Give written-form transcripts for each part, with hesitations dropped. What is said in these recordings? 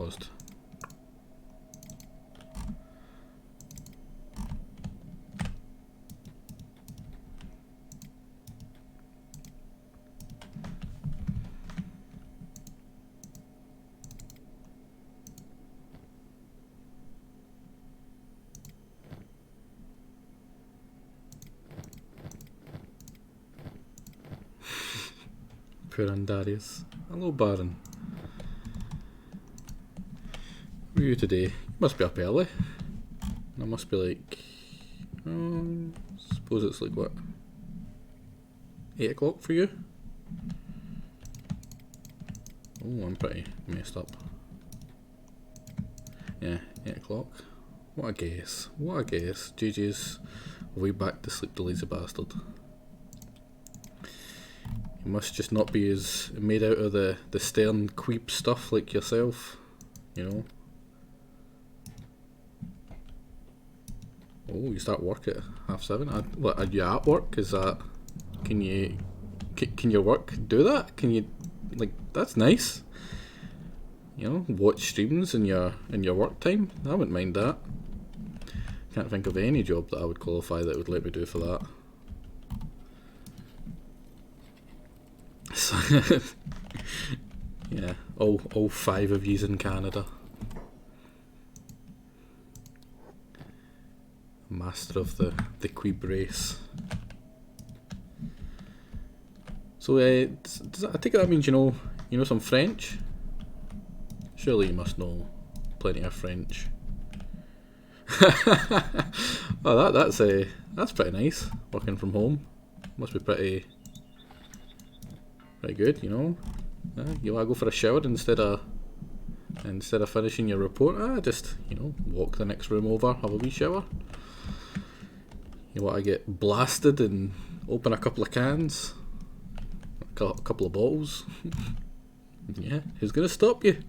paused. Poor Andarius. Hello, Baron. How are you today? You must be up early. That must be like... suppose it's like what? 8 o'clock for you? Oh, I'm pretty messed up. Yeah, 8 o'clock. What a guess. What a guess. JJ's way back to sleep, the lazy bastard. You must just not be as made out of the stern queep stuff like yourself, you know. Oh, you start work at 7:30. What, are you at work? Is that? Can your work do that? Can you, like, that's nice. You know, watch streams in your work time. I wouldn't mind that. Can't think of any job that I would qualify that would let me do for that. So yeah, all 5 of yous in Canada. Master of the queeb race. So I take it that means you know some French? Surely you must know plenty of French. Oh, that's pretty nice. Working from home must be pretty good, you know. You want to go for a shower instead of finishing your report? Just walk the next room over, have a wee shower. You want to get blasted and open a couple of cans, a couple of bottles. Yeah, who's gonna stop you?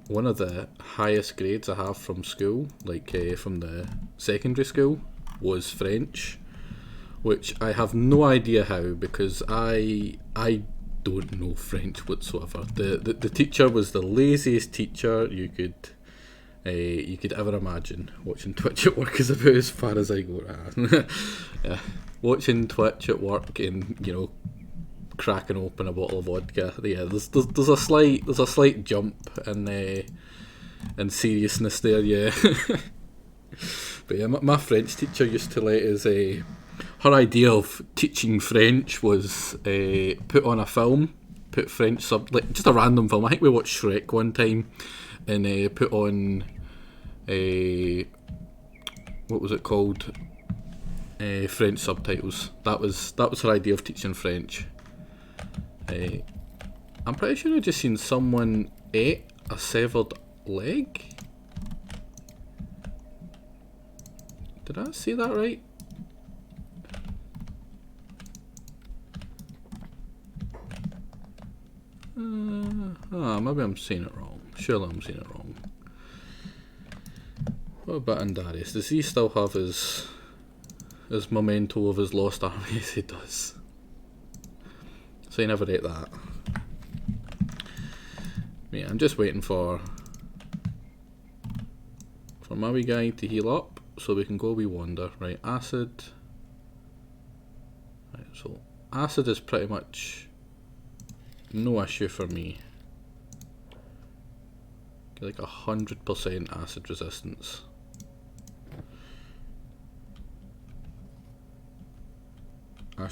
One of the highest grades I have from school, from the secondary school, was French, which I have no idea how, because I don't know French whatsoever. The teacher was the laziest teacher you could ever imagine. Watching Twitch at work is about as far as I go. Yeah, watching Twitch at work and cracking open a bottle of vodka. Yeah, there's a slight jump in seriousness there. Yeah, but yeah, my French teacher used to let us. Her idea of teaching French was put on a film, put French just a random film. I think we watched Shrek one time, and put on what was it called? French subtitles. That was her idea of teaching French. I'm pretty sure I just seen someone ate a severed leg. Did I see that right? Maybe I'm seeing it wrong. Surely I'm seeing it wrong. What about Andarius? Does he still have his memento of his lost army? Yes, he does. So he never ate that. Yeah, I'm just waiting for my wee guy to heal up so we can go wee wander. Right, acid. Right, so acid is pretty much no issue for me. Get like 100% acid resistance. I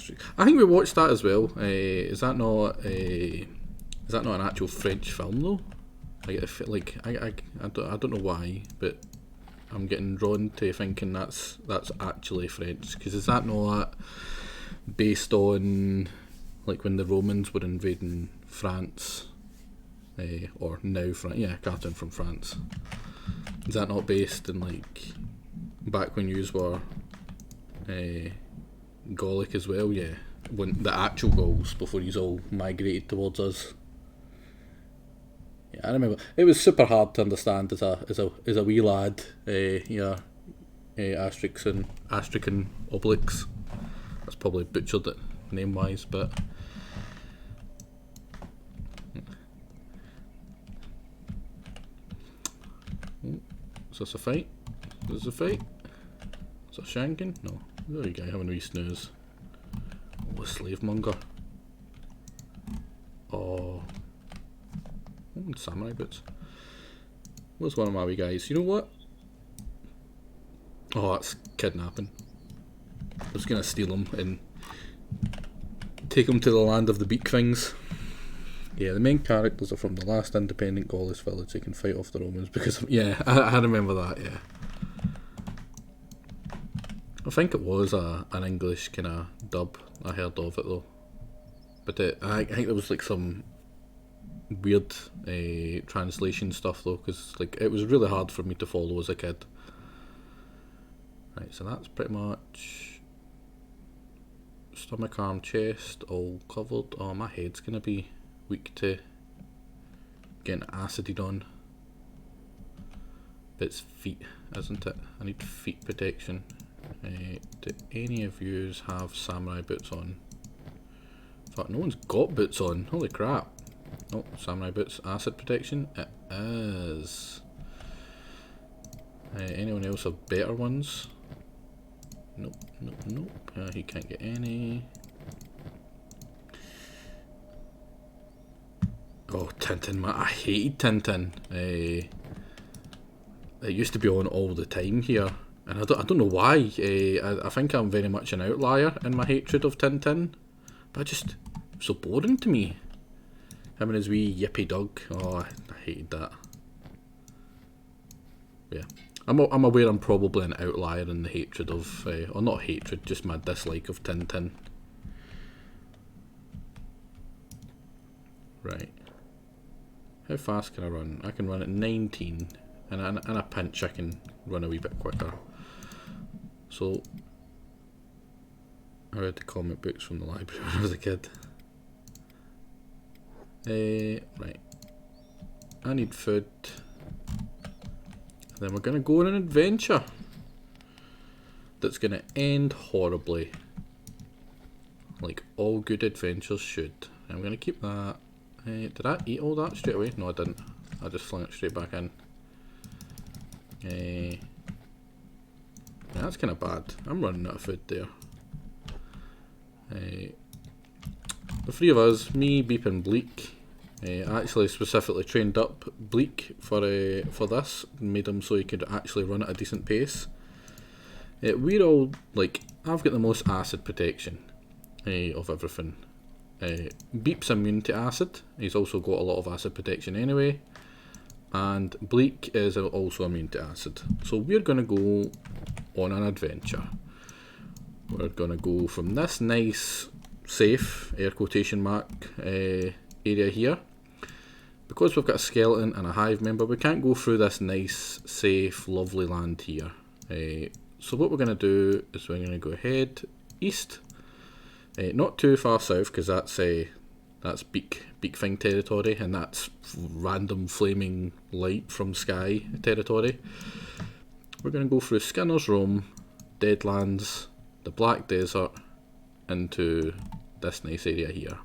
think we watched that as well. Is that not an actual French film though? I don't know why, but I'm getting drawn to thinking that's actually French. Because is that not based on like when the Romans were invading France, or now France? Yeah, cartoon from France. Is that not based in like back when yous were Gallic as well? Yeah, when the actual Gauls before yous all migrated towards us. Yeah, I remember it was super hard to understand as a wee lad. Asterix and Obelix. That's probably butchered it name wise, but this a fight? Is this a fight? Is it shanking? No. There you go, having a wee snooze. Oh, a slave monger. Oh. Oh, samurai boots. Where's one of my wee guys? You know what? Oh, that's kidnapping. I was gonna steal him and take him to the land of the beak things. Yeah, the main characters are from the last independent Gaulish village. They can fight off the Romans because of, yeah, I remember that. Yeah, I think it was an English kind of dub. I heard of it though, but I think there was like some weird translation stuff though, because like it was really hard for me to follow as a kid. Right, so that's pretty much stomach, arm, chest all covered. Oh, my head's gonna be weak to getting acided on. But it's feet, isn't it? I need feet protection. Do any of yous have samurai boots on? In fact, no one's got boots on. Holy crap. Oh, samurai boots, acid protection. It is. Anyone else have better ones? Nope, nope, nope. He can't get any. Oh, Tintin, man. I hated Tintin. It used to be on all the time here. And I don't know why. I think I'm very much an outlier in my hatred of Tintin. But just so boring to me. Him and his wee yippy dog. Oh, I hated that. Yeah. I'm aware I'm probably an outlier in the hatred of, or not hatred, just my dislike of Tintin. Right. How fast can I run? I can run at 19, and in a pinch I can run a wee bit quicker. So, I read the comic books from the library when I was a kid. Right. I need food. Then we're going to go on an adventure that's going to end horribly, like all good adventures should. I'm going to keep that. Did I eat all that straight away? No, I didn't. I just flung it straight back in. Yeah, that's kind of bad. I'm running out of food there. The three of us, me, Beep and Bleak, I actually specifically trained up Bleak for this, made him so he could actually run at a decent pace. We're all, like, I've got the most acid protection of everything. Beep's immune to acid, he's also got a lot of acid protection anyway, and Bleak is also immune to acid. So we're going to go on an adventure. We're going to go from this nice, safe, air quotation mark, area here. Because we've got a skeleton and a hive member, we can't go through this nice, safe, lovely land here. So what we're going to do is we're going to go ahead east, not too far south, because that's beak thing territory, and that's random flaming light from sky territory. We're going to go through Skinner's Roam, Deadlands, the Black Desert, into this nice area here.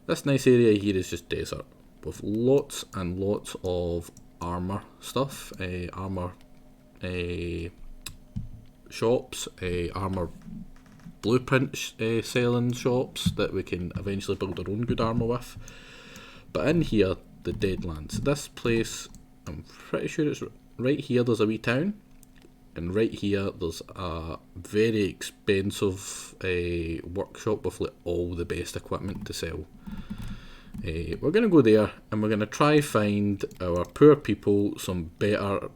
This nice area here is just desert, with lots and lots of armour stuff, armour shops, armour blueprint selling shops that we can eventually build our own good armour with. But in here, the Deadlands. This place, I'm pretty sure it's right here, there's a wee town, and right here there's a very expensive workshop with like all the best equipment to sell. We're going to go there and we're going to try find our poor people some better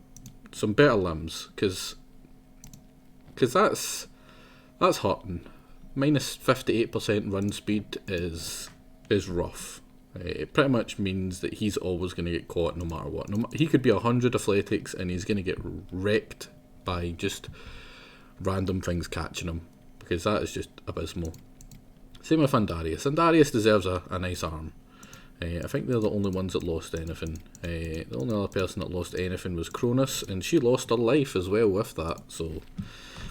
limbs, because that's hurting. Minus 58% run speed is rough. It pretty much means that he's always going to get caught no matter what. He could be 100 athletics and he's going to get wrecked by just random things catching him, because that is just abysmal. Same with Andarius. Andarius deserves a nice arm. I think they're the only ones that lost anything. The only other person that lost anything was Cronus, and she lost her life as well with that. So,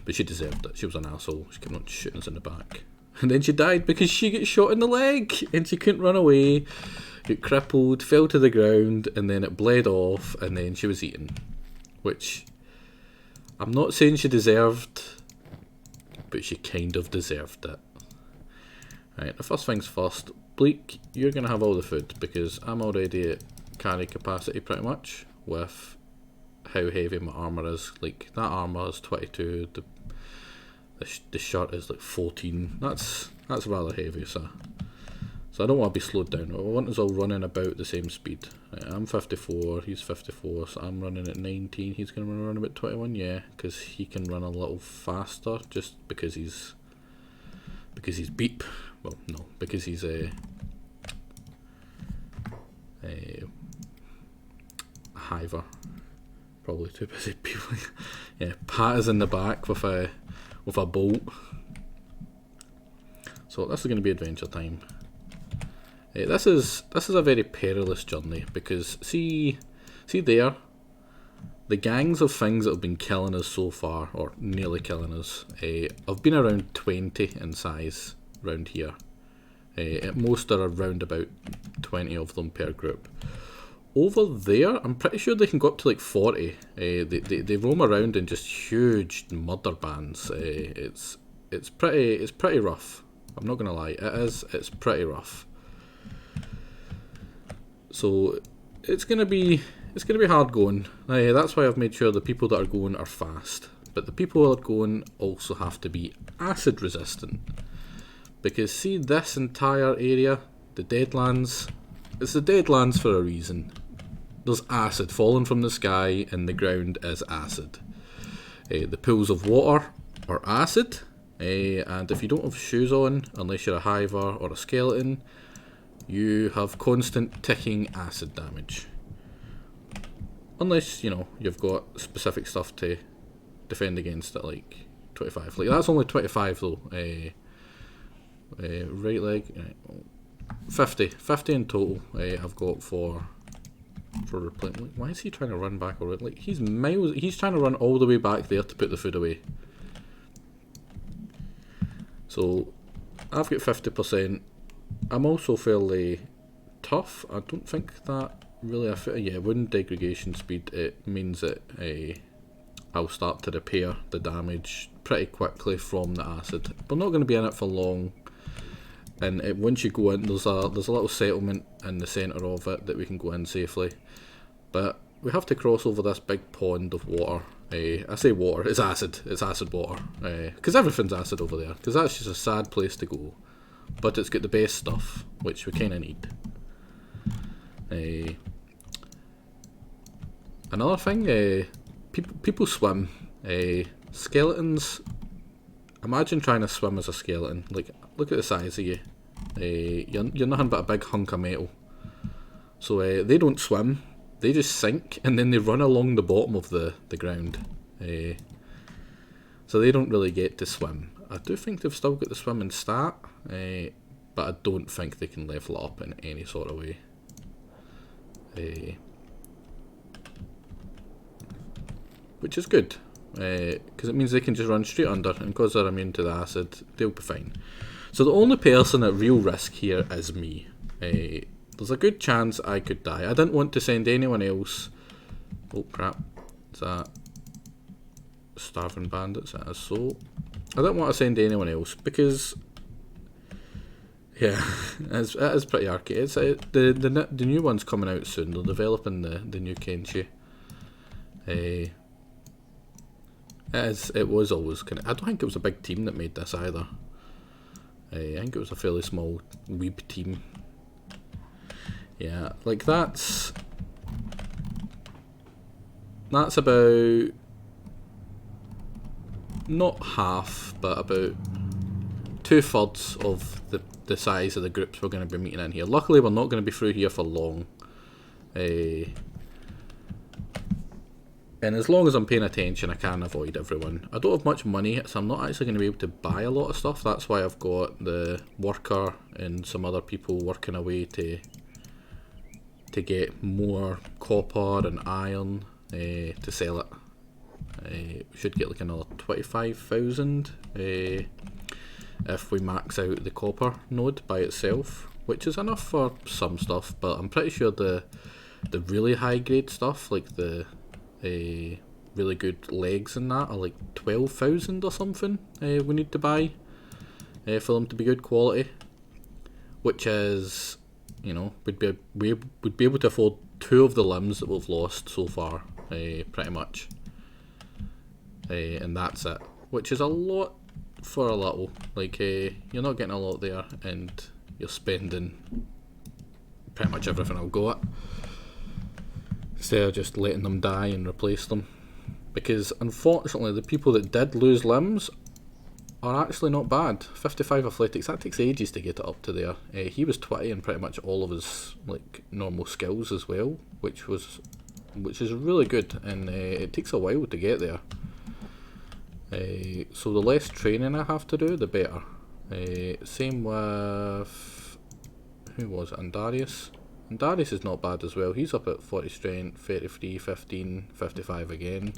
but she deserved it. She was an asshole. She kept on shooting us in the back, and then she died because she got shot in the leg, and she couldn't run away. Got crippled, fell to the ground, and then it bled off, and then she was eaten. which I'm not saying she deserved, but she kind of deserved it. Right, the first things first, Bleak, you're going to have all the food, because I'm already at carry capacity pretty much, with how heavy my armour is. Like, that armour is 22, the shirt is like 14, that's rather heavy, so I don't want to be slowed down. I want us all running about the same speed. Right, I'm 54, he's 54, so I'm running at 19, he's going to run about 21, yeah, because he can run a little faster, just because he's beep. Well, no, because he's a hiver. Probably too busy people. Yeah, Pat is in the back with a bolt. So this is going to be adventure time. This is a very perilous journey, because see there, the gangs of things that have been killing us so far, or nearly killing us, have been around 20 in size round here. At most there are around about 20 of them per group. Over there, I'm pretty sure they can go up to like 40. They roam around in just huge murder bands. It's pretty rough. I'm not gonna lie, it's pretty rough. So it's gonna be hard going. That's why I've made sure the people that are going are fast, but the people that are going also have to be acid resistant. Because see this entire area, the Deadlands, it's the Deadlands for a reason. There's acid falling from the sky and the ground is acid. The pools of water are acid, and if you don't have shoes on, unless you're a hiver or a skeleton, you have constant ticking acid damage. Unless, you've got specific stuff to defend against it, like 25. Like, that's only 25 though. Right leg, 50 in total. I've got for replenishment. Why is he trying to run back already? Like, he's trying to run all the way back there to put the food away. So I've got 50%. I'm also fairly tough. I don't think that really wound degradation speed, it means that I'll start to repair the damage pretty quickly from the acid. We're not going to be in it for long. And once you go in, there's a little settlement in the centre of it that we can go in safely. But we have to cross over this big pond of water. I say water, it's acid water. Because everything's acid over there. Because that's just a sad place to go. But it's got the best stuff, which we kind of need. Another thing, people swim. Skeletons, imagine trying to swim as a skeleton. Like, look at the size of you. You're nothing but a big hunk of metal. So they don't swim, they just sink, and then they run along the bottom of the ground. So they don't really get to swim. I do think they've still got the swimming stat, but I don't think they can level it up in any sort of way. Which is good, because it means they can just run straight under, and because they're immune to the acid, they'll be fine. So the only person at real risk here is me. There's a good chance I could die. I didn't want to send anyone else. Oh crap, is that starving bandits? That is so. I didn't want to send anyone else because, yeah, it is pretty arcade. It's the new one's coming out soon. They're developing the new Kenshi. It was always kind of. I don't think it was a big team that made this either. I think it was a fairly small weeb team. Yeah, like that's about not half, but about 2/3 of the size of the groups we're going to be meeting in here. Luckily, we're not going to be through here for long. And as long as I'm paying attention, I can avoid everyone. I don't have much money, so I'm not actually going to be able to buy a lot of stuff. That's why I've got the worker and some other people working away to get more copper and iron to sell it. We should get like another 25,000 if we max out the copper node by itself, which is enough for some stuff, but I'm pretty sure the really high grade stuff, like the really good legs and that are like 12,000 or something. We need to buy for them to be good quality, which is, you know, we would be able to afford 2 of the limbs that we've lost so far, pretty much, and that's it. Which is a lot for a little. Like, you're not getting a lot there, and you're spending pretty much everything I've got instead of just letting them die and replace them. Because unfortunately, the people that did lose limbs are actually not bad. 55 athletics, that takes ages to get it up to there. He was 20 in pretty much all of his like normal skills as well, which is really good, and it takes a while to get there. So the less training I have to do, the better. Same with, who was it, Andarius? Andarius is not bad as well. He's up at 40 strength, 33, 15, 55 again.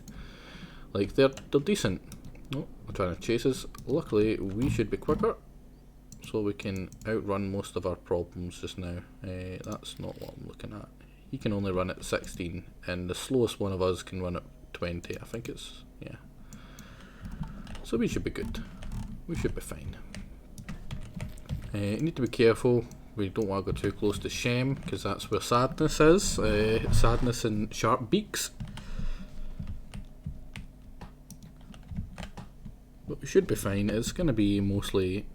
Like, they're decent. Oh, I'm trying to chase us. Luckily, we should be quicker, so we can outrun most of our problems just now. That's not what I'm looking at. He can only run at 16, and the slowest one of us can run at 20. I think it's, yeah. So we should be good. We should be fine. Need to be careful. We don't want to go too close to Shem, because that's where sadness is. Sadness and sharp beaks. But we should be fine. It's going to be mostly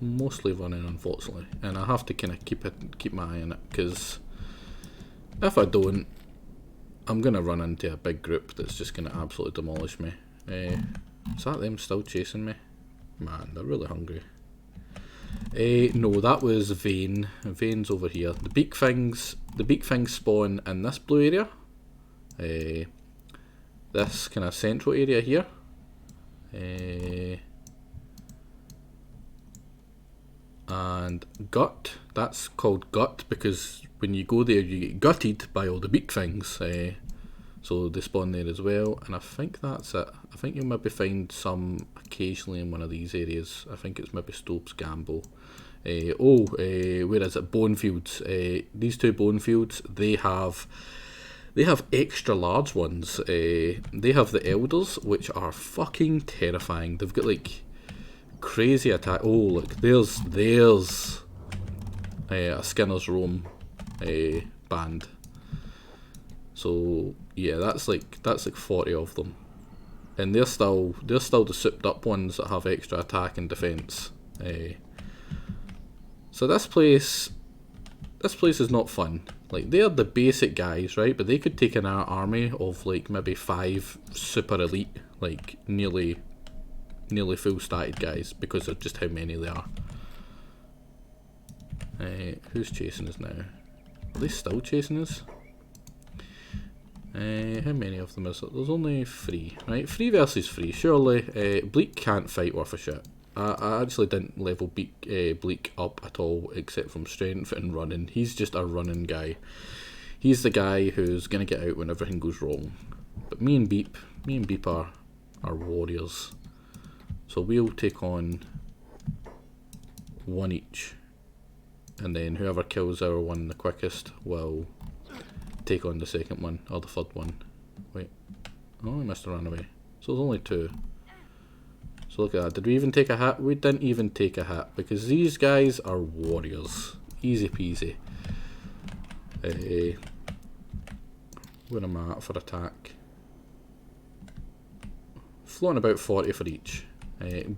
running, unfortunately, and I have to kind of keep my eye on it, because if I don't, I'm going to run into a big group that's just going to absolutely demolish me. Is that them still chasing me? Man, they're really hungry. No, that was Vane. Vane's over here. The beak things spawn in this blue area. This kind of central area here. And gut. That's called gut because when you go there, you get gutted by all the beak things. So they spawn there as well, and I think that's it. I think you'll maybe find some occasionally in one of these areas. I think it's maybe Stopes Gamble. Where is it? Bonefields. These 2 Bonefields, they have extra large ones. They have the Elders, which are fucking terrifying. They've got like crazy attack. Oh, look, there's a Skinner's Roam band. So yeah, that's like 40 of them, and they're still the souped up ones that have extra attack and defense. So this place is not fun. Like, they're the basic guys, right? But they could take an army of like maybe 5 super elite, like nearly full statted guys, because of just how many there are. Who's chasing us now? Are they still chasing us? How many of them is it? There's only 3, right? 3 versus 3, surely. Bleak can't fight worth a shit. I actually didn't level Bleak up at all, except from strength and running. He's just a running guy. He's the guy who's going to get out when everything goes wrong. But me and Beep are warriors. So we'll take on 1 each. And then whoever kills our one the quickest will take on the second one, or the third one. Wait. Oh, I must have run away. So there's only 2. So look at that. Did we even take a hit? We didn't even take a hit, because these guys are warriors. Easy peasy. Where am I at for attack? Floating about 40 for each.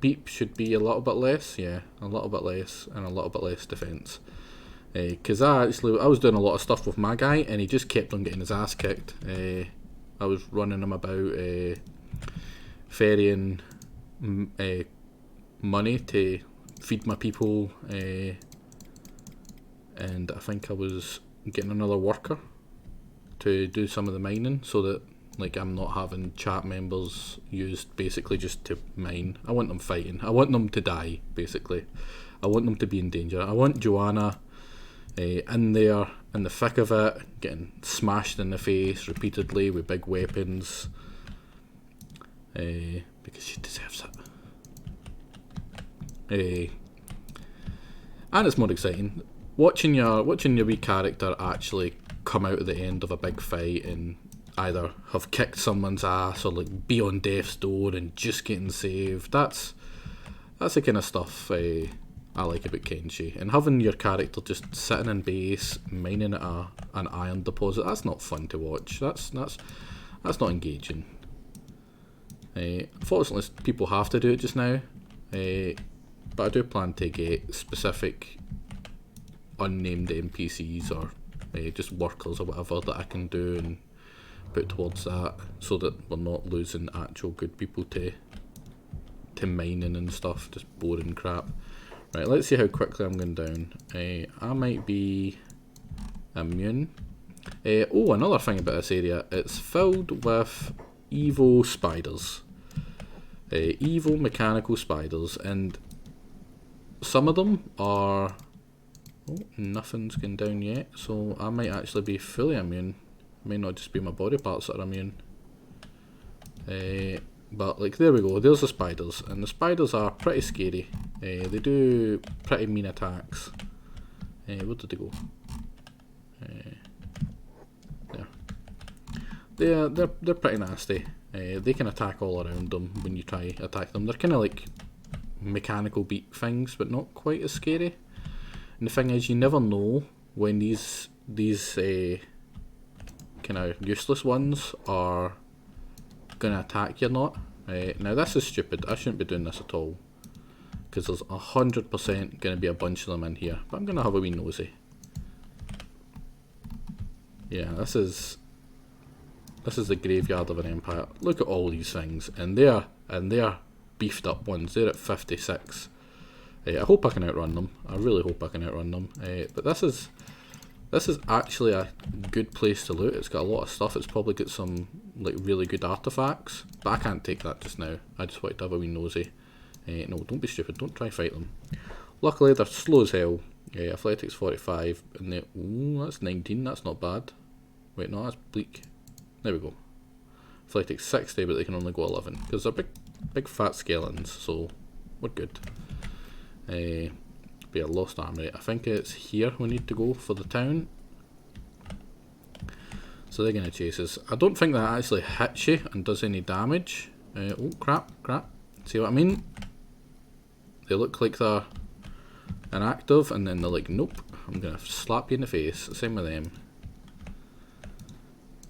Beep should be a little bit less, yeah, a little bit less, and a little bit less defense. Because I was doing a lot of stuff with my guy, and he just kept on getting his ass kicked. I was running him about ferrying money to feed my people, and I think I was getting another worker to do some of the mining, so that like I'm not having chat members used basically just to mine. I want them fighting. I want them to die, basically. I want them to be in danger. I want Joanna in there, in the thick of it, getting smashed in the face repeatedly with big weapons, because she deserves it. And it's more exciting watching your wee character actually come out at the end of a big fight and either have kicked someone's ass or like be on death's door and just getting saved. That's the kind of stuff I like about Kenshi. And having your character just sitting in base mining at an iron deposit, that's not fun to watch. That's not engaging. Fortunately, people have to do it just now. But I do plan to get specific unnamed NPCs or just workers or whatever that I can do and put towards that, so that we're not losing actual good people to mining and stuff, just boring crap. Right, let's see how quickly I'm going down. I might be immune. Oh, another thing about this area, it's filled with evil spiders. Evil mechanical spiders, and some of them are... Oh, nothing's gone down yet, so I might actually be fully immune. It may not just be my body parts that are immune. But like, there we go, there's the spiders, and the spiders are pretty scary. They do pretty mean attacks. Where did they go? There. They're pretty nasty. They can attack all around them when you try attack them. They're kind of like mechanical beak things, but not quite as scary. And the thing is, you never know when these kind of useless ones are gonna attack you or not. Now this is stupid. I shouldn't be doing this at all, because there's 100% gonna be a bunch of them in here. But I'm gonna have a wee nosy. Yeah, this is the graveyard of an empire. Look at all these things, and they're beefed up ones. They're at 56. I hope I can outrun them. I really hope I can outrun them. But this is actually a good place to loot. It's got a lot of stuff. It's probably got some like really good artifacts, but I can't take that just now. I just wanted to have a wee nosy. No, don't be stupid. Don't try fight them. Luckily, they're slow as hell. Athletics 45, and they... Ooh, that's 19. That's not bad. Wait, no, that's bleak. There we go. Athletics 60, but they can only go 11 because they're big fat skeletons. So we're good. Be a lost armory. I think it's here we need to go for the town. So they're gonna chase us. I don't think that actually hits you and does any damage. Oh crap. See what I mean? They look like they're inactive, and then they're like, nope, I'm gonna slap you in the face. Same with them.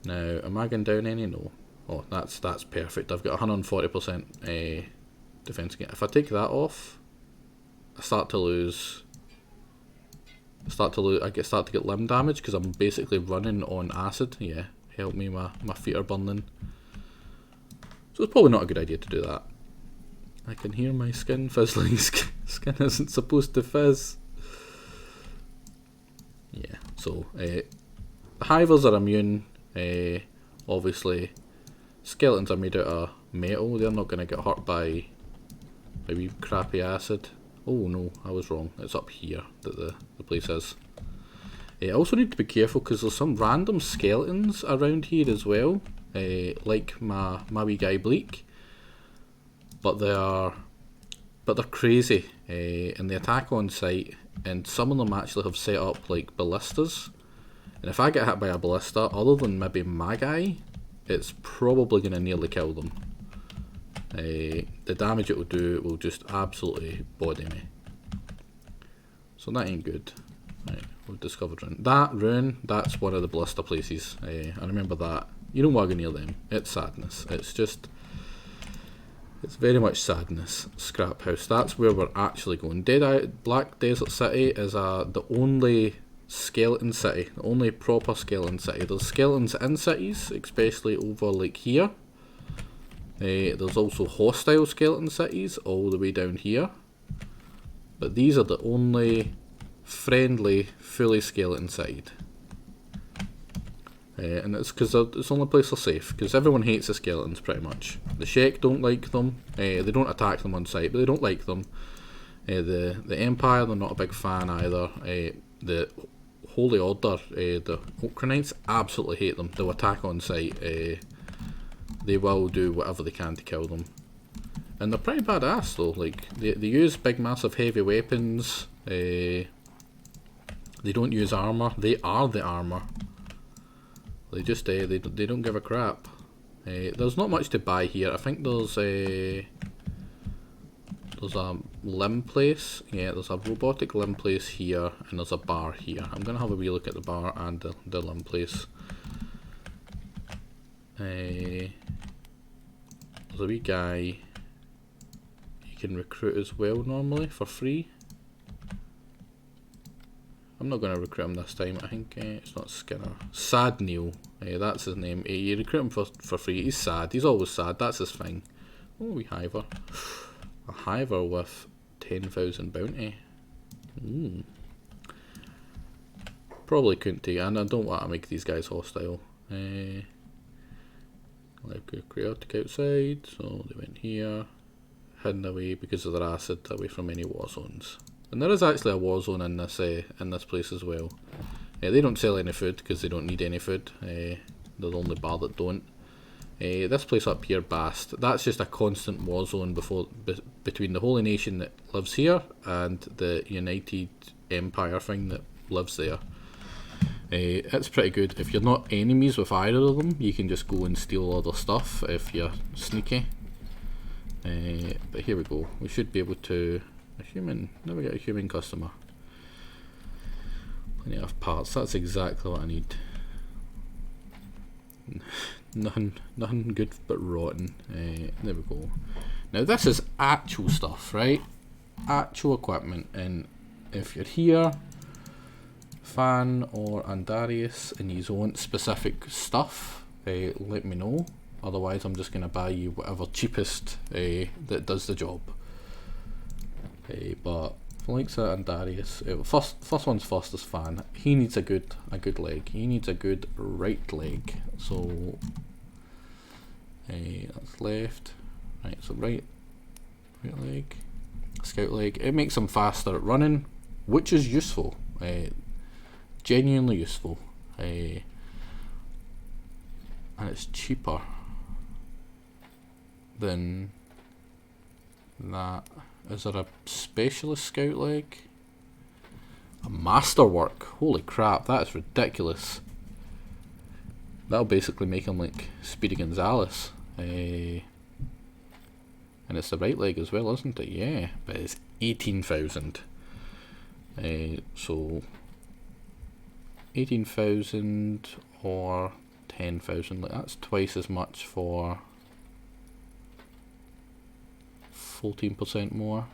Now, am I going down any? No. Oh, that's perfect. I've got 140% defense again. If I take that off, I start to get limb damage because I'm basically running on acid. Yeah, help me, my feet are burning. So it's probably not a good idea to do that. I can hear my skin fizzling. Skin isn't supposed to fizz. Yeah, so hivers are immune. Obviously, skeletons are made out of metal. They're not going to get hurt by maybe crappy acid. Oh no, I was wrong. It's up here that the place is. I also need to be careful because there's some random skeletons around here as well, like my wee guy Bleak. But they're crazy, and they attack on sight. And some of them actually have set up like ballistas. And if I get hit by a ballista, other than maybe my guy, it's probably going to nearly kill them. The damage it will do will just absolutely body me. So that ain't good. Right, we've discovered rune. That rune, that's one of the ballista places. I remember that. You don't want to go near them. It's sadness. It's very much sadness. Scrap house. That's where we're actually going. Black Desert City is the only skeleton city, the only proper skeleton city. There's skeletons in cities, especially over like here. There's also hostile skeleton cities all the way down here. But these are the only friendly, fully skeleton side. And it's because it's the only place they're safe, because everyone hates the skeletons pretty much. The Sheik don't like them. They don't attack them on sight, but they don't like them. The Empire, they're not a big fan either. The Holy Order, the Oakranites, absolutely hate them. They'll attack on sight. They will do whatever they can to kill them. And they're pretty badass though. Like they use big, massive, heavy weapons. They don't use armor. They are the armor. They just they don't give a crap. There's not much to buy here. I think there's a limb place. Yeah, there's a robotic limb place here, and there's a bar here. I'm gonna have a wee look at the bar and the limb place. There's a wee guy you can recruit as well normally for free. I'm not going to recruit him this time. I think it's not Skinner. Sad Neil. That's his name. You recruit him for free. He's sad. He's always sad. That's his thing. Oh, wee hiver. A hiver with 10,000 bounty. Probably couldn't take it. And I don't want to make these guys hostile. Like chaotic outside. So they went here. Hidden away because of their acid, away from any war zones. And there is actually a war zone in this place as well. They don't sell any food because they don't need any food. They're the only bar that don't. This place up here, Bast, that's just a constant war zone between the Holy Nation that lives here and the United Empire thing that lives there. It's pretty good. If you're not enemies with either of them, you can just go and steal all their stuff if you're sneaky. But here we go. We should be able to... A human, never get a human customer. Plenty of parts, that's exactly what I need. Nothing good but rotten. There we go. Now this is actual stuff, right? Actual equipment, and if you're here, Fan or Andarius, and you want specific stuff, let me know. Otherwise I'm just going to buy you whatever cheapest that does the job. But like that, Andarius, first one's first is Fan. He needs a good leg. He needs a good right leg. So that's left. Right, so right leg, scout leg. It makes him faster at running, which is useful. Genuinely useful. And it's cheaper than that. Is there a specialist scout leg? A masterwork. Holy crap, that is ridiculous. That'll basically make him like Speedy Gonzales. And it's the right leg as well, isn't it? Yeah, but it's 18,000. So 18,000 or 10,000. Like that's twice as much for 14% more.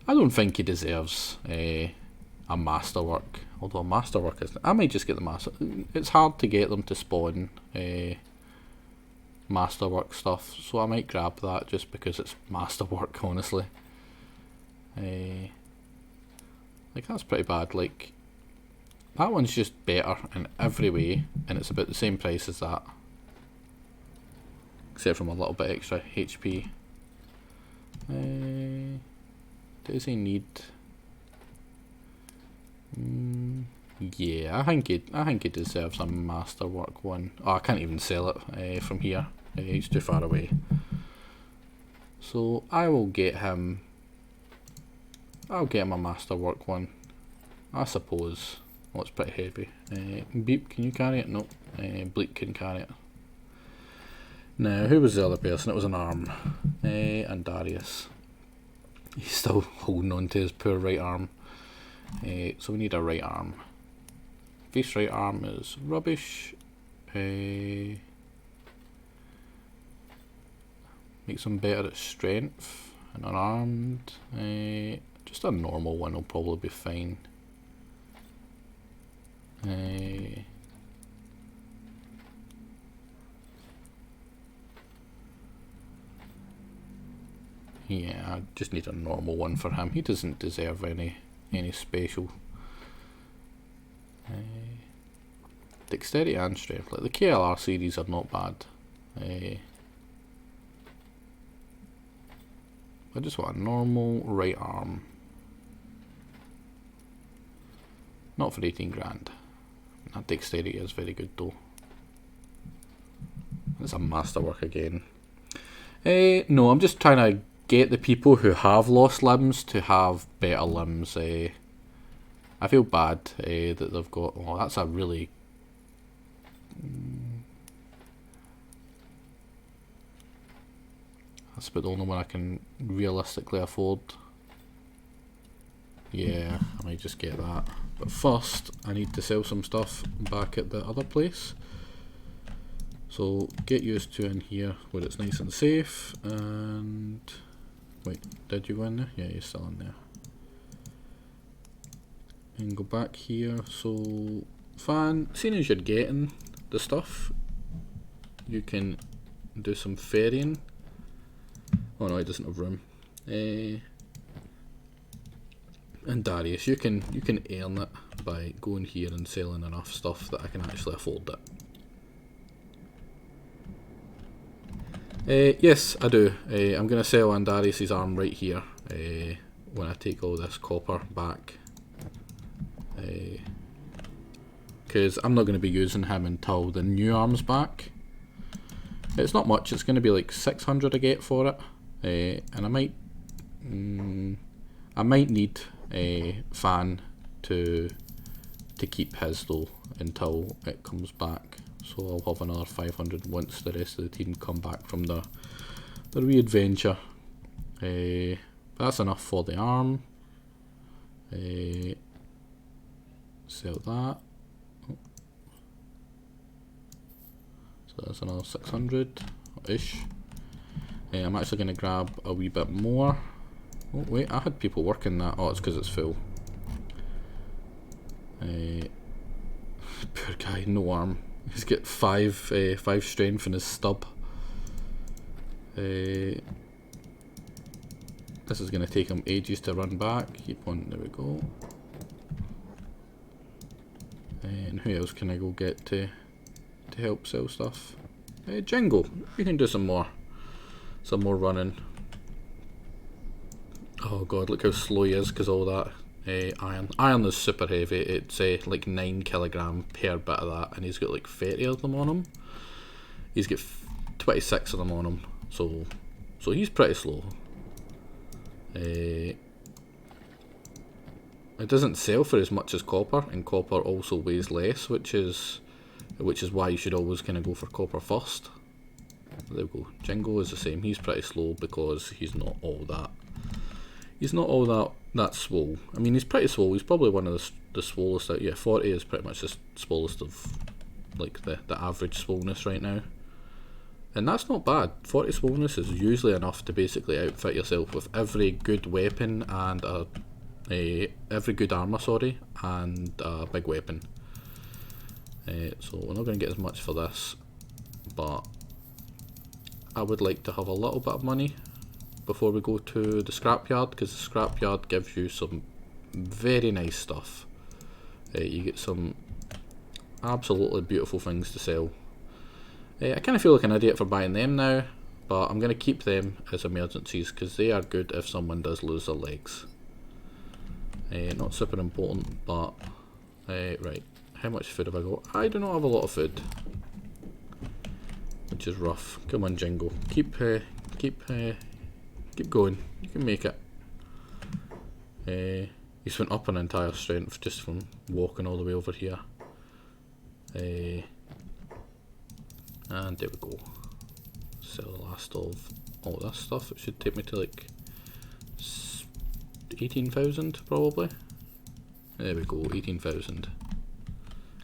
I don't think he deserves a masterwork. Although masterwork is, I might just get the master. It's hard to get them to spawn masterwork stuff, so I might grab that just because it's masterwork. Honestly, like that's pretty bad. Like that one's just better in every way, and it's about the same price as that, except from a little bit extra HP. Does he need? Yeah, I think he deserves a masterwork one. Oh, I can't even sell it from here. He's too far away. So I will get him. I'll get him a masterwork one, I suppose. Oh, it's pretty heavy. Beep, can you carry it? No. Bleak can carry it. Now, who was the other person? It was an arm. And Darius. He's still holding on to his poor right arm. So we need a right arm. Face right arm is rubbish. Makes him better at strength. And unarmed. Just a normal one will probably be fine. Yeah, I just need a normal one for him. He doesn't deserve any special. Dexterity and strength. Like the KLR series are not bad. I just want a normal right arm. Not for 18 grand. That dexterity is very good though. It's a masterwork again. No, I'm just trying to get the people who have lost limbs to have better limbs. I feel bad that they've got. Oh, that's a really That's about the only one I can realistically afford. Yeah, I might just get that. But first, I need to sell some stuff back at the other place. So get used to in here where it's nice and safe. And wait, did you go in there? Yeah, you're still in there. And go back here. So fan, seeing as you're getting the stuff, you can do some ferrying. Oh no, it doesn't have room. And Darius, you can earn it by going here and selling enough stuff that I can actually afford it. Yes, I do. I'm going to sell Andarius's arm right here when I take all this copper back. Because I'm not going to be using him until the new arm's back. It's not much, it's going to be like 600 I get for it. And I might need a fan to keep his though until it comes back. So I'll have another 500 once the rest of the team come back from their re-adventure. That's enough for the arm. Sell that. So that's another 600-ish. I'm actually going to grab a wee bit more. Oh wait, I had people working that. Oh, it's because it's full. Poor guy, no arm. He's got 5 strength in his stub. This is going to take him ages to run back. Keep on, there we go. And who else can I go get to help sell stuff? Jingle, you can do some more running. Oh god, look how slow he is because all that iron. Iron is super heavy. It's like 9 kilogram per bit of that, and he's got like 30 of them on him. He's got 26 of them on him, so he's pretty slow. It doesn't sell for as much as copper, and copper also weighs less, which is why you should always kind of go for copper first. There we go. Jingo is the same. He's pretty slow because he's not all that. He's not all that swole. I mean, he's pretty swole. He's probably one of the swollest out. Yeah, 40 is pretty much the swollest of like the average swollenness right now. And that's not bad. 40 swollenness is usually enough to basically outfit yourself with every good weapon and every good armor, and a big weapon. So we're not going to get as much for this, but I would like to have a little bit of money before we go to the scrapyard, because the scrapyard gives you some very nice stuff. You get some absolutely beautiful things to sell. I kind of feel like an idiot for buying them now, but I'm going to keep them as emergencies because they are good if someone does lose their legs. Not super important, but right. How much food have I got? I do not have a lot of food, which is rough. Come on, Jingo. Keep going. You can make it. He's went up an entire strength just from walking all the way over here. And there we go. Sell the last of all this stuff. It should take me to like 18,000 probably. There we go, 18,000.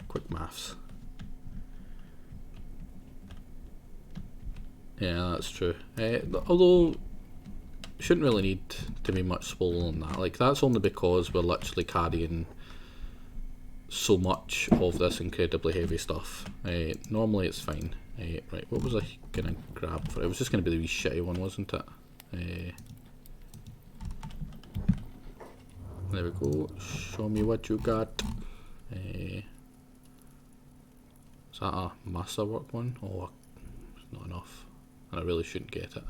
Quick maths. Yeah, that's true. Although, shouldn't really need to be much smaller than that. Like, that's only because we're literally carrying so much of this incredibly heavy stuff. Normally it's fine. Right, what was I gonna grab for it? It was just gonna be the wee shitty one, wasn't it? There we go. Show me what you got. Is that a masterwork one? Oh, it's not enough. And I really shouldn't get it.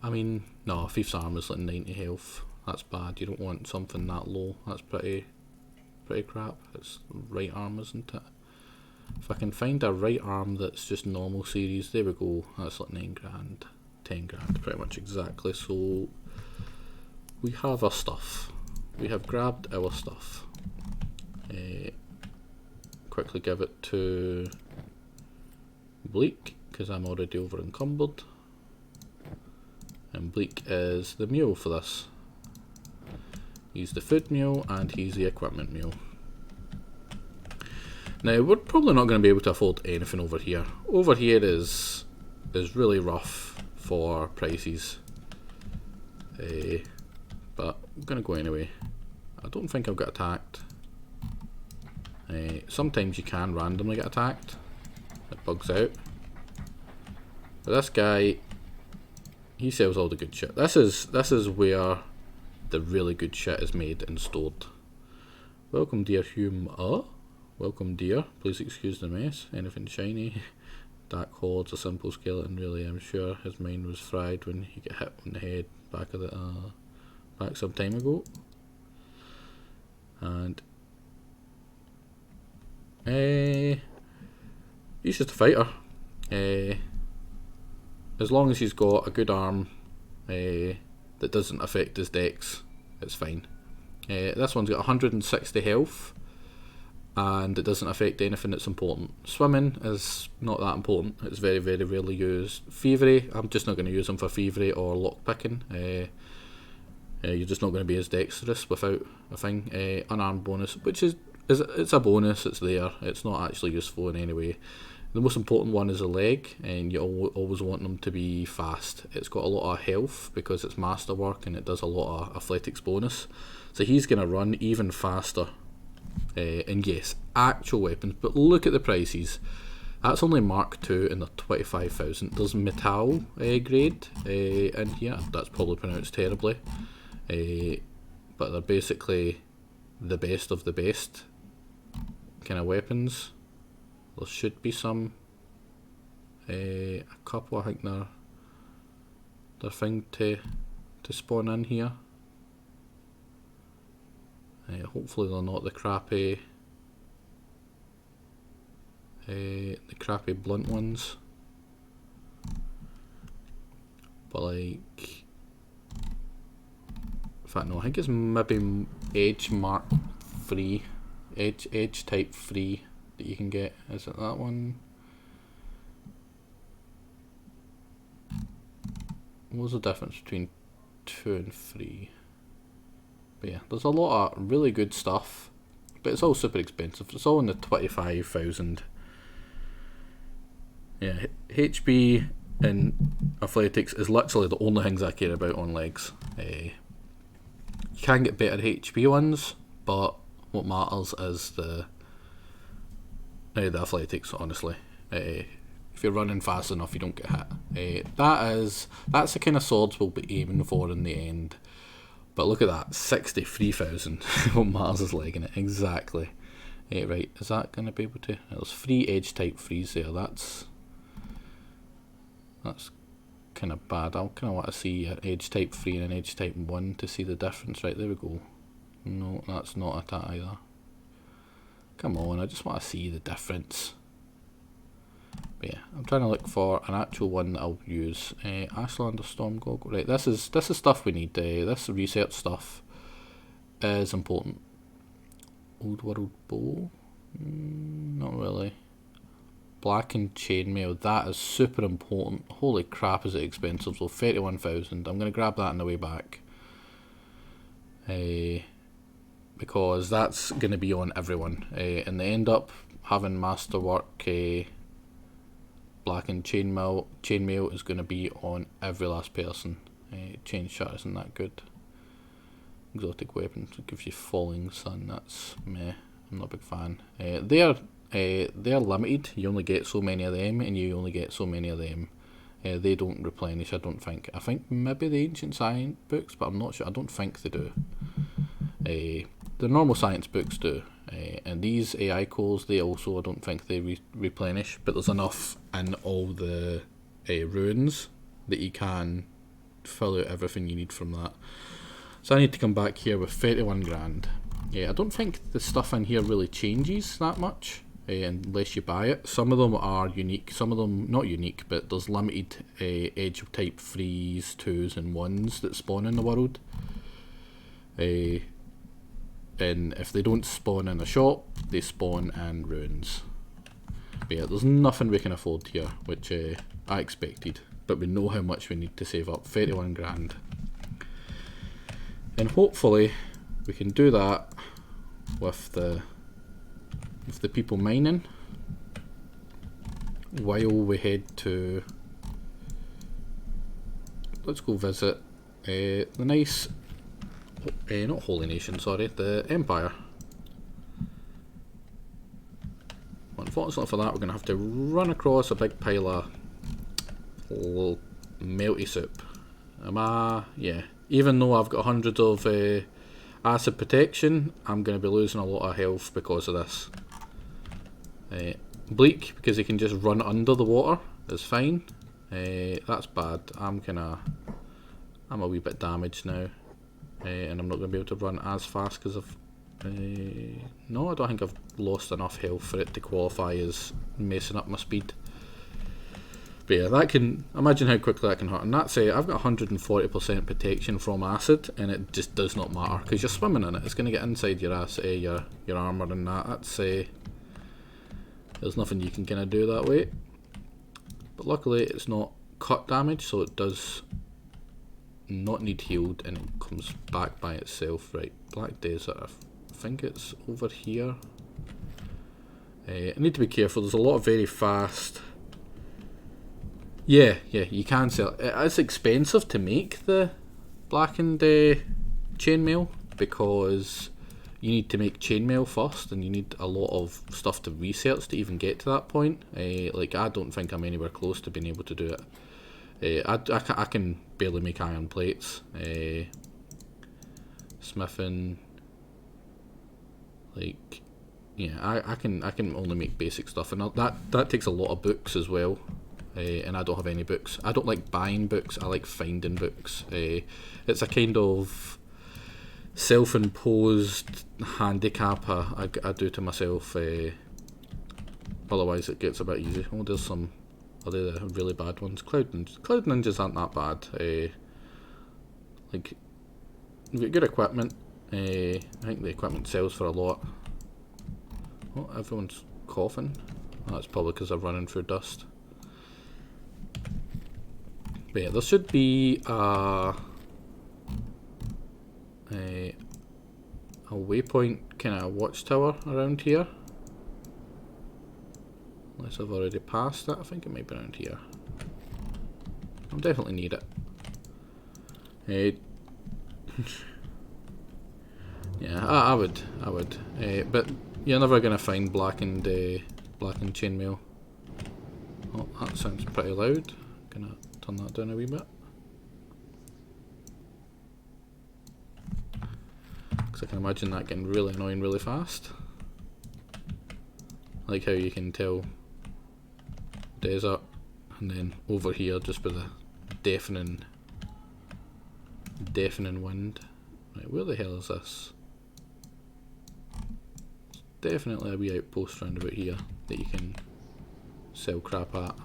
I mean, no, Thief's Arm is like 90 health. That's bad. You don't want something that low. That's pretty crap. It's right arm, isn't it? If I can find a right arm that's just normal series, there we go. That's like 9 grand, 10 grand, pretty much exactly. So we have our stuff. We have grabbed our stuff. Quickly give it to Bleak, because I'm already over encumbered. And Bleak is the mule for this. He's the food mule and he's the equipment mule. Now we're probably not going to be able to afford anything over here. Over here is really rough for prices. But I'm going to go anyway. I don't think I'll get attacked. Sometimes you can randomly get attacked. It bugs out. But this guy, he sells all the good shit. This is where the really good shit is made and stored. Welcome, dear Hume. Welcome, dear. Please excuse the mess. Anything shiny? Dark Horde's a simple skeleton, really. I'm sure his mind was fried when he got hit on the head back some time ago. And he's just a fighter. As long as he's got a good arm that doesn't affect his dex, it's fine. This one's got 160 health, and it doesn't affect anything that's important. Swimming is not that important. It's very, very rarely used. Thievery, I'm just not going to use him for thievery or lockpicking. You're just not going to be as dexterous without a thing. Unarmed bonus, which is it's a bonus. It's there. It's not actually useful in any way. The most important one is a leg, and you always want them to be fast. It's got a lot of health because it's masterwork and it does a lot of athletics bonus. So he's going to run even faster. And yes, actual weapons, but look at the prices. That's only Mark II and they're 25,000. There's Metal grade in here. That's probably pronounced terribly. But they're basically the best of the best kind of weapons. There should be some, a couple. I think they're thing to spawn in here. Hopefully they're not the crappy blunt ones. But like, in fact no, I think it's maybe Edge Mark 3, Edge Type 3 that you can get. Is it that one? What's the difference between 2 and 3? But yeah, there's a lot of really good stuff, but it's all super expensive. It's all in the 25,000. Yeah, HB and athletics is literally the only things I care about on legs. You can get better HP ones, but what matters is the athletics, honestly. If you're running fast enough, you don't get hit. That's the kind of swords we'll be aiming for in the end. But look at that, 63,000. What matters is legging it, exactly. Right, is that going to be able to... There's 3 edge type 3s there, that's kind of bad. I kind of want to see an edge type 3 and an edge type 1 to see the difference. Right, there we go. No, that's not that either. Come on, I just want to see the difference. But yeah, I'm trying to look for an actual one that I'll use. Ashlander Storm Goggle. Right, this is stuff we need. This research stuff is important. Old World Bow? Not really. Blackened Chainmail, that is super important. Holy crap, is it expensive. So 31,000. I'm going to grab that on the way back. Because that's going to be on everyone. And they end up having Masterwork... Blackened Chainmail is going to be on every last person. Chain Shot isn't that good. Exotic weapons, it gives you Falling Sun, that's meh, I'm not a big fan. They're limited, you only get so many of them and you only get so many of them. They don't replenish, I don't think. I think maybe the Ancient Science books, but I'm not sure, I don't think they do. The normal science books do. And these AI cores, they also, I don't think they replenish, but there's enough in all the runes that you can fill out everything you need from that. So I need to come back here with 31 grand. I don't think the stuff in here really changes that much unless you buy it. Some of them are unique, some of them not unique, but there's limited edge type 3s, 2s and 1s that spawn in the world. And if they don't spawn in a shop, they spawn in ruins. But yeah, there's nothing we can afford here, which I expected. But we know how much we need to save up, 31 grand. And hopefully we can do that with the people mining while we head to, let's go visit the nice, not Holy Nation, sorry, the Empire. Unfortunately for that, we're going to have to run across a big pile of melty soup. Yeah. Even though I've got hundreds of acid protection, I'm going to be losing a lot of health because of this. Bleak, because he can just run under the water, is fine. That's bad. I'm a wee bit damaged now, and I'm not going to be able to run as fast because I've. No, I don't think I've lost enough health for it to qualify as messing up my speed. But yeah, that can, imagine how quickly that can hurt. And that's I've got 140% protection from acid, and it just does not matter because you're swimming in it. It's going to get inside your your armour and that. That's there's nothing you can kind of do that way. But luckily, it's not cut damage, so it does not need healed, and it comes back by itself. Right, Black Desert. I think it's over here. I need to be careful. There's a lot of very fast. Yeah, you can sell. It's expensive to make the blackened chainmail because you need to make chainmail first, and you need a lot of stuff to research to even get to that point. Like, I don't think I'm anywhere close to being able to do it. I can barely make iron plates. Smithing, like, yeah, I can only make basic stuff, and that takes a lot of books as well. And I don't have any books. I don't like buying books, I like finding books. It's a kind of self-imposed handicap I do to myself. Otherwise it gets a bit easy. Oh, there's some other really bad ones. Cloud ninjas aren't that bad. Like, we've got good equipment. I think the equipment sells for a lot. Oh, everyone's coughing. Oh, that's probably because I'm running through dust. But yeah, there should be a waypoint kind of watchtower around here. Unless I've already passed that, I think it might be around here. I'll definitely need it. Yeah, I would. But you're never gonna find blackened chainmail. Oh, that sounds pretty loud. Gonna turn that down a wee bit. Because I can imagine that getting really annoying really fast. Like how you can tell desert, and then over here just with a deafening wind. Right, where the hell is this? It's definitely a wee outpost round about here that you can sell crap at.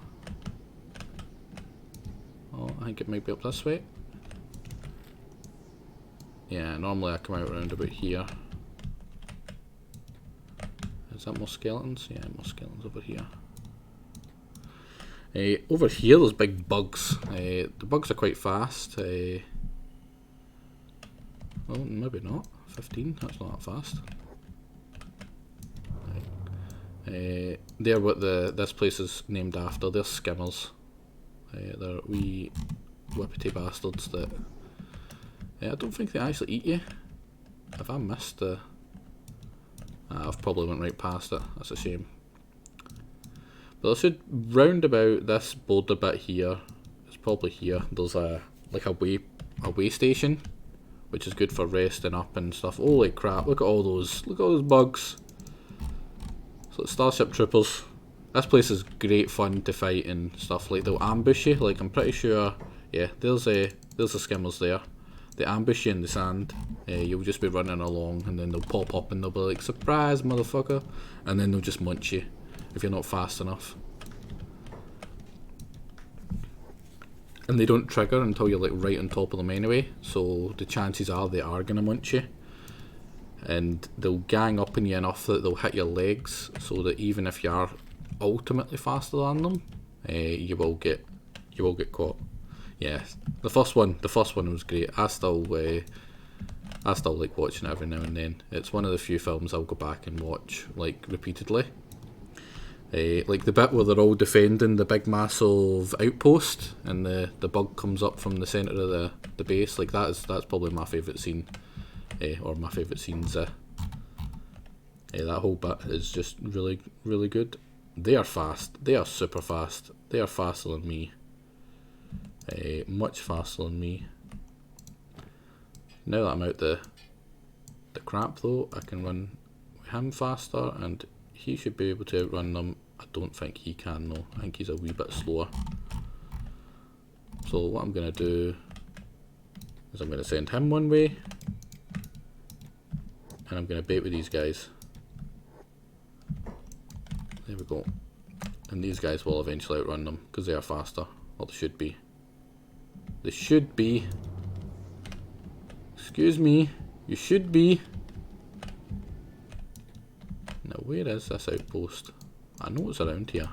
Oh, I think it might be up this way. Yeah, normally I come out around about here. Is that more skeletons? Yeah, more skeletons over here. Over here there's big bugs. The bugs are quite fast. Well, maybe not. 15, that's not that fast. They're what this place is named after. They're skimmers. They're wee whippety bastards that I don't think they actually eat you. Have I missed the... I've probably went right past it, that's a shame. But I should round about this border bit here. It's probably here. There's like a way station, which is good for resting up and stuff. Holy crap, look at all those bugs. So it's Starship Troopers. This place is great fun to fight and stuff. Like, they'll ambush you. Like, I'm pretty sure, yeah, there's the skimmers there. They ambush you in the sand. You'll just be running along, and then they'll pop up and they'll be like, surprise, motherfucker, and then they'll just munch you if you're not fast enough. And they don't trigger until you're like right on top of them anyway, so the chances are they are gonna munch you. And they'll gang up on you enough that they'll hit your legs, so that even if you are ultimately faster than them, you will get caught. Yeah, the first one was great. I still like watching it every now and then. It's one of the few films I'll go back and watch like repeatedly. Like the bit where they're all defending the big massive outpost and the bug comes up from the centre of the base. Like that's probably my favourite scene, or my favourite scenes. That whole bit is just really, really good. They are fast. They are super fast. They are faster than me. Much faster than me. Now that I'm out the crap though, I can run with him faster, and he should be able to outrun them. I don't think he can though. I think he's a wee bit slower. So what I'm going to do is I'm going to send him one way, and I'm going to bait with these guys. There we go. And these guys will eventually outrun them because they are faster. Or they should be. They should be. Excuse me. You should be. Now where is this outpost? I know it's around here.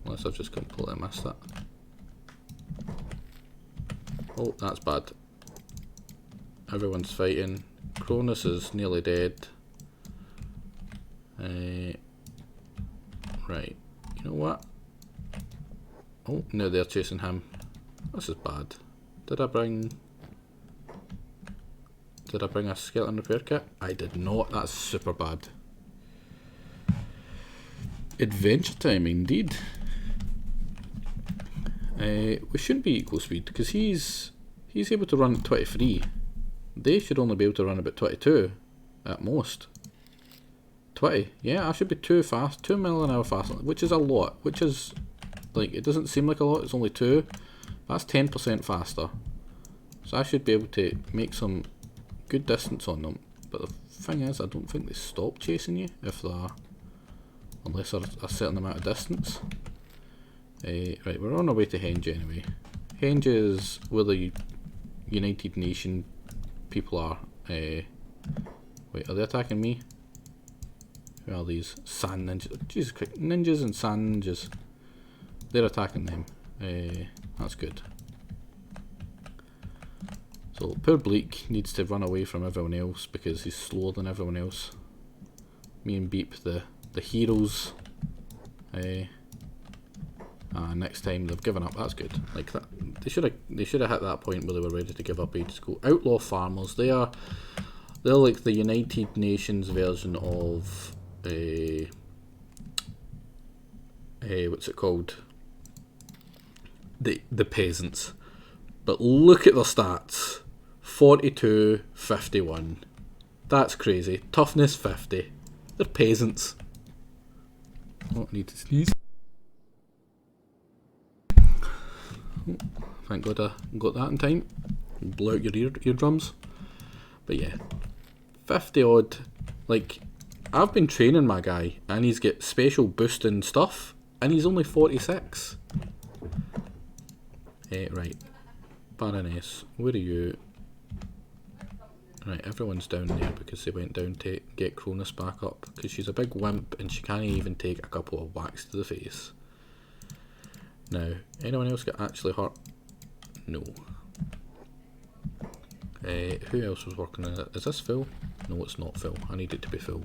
Unless I've just completely missed it. Oh, that's bad. Everyone's fighting. Cronus is nearly dead. Right. You know what? Oh, now they're chasing him. This is bad. Did I bring a skeleton repair kit? I did not. That's super bad. Adventure time indeed. We shouldn't be equal speed because he's able to run at 23. They should only be able to run about 22 at most. 20. Yeah, I should be 2 mile an hour faster, which is a lot. Which is like, it doesn't seem like a lot. It's only 2. That's 10% faster. So I should be able to make some good distance on them. But the thing is, I don't think they stop chasing you if they're, unless they're a certain amount of distance. Right, we're on our way to Henge anyway. Henge is where the United Nation people are. Wait, are they attacking me? Who are these? Sand ninjas. Jesus Christ, ninjas and sand ninjas. They're attacking them. That's good. So poor Bleak needs to run away from everyone else because he's slower than everyone else. Me and Beep, the heroes. Next time they've given up. That's good. Like that, they should have hit that point where they were ready to give up ages ago. Outlaw farmers. They're like the United Nations version of what's it called? The peasants. But look at their stats. 42, 51. That's crazy. Toughness 50. They're peasants. Oh, I need to sneeze. Thank God I got that in time. Blow out your eardrums. But yeah, 50 odd. Like, I've been training my guy and he's got special boosting stuff and he's only 46. Right, Baroness, where are you? Right, everyone's down there because they went down to get Cronus back up because she's a big wimp and she can't even take a couple of whacks to the face. Now, anyone else get actually hurt? No. Who else was working on it? Is this full? No, it's not full. I need it to be full.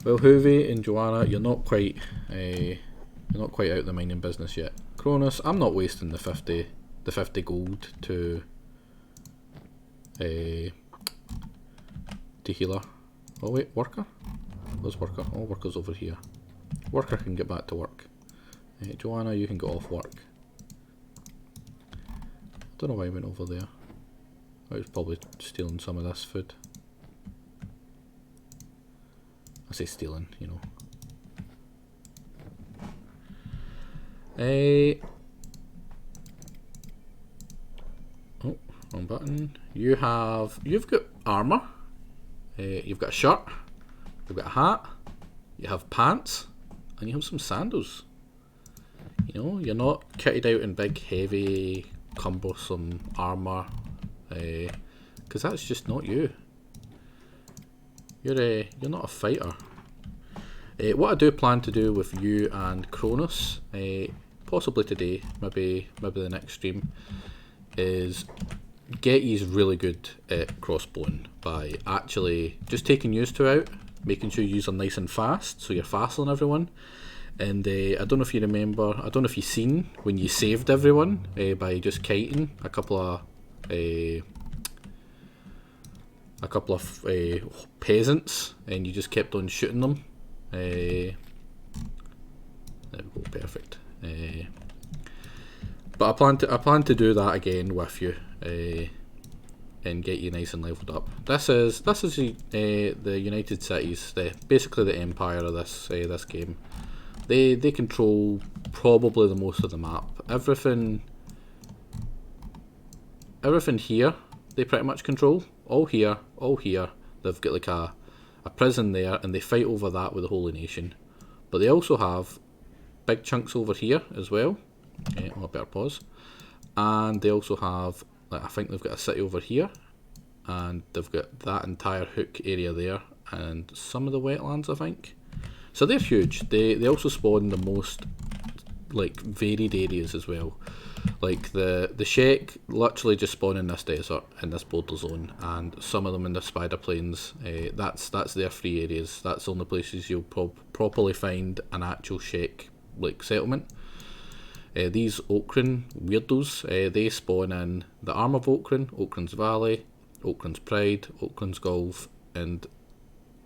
Well, Hoovie and Joanna, you're not quite out the mining business yet. Cronus, I'm not wasting the 50 gold to healer. Oh wait, worker? Where's worker? Oh, worker's over here. Worker can get back to work. Joanna, you can get off work. I don't know why I went over there. I was probably stealing some of this food. I say stealing, you know. Oh, wrong button. You've got armour. You've got a shirt. You've got a hat. You have pants, and you have some sandals. You know, you're not kitted out in big, heavy, cumbersome armour, because that's just not you. you're not a fighter. What I do plan to do with you and Cronus, possibly today, maybe the next stream, is get yous really good at crossbowing by actually just taking yous two out, making sure yous are nice and fast, so you're faster than everyone. And I don't know if you remember, I don't know if you've seen when you saved everyone by just kiting a couple of peasants, and you just kept on shooting them. There we go, perfect. But I plan to do that again with you, and get you nice and leveled up. This is the United Cities, basically the empire of this game. They control probably the most of the map. Everything here they pretty much control. All here. They've got like a prison there, and they fight over that with the Holy Nation. But they also have big chunks over here as well. I better pause. And they also have, like, I think they've got a city over here, and they've got that entire hook area there, and some of the wetlands, I think. So they're huge. They also spawn the most like varied areas as well. Like the Shek literally just spawn in this desert, in this border zone, and some of them in the Spider Plains. That's their free areas. That's the only places you'll properly find an actual Shek like settlement. These Okran weirdos, they spawn in the Arm of Okran, Okran's Valley, Okran's Pride, Okran's Gulf, and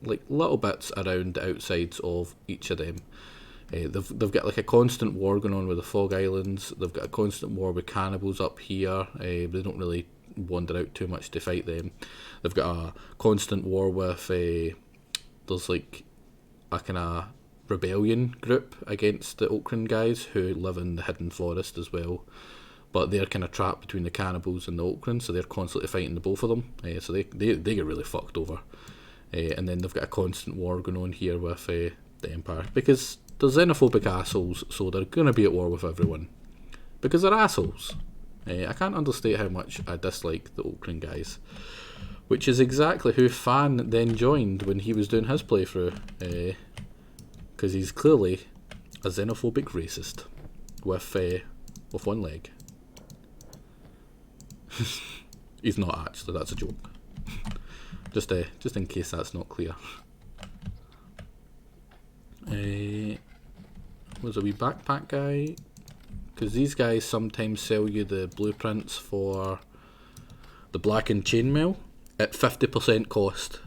like little bits around the outsides of each of them. They've got like a constant war going on with the Fog Islands. They've got a constant war with cannibals up here. They don't really wander out too much to fight them. They've got a constant war with there's like a kind of rebellion group against the Okran guys who live in the hidden forest as well. But they're kind of trapped between the cannibals and the Okran, so they're constantly fighting the both of them. So they get really fucked over. And then they've got a constant war going on here with the Empire, because they're xenophobic assholes, so they're going to be at war with everyone because they're assholes. I can't understate how much I dislike the Okran guys, which is exactly who Fan then joined when he was doing his playthrough, because he's clearly a xenophobic racist with one leg. He's not actually, that's a joke. Just in case that's not clear. Was a wee backpack guy, because these guys sometimes sell you the blueprints for the blackened chainmail at 50% cost.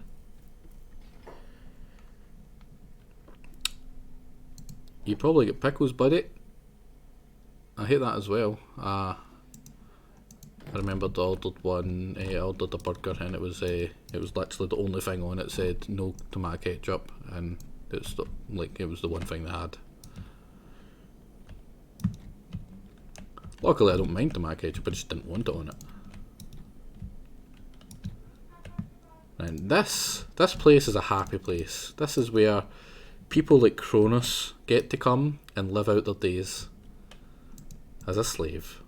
You probably get pickles, buddy. I hate that as well. I remembered I ordered one. I ordered a burger, and it was literally the only thing on it said no tomato ketchup, and it was the one thing they had. Luckily, I don't mind tomato ketchup. I just didn't want it on it. And this place is a happy place. This is where people like Cronus get to come and live out their days as a slave.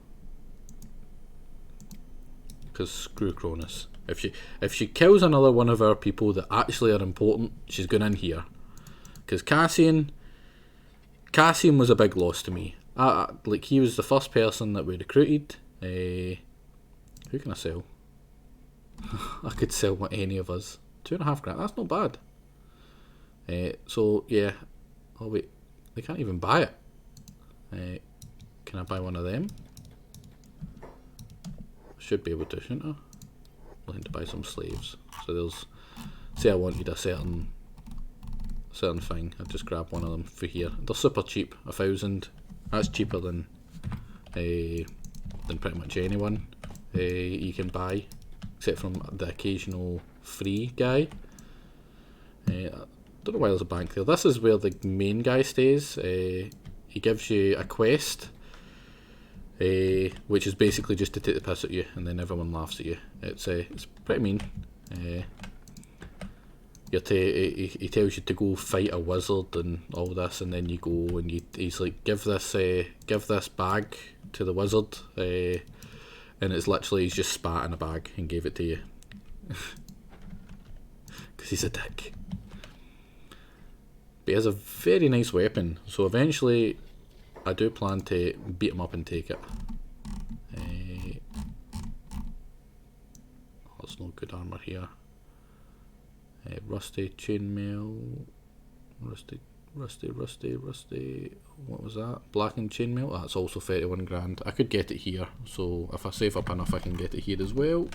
Because screw Cronus. If she kills another one of our people that actually are important, she's going in here. Because Cassian was a big loss to me. Like, he was the first person that we recruited. Who can I sell? I could sell any of us. 2.5 grand. That's not bad. So yeah. Oh wait, they can't even buy it. Can I buy one of them? Should be able to, shouldn't I? Looking to buy some slaves. So there's, say I wanted a certain thing, I'd just grab one of them for here. They're super cheap, 1,000. That's cheaper than pretty much anyone you can buy, except from the occasional free guy. I don't know why there's a bank there. This is where the main guy stays. He gives you a quest, which is basically just to take the piss at you, and then everyone laughs at you. It's pretty mean. He tells you to go fight a wizard and all this, and then you go and he's like, give this bag to the wizard, and it's literally he's just spat in a bag and gave it to you. because he's a dick. But he has a very nice weapon, so eventually I do plan to beat him up and take it. There's no good armour here. Rusty chainmail. Rusty. What was that? Blackened chainmail. That's also 31 grand. I could get it here, so if I save up enough I can get it here as well.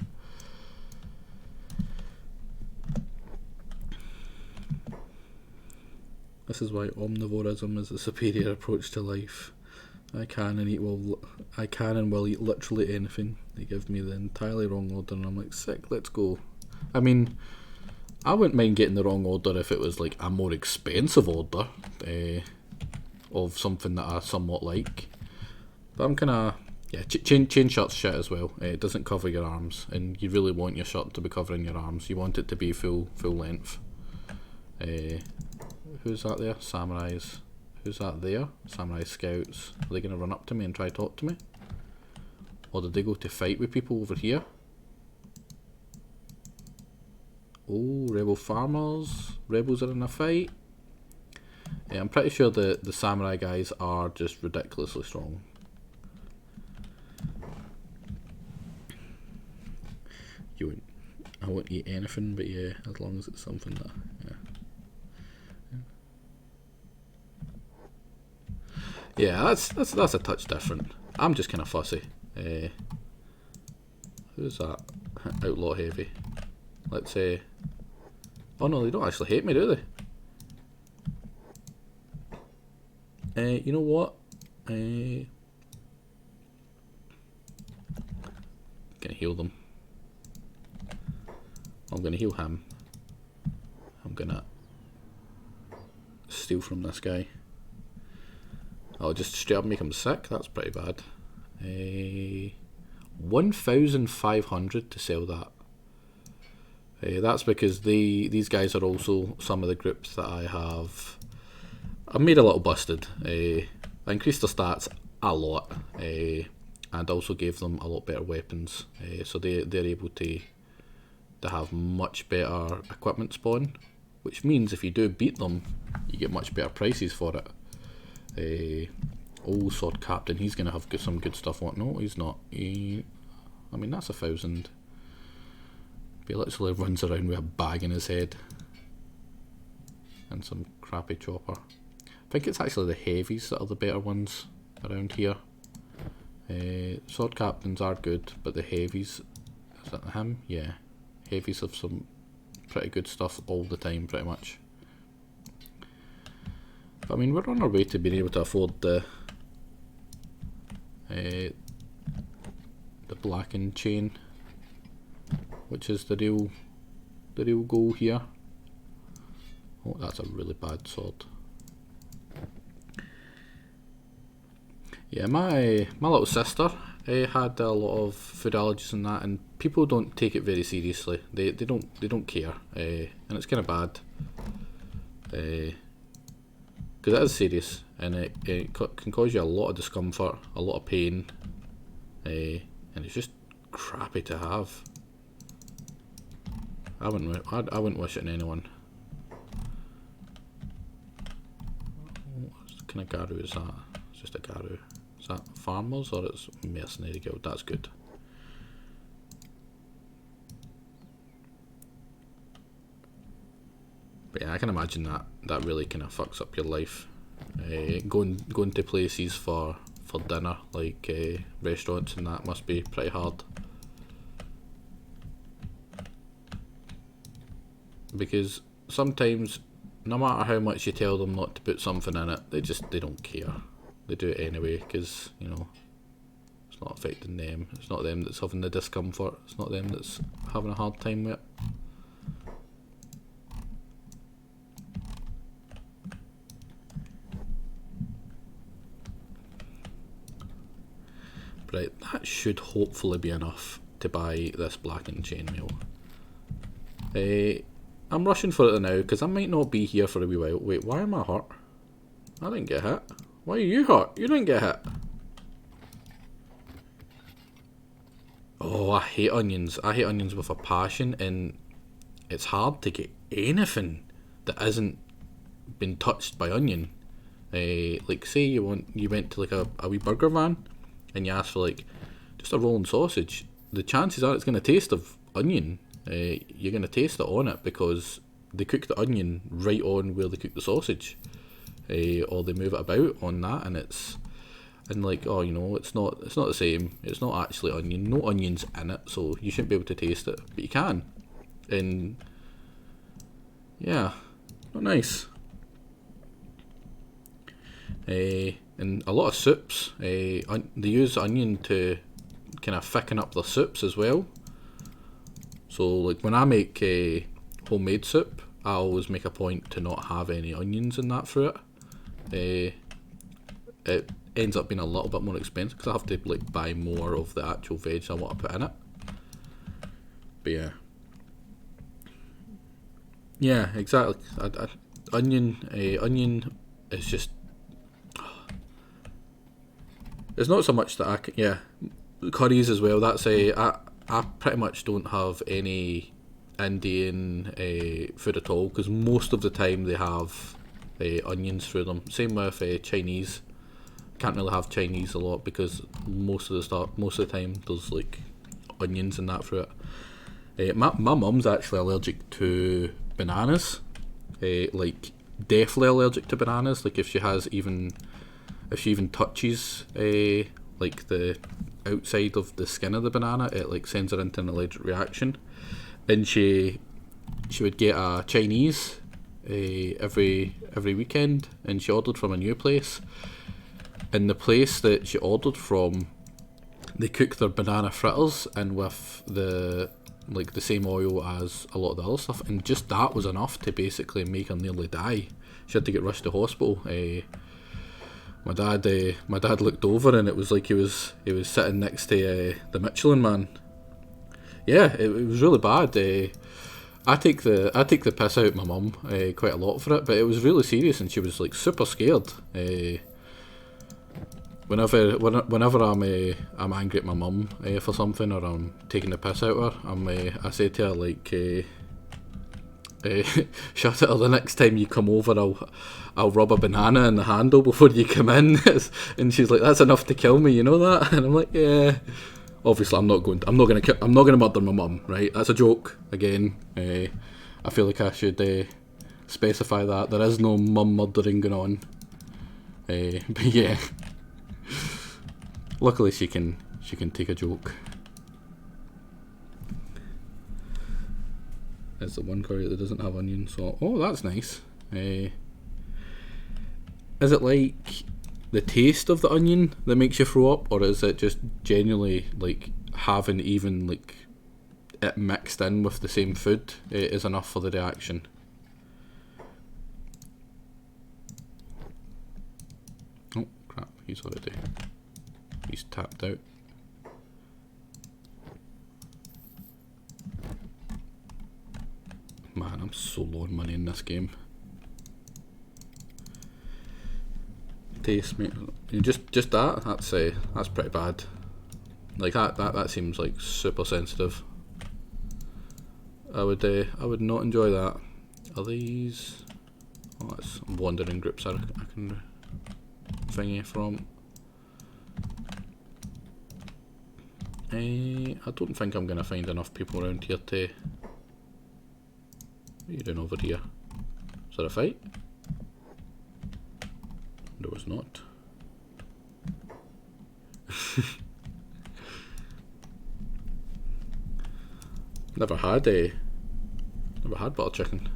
This is why omnivorism is the superior approach to life. I can and will eat literally anything. They give me the entirely wrong order and I'm like, sick, let's go. I mean, I wouldn't mind getting the wrong order if it was like a more expensive order of something that I somewhat like. But I'm kinda, yeah, chain shirt's shit as well. It doesn't cover your arms, and you really want your shirt to be covering your arms. You want it to be full length. Who's that there? Samurais. Who's that there? Samurai scouts. Are they going to run up to me and try to talk to me? Or did they go to fight with people over here? Oh, rebel farmers. Rebels are in a fight. Yeah, I'm pretty sure the samurai guys are just ridiculously strong. I won't eat anything, but yeah, as long as it's something that, yeah. Yeah, that's a touch different. I'm just kind of fussy. Who's that? Outlaw heavy. Let's say. Oh no, they don't actually hate me, do they? You know what? Gonna heal them. I'm gonna heal him. I'm gonna steal from this guy. I'll just straight up make him sick. That's pretty bad. 1,500 to sell that. That's because these guys are also some of the groups that I have. I've made a little busted. I increased their stats a lot, and also gave them a lot better weapons. So they're able to have much better equipment spawn, which means if you do beat them, you get much better prices for it. Old sword captain, he's gonna have some good stuff. What? No, he's not. I mean, that's 1,000. He literally runs around with a bag in his head and some crappy chopper. I think it's actually the heavies that are the better ones around here. Sword captains are good, but the heavies, is that him? Yeah, heavies have some pretty good stuff all the time, pretty much. I mean, we're on our way to being able to afford the blackened chain, which is the real goal here. Oh, that's a really bad sword. Yeah, my little sister had a lot of food allergies and that, and people don't take it very seriously. They don't care, and it's kind of bad. Because it is serious, and it can cause you a lot of discomfort, a lot of pain, and it's just crappy to have. I wouldn't wish it on anyone. What kind of Garu is that? It's just a Garu. Is that farmers or it's mercenary guild? That's good. But yeah, I can imagine that really kind of fucks up your life. Going to places for dinner, like restaurants and that, must be pretty hard. Because sometimes, no matter how much you tell them not to put something in it, they don't care. They do it anyway because, you know, it's not affecting them. It's not them that's having the discomfort. It's not them that's having a hard time with it. Right, that should hopefully be enough to buy this blackened chainmail. I'm rushing for it now because I might not be here for a wee while. Wait, why am I hurt? I didn't get hit. Why are you hurt? You didn't get hit. Oh, I hate onions. I hate onions with a passion, and it's hard to get anything that isn't been touched by onion. Like say you went to like a wee burger van and you ask for like just a rolling sausage. The chances are it's going to taste of onion. You're going to taste it on it because they cook the onion right on where they cook the sausage, or they move it about on that, and like, oh, you know, it's not the same. It's not actually onion. No onions in it, so you shouldn't be able to taste it, but you can. And yeah, not nice. And a lot of soups, they use onion to kind of thicken up their soups as well. So like when I make homemade soup, I always make a point to not have any onions in that through it. It ends up being a little bit more expensive because I have to like buy more of the actual veg I want to put in it. But yeah, exactly. Onion is just. It's not so much that curries as well. That's I pretty much don't have any Indian food at all because most of the time they have onions through them. Same with Chinese. Can't really have Chinese a lot because most of the time there's like onions and that through it. My mum's actually allergic to bananas. Like deathly allergic to bananas. Like if she even touches like the outside of the skin of the banana, it like sends her into an allergic reaction. And she would get a Chinese every weekend, and she ordered from a new place. And the place that she ordered from, they cook their banana fritters and with the same oil as a lot of the other stuff, and just that was enough to basically make her nearly die. She had to get rushed to hospital. My dad looked over and it was like he was sitting next to the Michelin Man. Yeah, it was really bad. I take the piss out my mum quite a lot for it, but it was really serious and she was like super scared. Whenever I'm angry at my mum for something, or I'm taking the piss out of her, I say to her like, shut it, or the next time you come over I'll rub a banana in the handle before you come in. And she's like, that's enough to kill me, you know that? And I'm like, yeah. Obviously I'm not going to murder my mum, right? That's a joke. Again, I feel like I should specify that there is no mum murdering going on. But yeah, luckily she can take a joke. It's the one curry that doesn't have onion, so oh, that's nice. Is it like the taste of the onion that makes you throw up, or is it just genuinely like having even like it mixed in with the same food is enough for the reaction? Oh crap, he's tapped out. Man, I'm so low on money in this game. Taste, mate. Just that's pretty bad. Like that seems like super sensitive. I would not enjoy that. Are these? Oh, that's wandering groups I can thingy from. I don't think I'm gonna find enough people around here to. What are you doing over here? Is there a fight? There was not. Never had butter chicken.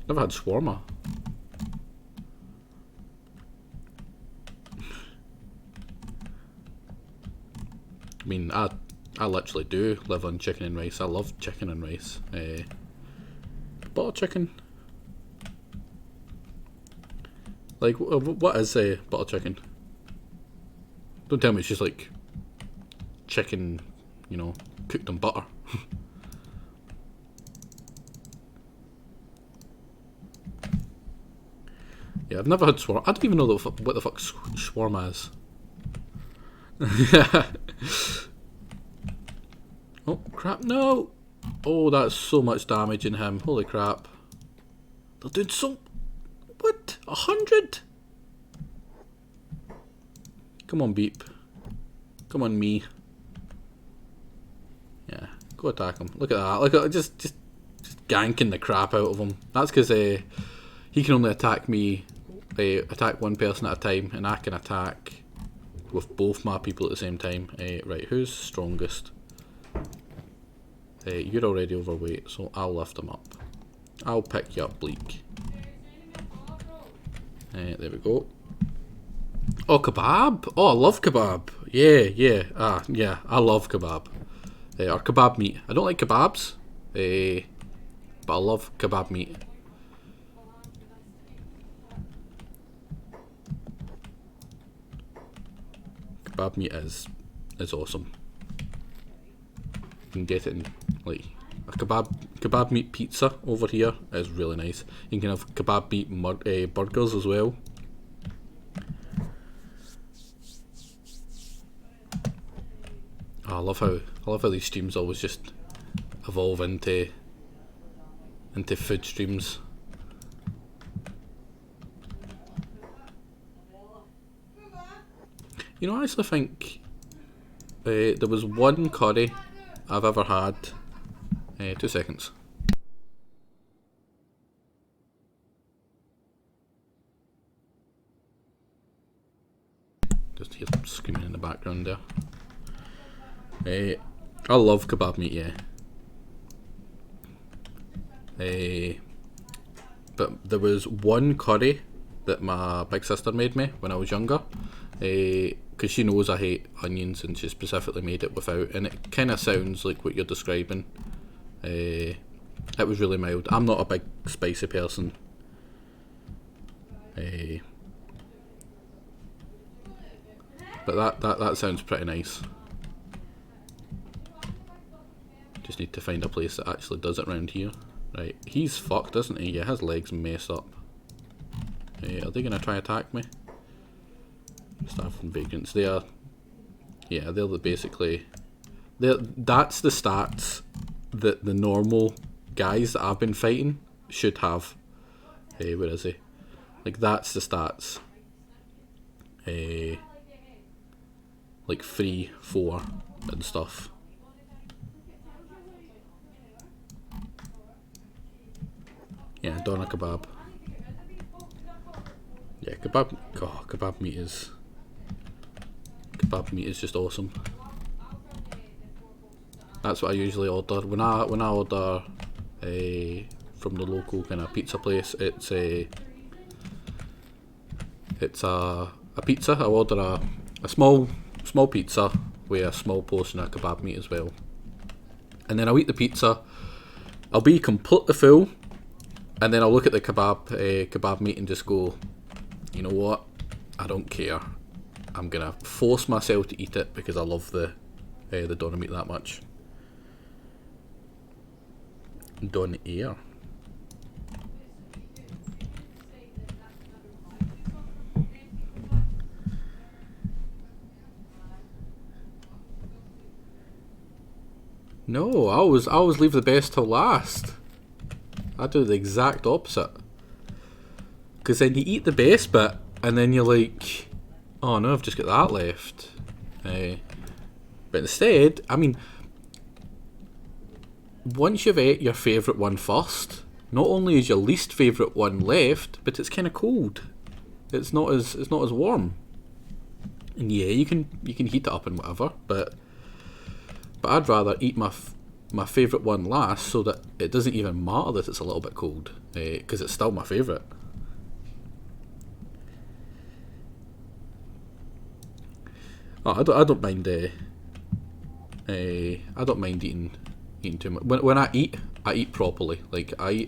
Never had shawarma. I mean, I literally do live on chicken and rice. I love chicken and rice. Butter chicken. Like, what is butter chicken? Don't tell me it's just like chicken, you know, cooked in butter. Yeah, I've never had shawarma. I don't even know what the fuck shawarma is. Oh crap! No. Oh, that's so much damage in him. Holy crap. They're doing so... What? 100? Come on, Beep. Come on, me. Yeah, go attack him. Look at that. Look at just ganking the crap out of him. That's because he can only attack me, attack one person at a time, and I can attack with both my people at the same time. Right, who's strongest? You're already overweight, so I'll lift him up. I'll pick you up, Bleak. There we go. Oh, kebab! Oh, I love kebab. Yeah. Yeah, I love kebab. Or kebab meat. I don't like kebabs, but I love kebab meat. Kebab meat is awesome. You can get it in like a kebab meat pizza over here is really nice. You can have kebab meat burgers as well. Oh, I love how these streams always just evolve into food streams. You know, I actually think there was one curry I've ever had. 2 seconds. Just hear screaming in the background there. I love kebab meat, yeah. But there was one curry that my big sister made me when I was younger, because she knows I hate onions, and she specifically made it without, and it kind of sounds like what you're describing. It was really mild. I'm not a big spicy person. But that sounds pretty nice. Just need to find a place that actually does it around here. Right, he's fucked, isn't he? Yeah, his leg's messed up. Are they gonna try attack me? Staff and vagrants. They're basically... That's the stats that the normal guys that I've been fighting should have. Where is he? Like, that's the stats. Like 3, 4 and stuff. Yeah, doner kebab. Yeah, kebab meat is just awesome. That's what I usually order when I order from the local kind of pizza place. It's a pizza. I order a small pizza with a small portion of kebab meat as well, and then I'll eat the pizza. I'll be completely full, and then I'll look at the kebab meat and just go, you know what? I don't care. I'm gonna force myself to eat it because I love the doner meat that much. Doner. No, I always leave the best till last. I do the exact opposite. Because then you eat the best bit, and then you're like, oh no, I've just got that left. But instead, I mean, once you've ate your favourite one first, not only is your least favourite one left, but it's kind of cold. It's not as warm. And yeah, you can heat it up and whatever, but I'd rather eat my favourite one last, so that it doesn't even matter that it's a little bit cold, because it's still my favourite. Oh, I don't mind. I don't mind eating too much. When I eat properly. Like I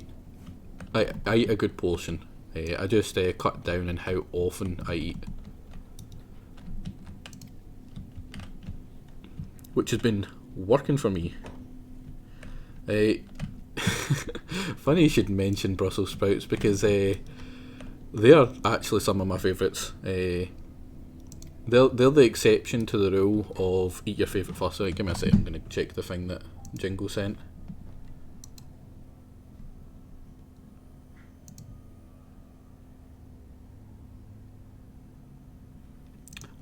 eat a good portion. I just cut down on how often I eat, which has been working for me. Funny you should mention Brussels sprouts, because they're actually some of my favourites. They're the exception to the rule of eat your favourite first. So give me a second, I'm going to check the thing that Jingo sent.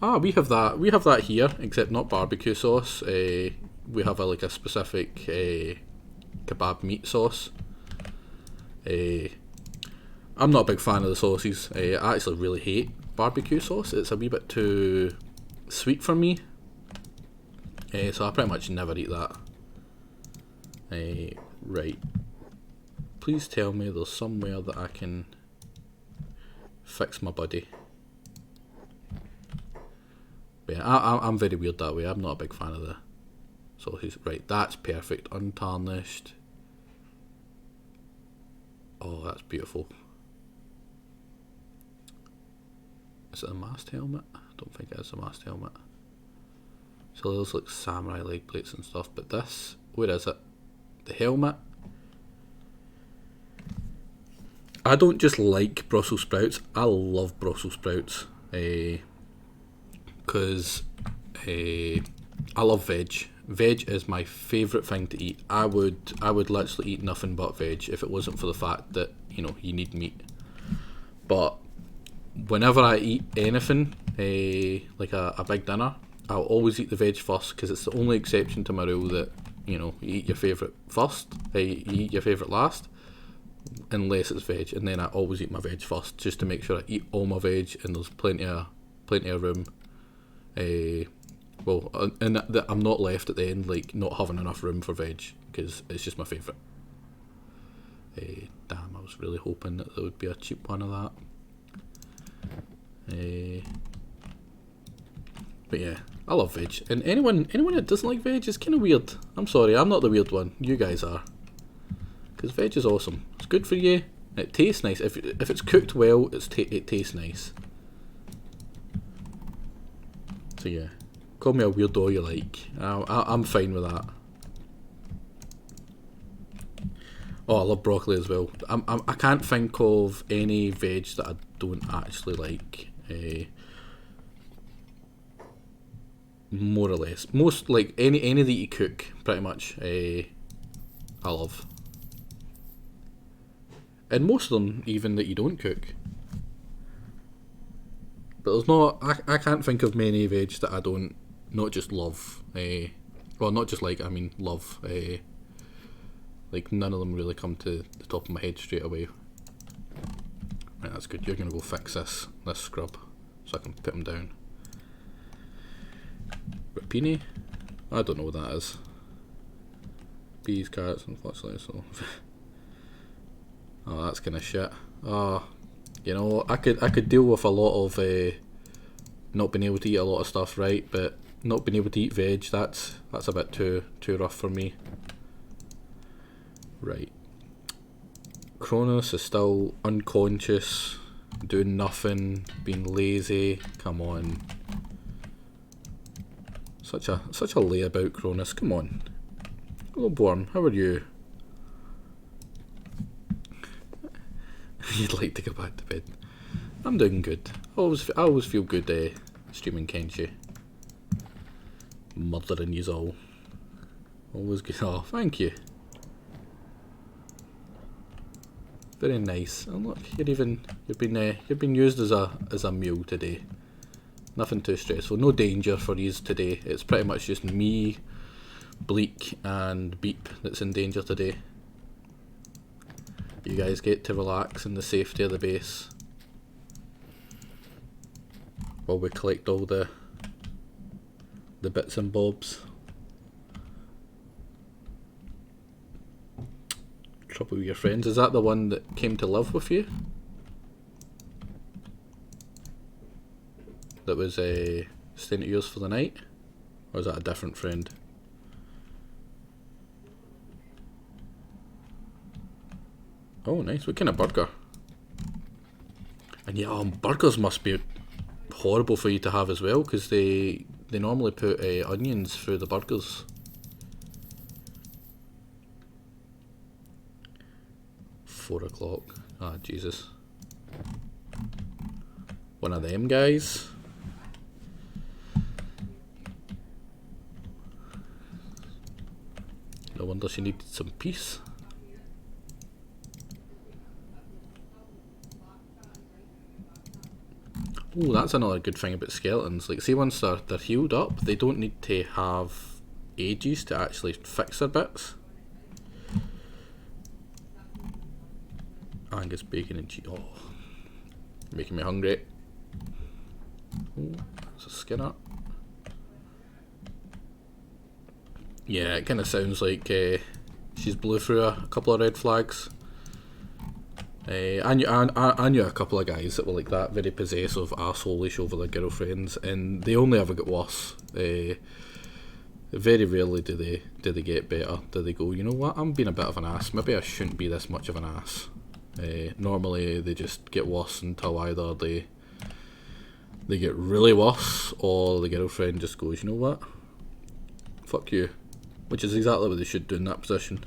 Ah, we have that. We have that here, except not barbecue sauce. We have like a specific kebab meat sauce. I'm not a big fan of the sauces. I actually really hate barbecue sauce. It's a wee bit too sweet for me. So I pretty much never eat that. Right. Please tell me there's somewhere that I can fix my body. But yeah, I'm very weird that way. I'm not a big fan of the sauces. Right, that's perfect. Untarnished. Oh, that's beautiful. Is it a mast helmet? I don't think it is a mast helmet. So those like samurai leg plates and stuff, but this, where is it? The helmet. I don't just like Brussels sprouts, I love Brussels sprouts. Because I love veg. Veg is my favourite thing to eat. I would literally eat nothing but veg if it wasn't for the fact that, you know, you need meat. But whenever I eat anything, like a big dinner, I'll always eat the veg first, because it's the only exception to my rule that, you know, you eat your favourite first, you eat your favourite last, unless it's veg, and then I always eat my veg first, just to make sure I eat all my veg and there's plenty of room. Well, and that I'm not left at the end like not having enough room for veg, because it's just my favourite. Damn, I was really hoping that there would be a cheap one of that. But yeah, I love veg, and anyone that doesn't like veg is kind of weird. I'm sorry, I'm not the weird one. You guys are, because veg is awesome. It's good for you. It tastes nice. If it's cooked well, it tastes nice. So yeah, call me a weirdo all you like. I'm fine with that. Oh, I love broccoli as well. I can't think of any veg that I don't actually like. More or less, most, like any that you cook, pretty much. I love, and most of them even that you don't cook. But there's not. I can't think of many veg that I don't not just love. Well, not just like, I mean love. Like none of them really come to the top of my head straight away. Right, that's good. You're gonna go fix this scrub, so I can put them down. Rapini? I don't know what that is. Bees, carrots, and flaxlands. So. Oh, that's kind of shit. Oh, you know, I could deal with a lot of not being able to eat a lot of stuff, right? But not being able to eat veg, that's a bit too rough for me. Right. Cronus is still unconscious, doing nothing, being lazy. Come on. Such a layabout, Cronus. Come on. Hello, Borm. How are you? You'd like to go back to bed. I'm doing good. I always feel good streaming Kenshi. Murdering yous all. Always good. Oh, thank you. Very nice. And look, you've been used as a meal today. Nothing too stressful. No danger for yous today. It's pretty much just me, Bleak, and Beep that's in danger today. You guys get to relax in the safety of the base while we collect all the bits and bobs. Trouble with your friends. Is that the one that came to live with you? That was staying at yours for the night? Or is that a different friend? Oh, nice. What kind of burger? And yeah, burgers must be horrible for you to have as well, because they normally put onions through the burgers. 4 o'clock. Ah, Jesus. One of them guys. No wonder she needed some peace. Oh, that's another good thing about skeletons. Like, see, once they're healed up, they don't need to have ages to actually fix their bits. Angus bacon and cheese. Oh, making me hungry. Oh, there's a Skinner. Yeah, it kind of sounds like she's blew through a couple of red flags. I knew a couple of guys that were like that, very possessive, arseholeish over their girlfriends, and they only ever get worse. Very rarely do they get better. Do they go, you know what, I'm being a bit of an ass, maybe I shouldn't be this much of an ass. Normally they just get worse until either they get really worse, or the girlfriend just goes, you know what, fuck you. Which is exactly what they should do in that position.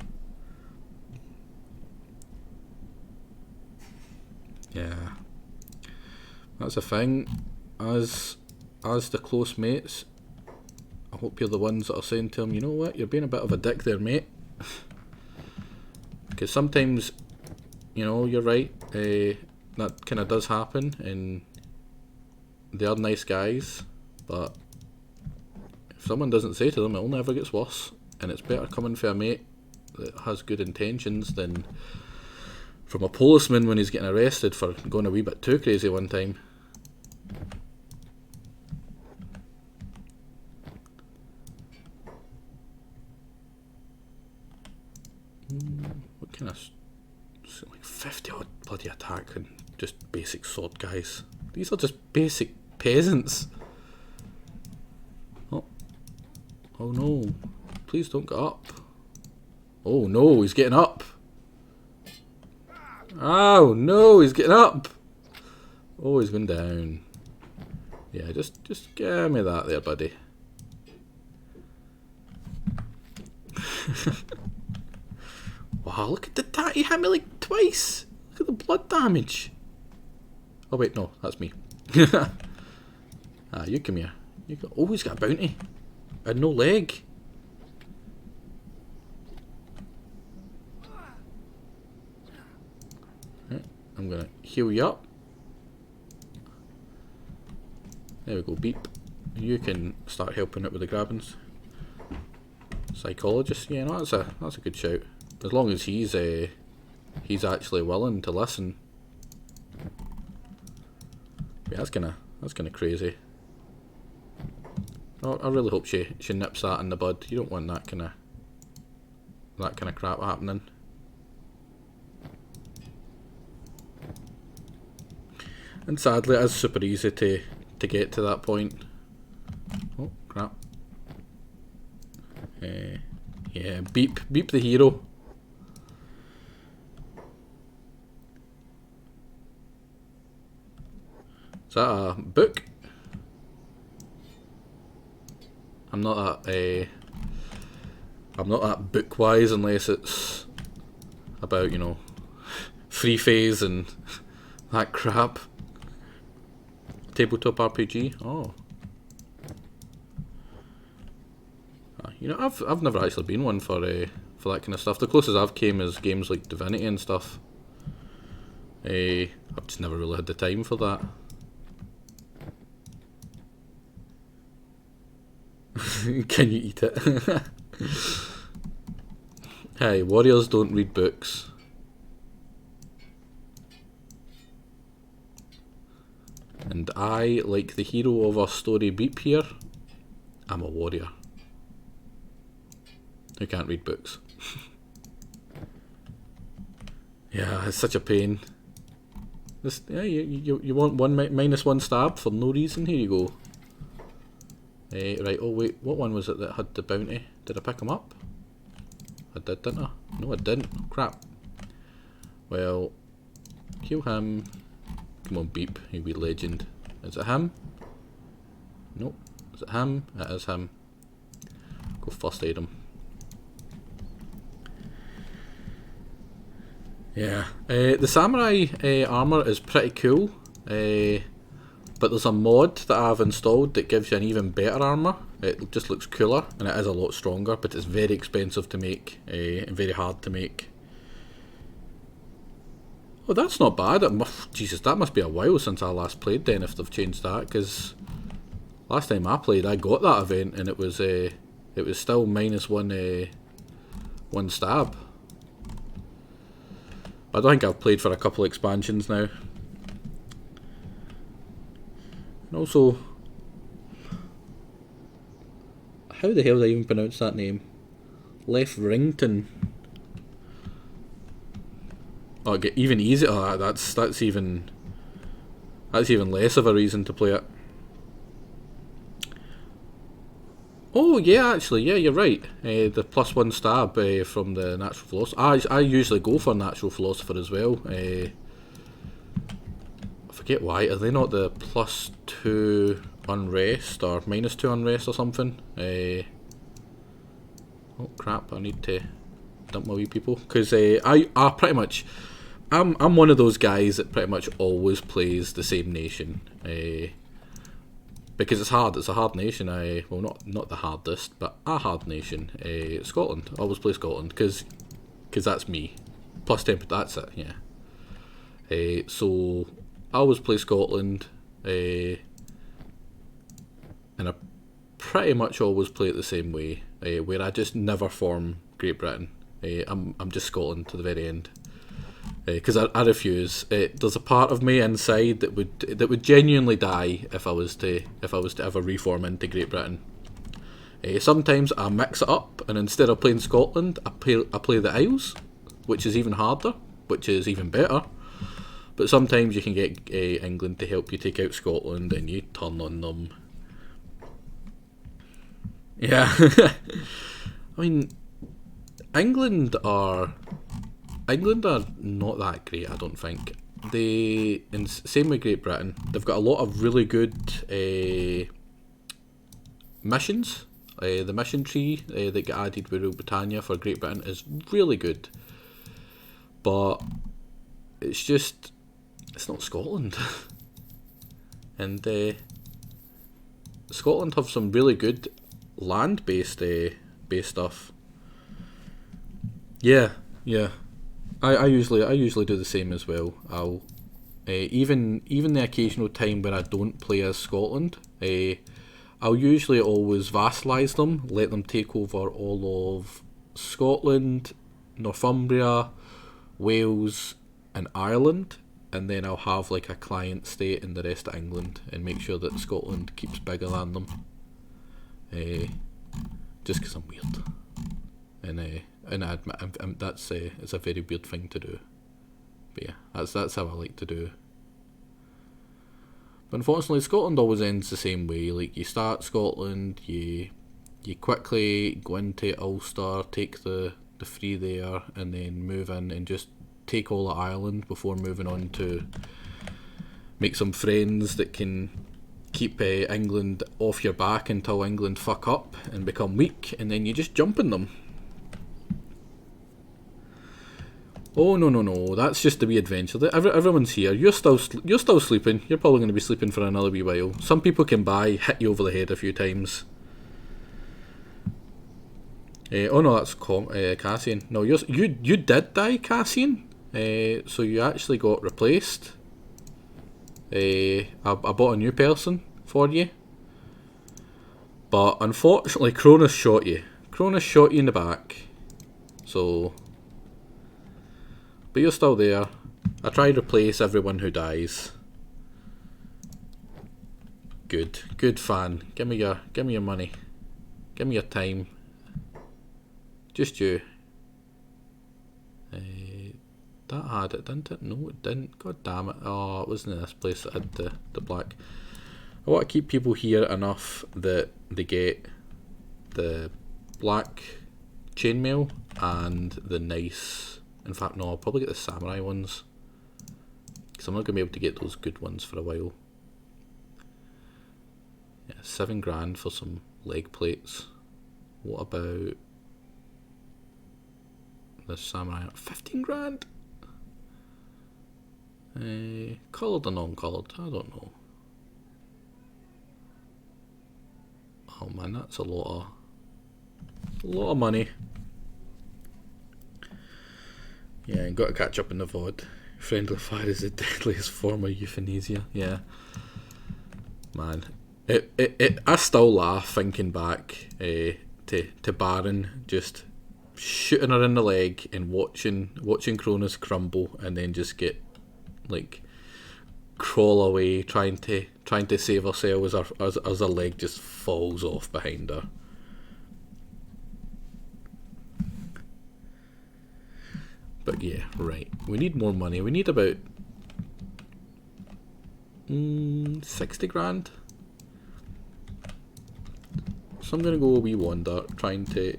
Yeah, that's a thing. As the close mates, I hope you're the ones that are saying to him, you know what, you're being a bit of a dick there, mate. Because sometimes, you know, you're right, that kind of does happen, and they are nice guys, but if someone doesn't say to them, it only ever gets worse, and it's better coming from a mate that has good intentions than from a policeman when he's getting arrested for going a wee bit too crazy one time. What kind of... like 50 odd bloody attack and just basic sword guys. These are just basic peasants. Oh. Oh no. Please don't get up. Oh no, he's getting up. Oh no, he's getting up. Oh, he's going down. Yeah, just give me that there, buddy. Wow, look at that. He hit me like twice. Look at the blood damage. Oh wait, no, that's me. Ah, you come here. Oh, he's got a bounty. And no leg. Right, I'm gonna heal you up. There we go, beep. You can start helping it with the grabbings. Psychologist, yeah, no, that's a good shout. As long as he's actually willing to listen. Yeah, that's kinda crazy. Oh, I really hope she nips that in the bud. You don't want that kind of crap happening. And sadly, it is super easy to get to that point. Oh crap! Yeah, beep the hero. Is that a book? I'm not that book wise unless it's about, you know, free phase and that crap. Tabletop RPG. Oh, you know, I've never actually been one for that kind of stuff. The closest I've came is games like Divinity and stuff. I've just never really had the time for that. Can you eat it? Hey, warriors don't read books. And I, like the hero of our story Beep here, I'm a warrior who can't read books. Yeah, it's such a pain. This, yeah, you want minus one stab for no reason? Here you go. Right, oh wait, what one was it that had the bounty? Did I pick him up? I did, didn't I? No, I didn't. Oh, crap. Well, kill him. Come on, Beep, you wee legend. Is it him? Nope. Is it him? It is him. Go first aid him. Yeah. The samurai armour is pretty cool. But there's a mod that I've installed that gives you an even better armour. It just looks cooler and it is a lot stronger, but it's very expensive to make and very hard to make. Oh, that's not bad. Jesus, that must be a while since I last played then, if they've changed that, because last time I played I got that event and it was still -1 one stab. I don't think I've played for a couple of expansions now. And also, how the hell did I even pronounce that name? Lefrington. Oh, even easier. Oh, that's even less of a reason to play it. Oh yeah, actually, yeah, you're right. The +1 stab from the natural philosopher. I usually go for natural philosopher as well. I forget why. Are they not the +2 unrest or -2 unrest or something? Oh crap! I need to dump my wee people because I pretty much. I'm one of those guys that pretty much always plays the same nation, because it's hard. It's a hard nation. Well, not the hardest, but a hard nation. Scotland. I always play Scotland because that's me. +10. That's it. Yeah. So I always play Scotland, and I pretty much always play it the same way, where I just never form Great Britain. I'm just Scotland to the very end. Because I refuse. There's a part of me inside that would genuinely die if I was to ever reform into Great Britain. Sometimes I mix it up, and instead of playing Scotland, I play the Isles, which is even harder, which is even better. But sometimes you can get England to help you take out Scotland, and you turn on them. Yeah, I mean, England are not that great, I don't think. Same with Great Britain, they've got a lot of really good missions. The mission tree that got added with Rule Britannia for Great Britain is really good. But it's not Scotland. And Scotland have some really good land-based stuff. Yeah. I usually do the same as well. I'll even the occasional time where I don't play as Scotland, I'll usually always vassalise them, let them take over all of Scotland, Northumbria, Wales, and Ireland, and then I'll have like a client state in the rest of England and make sure that Scotland keeps bigger than them. Just because I'm weird, and I admit that's it's a very weird thing to do. But yeah, that's how I like to do. But unfortunately, Scotland always ends the same way. Like, you start Scotland, you quickly go into Ulster, take the free there, and then move in and just take all of Ireland before moving on to make some friends that can keep England off your back until England fuck up and become weak, and then you just jump in them. Oh no! That's just a wee adventure. Everyone's here. You're still sleeping. You're probably going to be sleeping for another wee while. Some people can hit you over the head a few times. Oh no, that's Cassian. No, you did die, Cassian. So you actually got replaced. I bought a new person for you. But unfortunately, Cronus shot you. Cronus shot you in the back. So... But you're still there. I try to replace everyone who dies. Good fan. Give me your money. Give me your time. Just you. That had it, didn't it? No, it didn't. God damn it. Oh, it wasn't in this place that had the black. I want to keep people here enough that they get the black chainmail and the nice... In fact, no, I'll probably get the samurai ones, because I'm not going to be able to get those good ones for a while. Yeah, $7,000 for some leg plates. What about the samurai? $15,000? Coloured or non-coloured? I don't know. Oh man, that's a lot of money. Yeah, got to catch up in the VOD. Friendly fire is the deadliest form of euthanasia. Yeah, man. I still laugh thinking back to Baron just shooting her in the leg and watching Cronus crumble and then just get like crawl away trying to save herself as her leg just falls off behind her. But yeah, right. We need more money. We need about 60 grand. So I'm gonna go a wee wander, trying to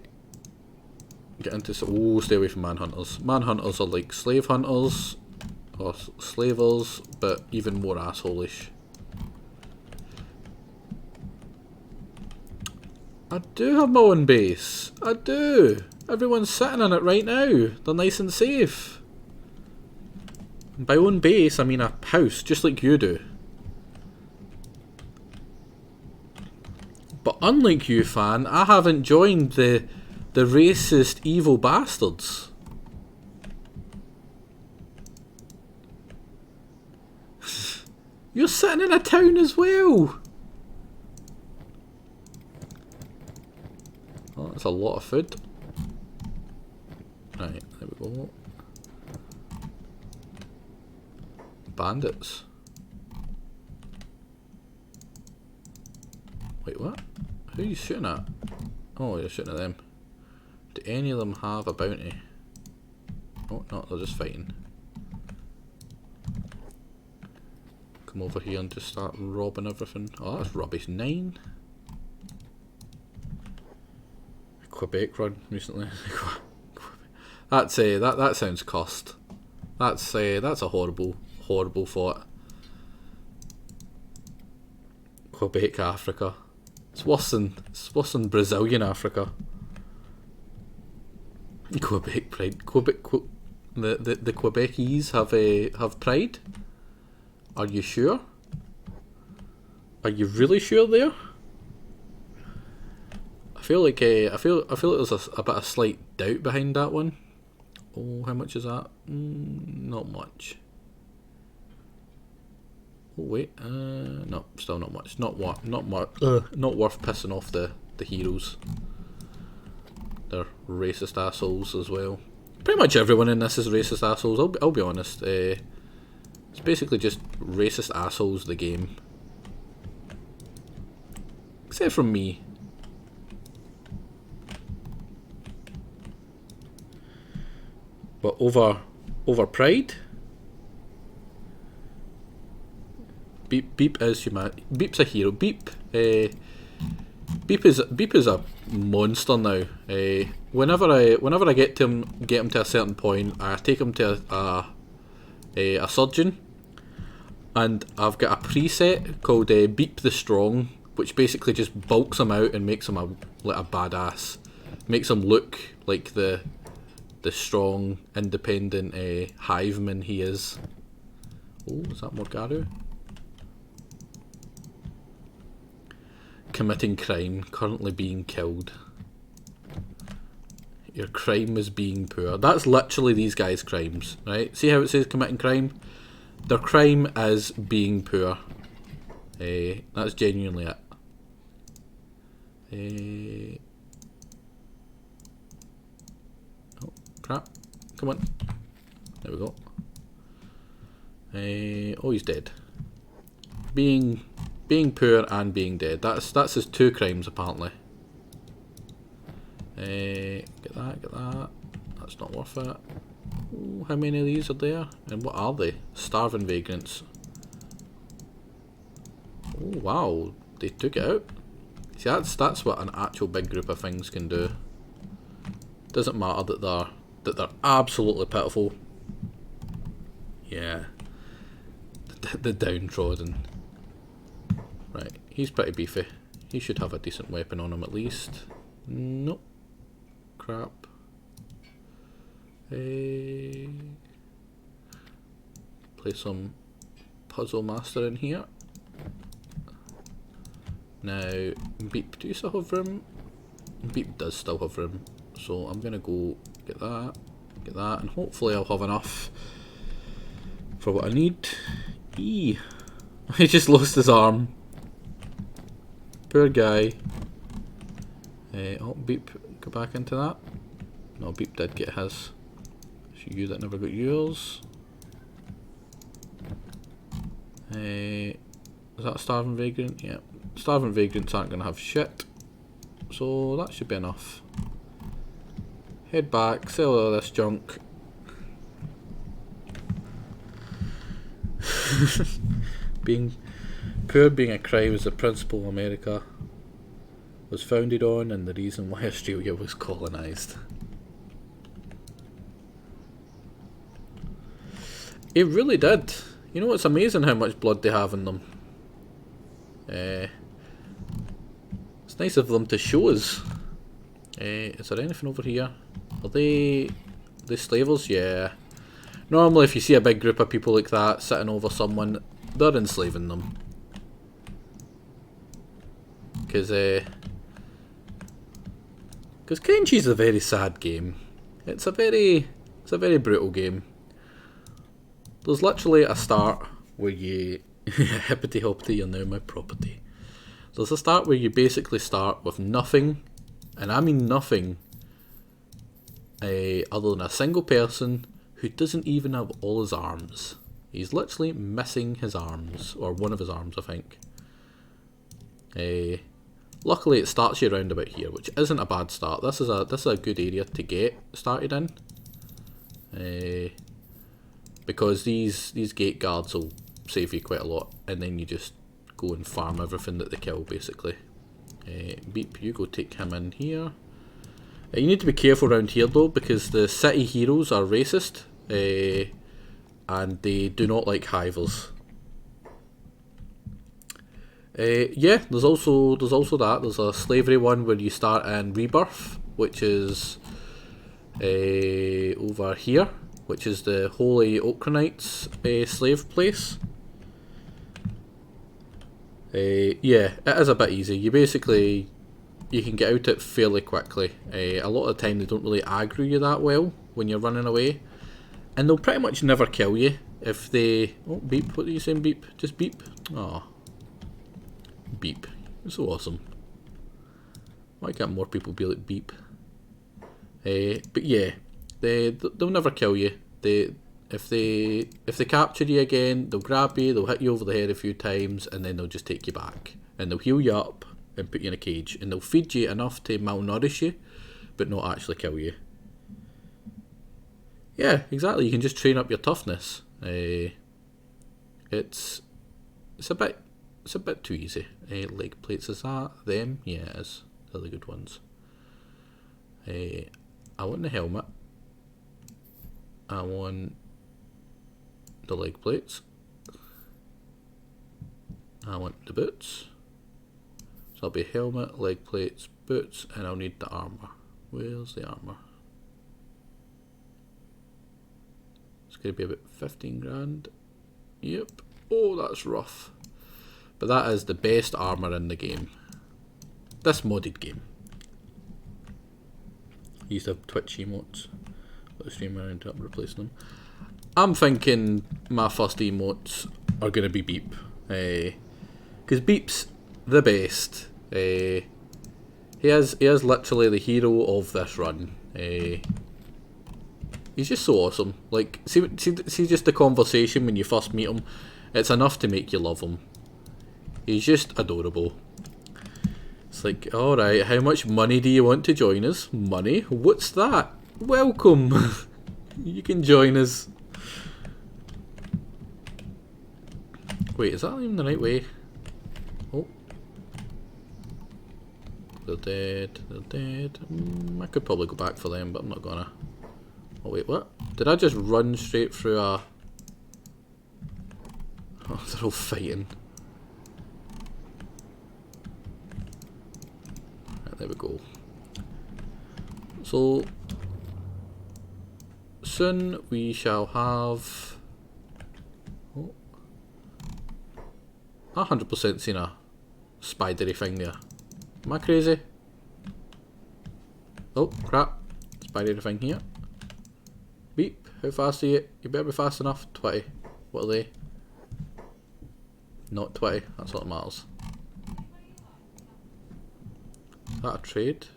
get into. Stay away from manhunters. Manhunters are like slave hunters or slavers, but even more assholish. I do have my own base. I do. Everyone's sitting in it right now. They're nice and safe. And by own base, I mean a house, just like you do. But unlike you, fan, I haven't joined the racist evil bastards. You're sitting in a town as well. Oh, that's a lot of food. Right, there we go. Bandits. Wait, what? Who are you shooting at? Oh, you're shooting at them. Do any of them have a bounty? Oh, no, they're just fighting. Come over here and just start robbing everything. Oh, that's rubbish. 9. Quebec run recently. That sounds cussed. That's a horrible thought. Quebec Africa. It's worse than Brazilian Africa. Quebec pride. The Quebecese have pride. Are you sure? Are you really sure there? I feel like there's a bit of slight doubt behind that one. Oh, how much is that? Not much. Oh wait, no, still not much. Not worth pissing off the heroes. They're racist assholes as well. Pretty much everyone in this is racist assholes. I'll be honest. It's basically just racist assholes. The game, except from me. But over pride. Beep is human. Beep's a hero. Beep is a monster now. Whenever I get him to a certain point, I take him to a surgeon, and I've got a preset called Beep the Strong, which basically just bulks him out and makes him a badass. Makes him look like the strong, independent hiveman he is. Oh, is that Morgaru? Committing crime, currently being killed. Your crime is being poor. That's literally these guys' crimes, right? See how it says committing crime? Their crime is being poor. That's genuinely it. Oh, crap. Come on. There we go. Oh, he's dead. Being poor and being dead. That's his 2 crimes apparently. Get that. That's not worth it. Ooh, how many of these are there? And what are they? Starving vagrants. Oh wow, they took it out. See, that's what an actual big group of things can do. Doesn't matter that they're absolutely pitiful. Yeah. The downtrodden. Right, he's pretty beefy. He should have a decent weapon on him at least. Nope. Crap. Play some Puzzle Master in here. Now, Beep, do you still have room? Beep does still have room. So I'm gonna go get that, and hopefully I'll have enough for what I need. He just lost his arm. Poor guy. Oh, Beep, go back into that. No, Beep did get his. It's you that never got yours. Is that a starving vagrant? Yeah. Starving vagrants aren't going to have shit. So that should be enough. Head back, sell all this junk. being a crime is the principle America was founded on and the reason why Australia was colonised. It really did. You know, it's amazing how much blood they have in them. It's nice of them to show us. Is there anything over here? Are they slavers? Yeah. Normally if you see a big group of people like that sitting over someone, they're enslaving them. Because Kenshi's a very sad game. It's a very brutal game. There's literally a start where you hippity hoppity, you're now my property. There's a start where you basically start with nothing, and I mean nothing, other than a single person who doesn't even have all his arms. He's literally missing his arms, or one of his arms, I think. Luckily, it starts you around about here, which isn't a bad start. This is a good area to get started in, because these gate guards will save you quite a lot, and then you just go and farm everything that they kill, basically. Beep, you go take him in here. You need to be careful around here though, because the city heroes are racist, and they do not like hivers. Yeah, there's also that. There's a slavery one where you start in Rebirth, which is over here, which is the Holy Oakronites slave place. Yeah, it is a bit easy. You can get out it fairly quickly. A lot of the time they don't really aggro you that well when you're running away, and they'll pretty much never kill you if they... Oh, Beep, what are you saying, Beep? Just Beep? Aw. Beep. You're so awesome. Why can't more people be like Beep? But yeah, they'll never kill you. If they capture you again, they'll grab you, they'll hit you over the head a few times, and then they'll just take you back. And they'll heal you up and put you in a cage. And they'll feed you enough to malnourish you, but not actually kill you. Yeah, exactly. You can just train up your toughness. It's a bit too easy. Leg plates, is that them? Yeah, it is. They're the good ones. I want the helmet. I want the leg plates. I want the boots. So I'll be helmet, leg plates, boots, and I'll need the armour. Where's the armour? It's going to be about 15 grand. Yep. Oh, that's rough. But that is the best armour in the game. This modded game. I used to have Twitch emotes. Let the streamer end up replacing them. I'm thinking my first emotes are going to be Beep. Because Beep's the best. He is literally the hero of this run. He's just so awesome. Like, see just the conversation when you first meet him. It's enough to make you love him. He's just adorable. It's like, alright, how much money do you want to join us? Money? What's that? Welcome! You can join us. Wait, is that even the right way? Oh. They're dead. They're dead. I could probably go back for them, but I'm not gonna. Oh wait, what? Did I just run straight through a... Oh, they're all fighting. Right, there we go. So... soon we shall have... Oh. 100% seen a spidery thing there. Am I crazy? Oh, crap. Spidery thing here. Beep. How fast are you? You better be fast enough. 20. What are they? Not 20, that's all that matters. Is that a trade?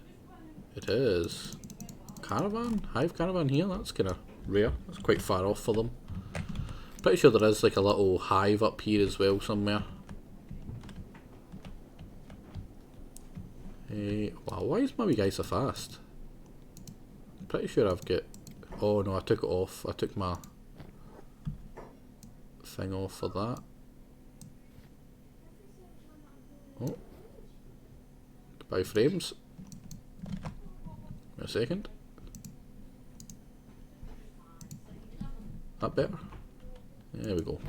It is. Caravan? Hive caravan here? That's kind of rare. That's quite far off for them. Pretty sure there is like a little hive up here as well somewhere. Wow, why is my wee guy so fast? Pretty sure I've got... Oh no, I took it off. I took my thing off for that. Oh. Buy frames. Wait a second. That better? There we go.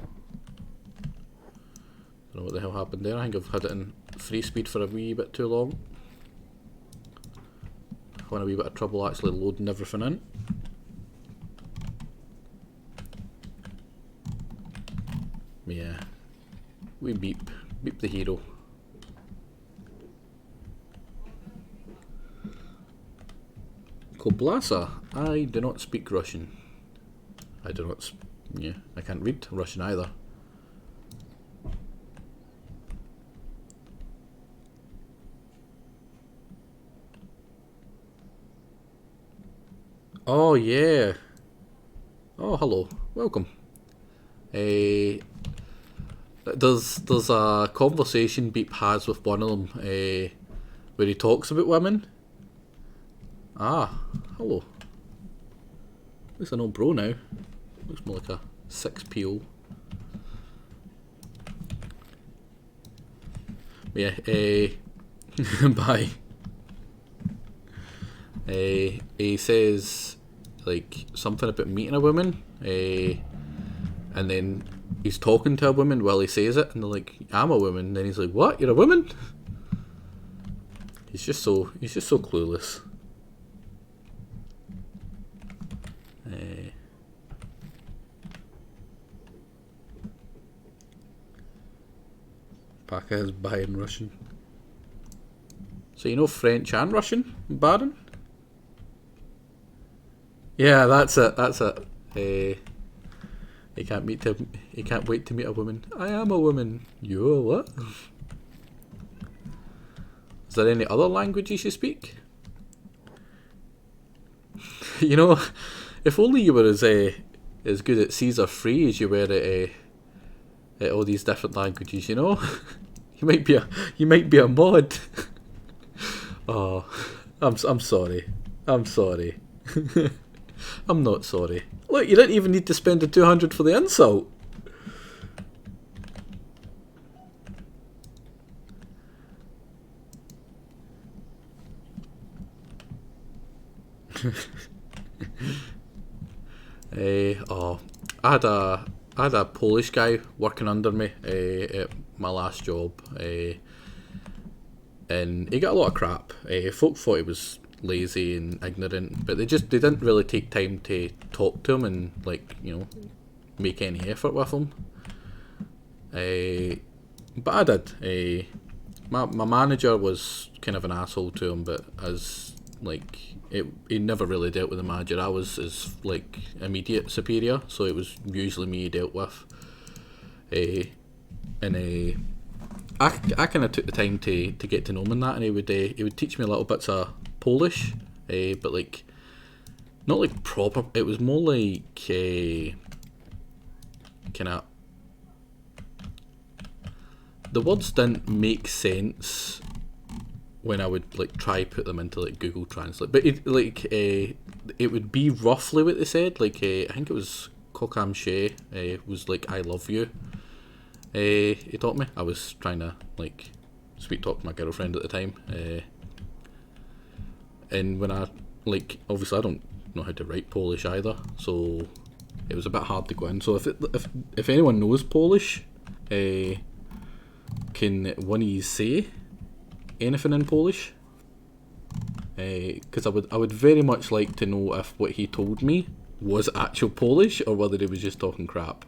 Don't know what the hell happened there. I think I've had it in free speed for a wee bit too long. Having a wee bit of trouble actually loading everything in. Yeah. We beep. Beep the hero. Koblasa. I do not speak Russian. I do not... Yeah, I can't read Russian either. Oh yeah. Oh hello. Welcome. There's a conversation Beep has with one of them where he talks about women. Ah, hello. Looks an old bro now. Looks more like a 6PO. Yeah, bye. He says like something about meeting a woman, and then he's talking to a woman while he says it, and they're like, "I'm a woman." And then he's like, "What? You're a woman?" He's just so clueless. Paka is buying Russian. So you know French and Russian, Baron? Yeah, that's it. That's it. He can't wait to meet a woman. I am a woman. You're what? Is there any other languages you speak? You know, if only you were as good at Caesar free as you were at all these different languages. You know, you might be a mod. Oh, I'm sorry. I'm sorry. I'm not sorry. Look, you didn't even need to spend the 200 for the insult. I had a Polish guy working under me at my last job, and he got a lot of crap. Folk thought he was lazy and ignorant, but they didn't really take time to talk to him and, like, you know, make any effort with him. But I did. My manager was kind of an asshole to him, but as like he never really dealt with the manager. I was his like immediate superior, so it was usually me he dealt with. I kind of took the time to get to know him and that, and he would teach me a little bits of Polish, but like not like proper. It was more like kind of the words didn't make sense when I would like try put them into like Google Translate, but it would be roughly what they said. Like I think it was Kokam She was like I love you. He taught me. I was trying to like sweet talk my girlfriend at the time, and when I like obviously I don't know how to write Polish either, so it was a bit hard to go in. So if anyone knows Polish, can one of you say anything in Polish? Because I would very much like to know if what he told me was actual Polish or whether he was just talking crap.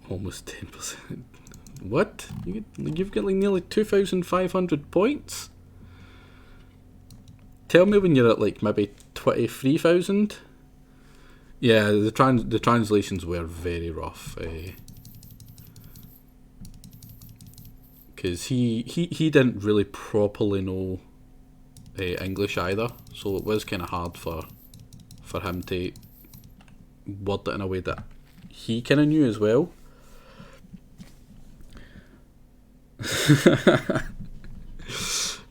Almost 10%. What? You've got like nearly 2,500 points? tell me when you're at like maybe 23,000. Yeah, the translations were very rough. Because he didn't really properly know English either, so it was kind of hard for him to word it in a way that he kind of knew as well.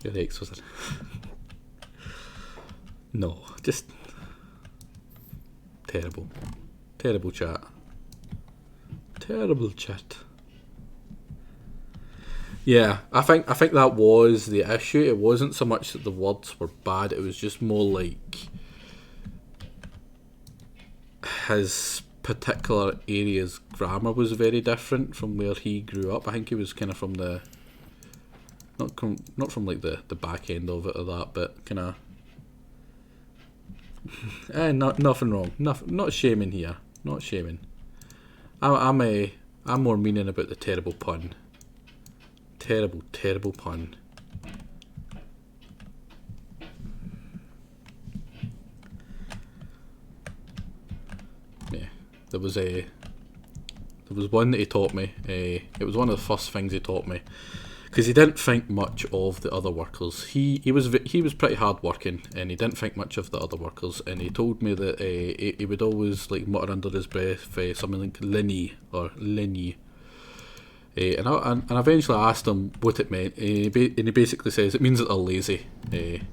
Your ex was it? No, just terrible chat. Terrible chat. Yeah, I think that was the issue. It wasn't so much that the words were bad, it was just more like his particular area's grammar was very different from where he grew up. I think he was kind of from the not from like the back end of it or that, but kind of nothing wrong. Not shaming here. Not shaming. I'm more meaning about the terrible pun. Terrible pun. Yeah, there was one that he taught me. It was one of the first things he taught me, because he didn't think much of the other workers. He was pretty hard working, and he didn't think much of the other workers. And he told me that he would always like mutter under his breath something like "linny" or "linny." And I eventually asked him what it meant, and he basically says it means that they're lazy. And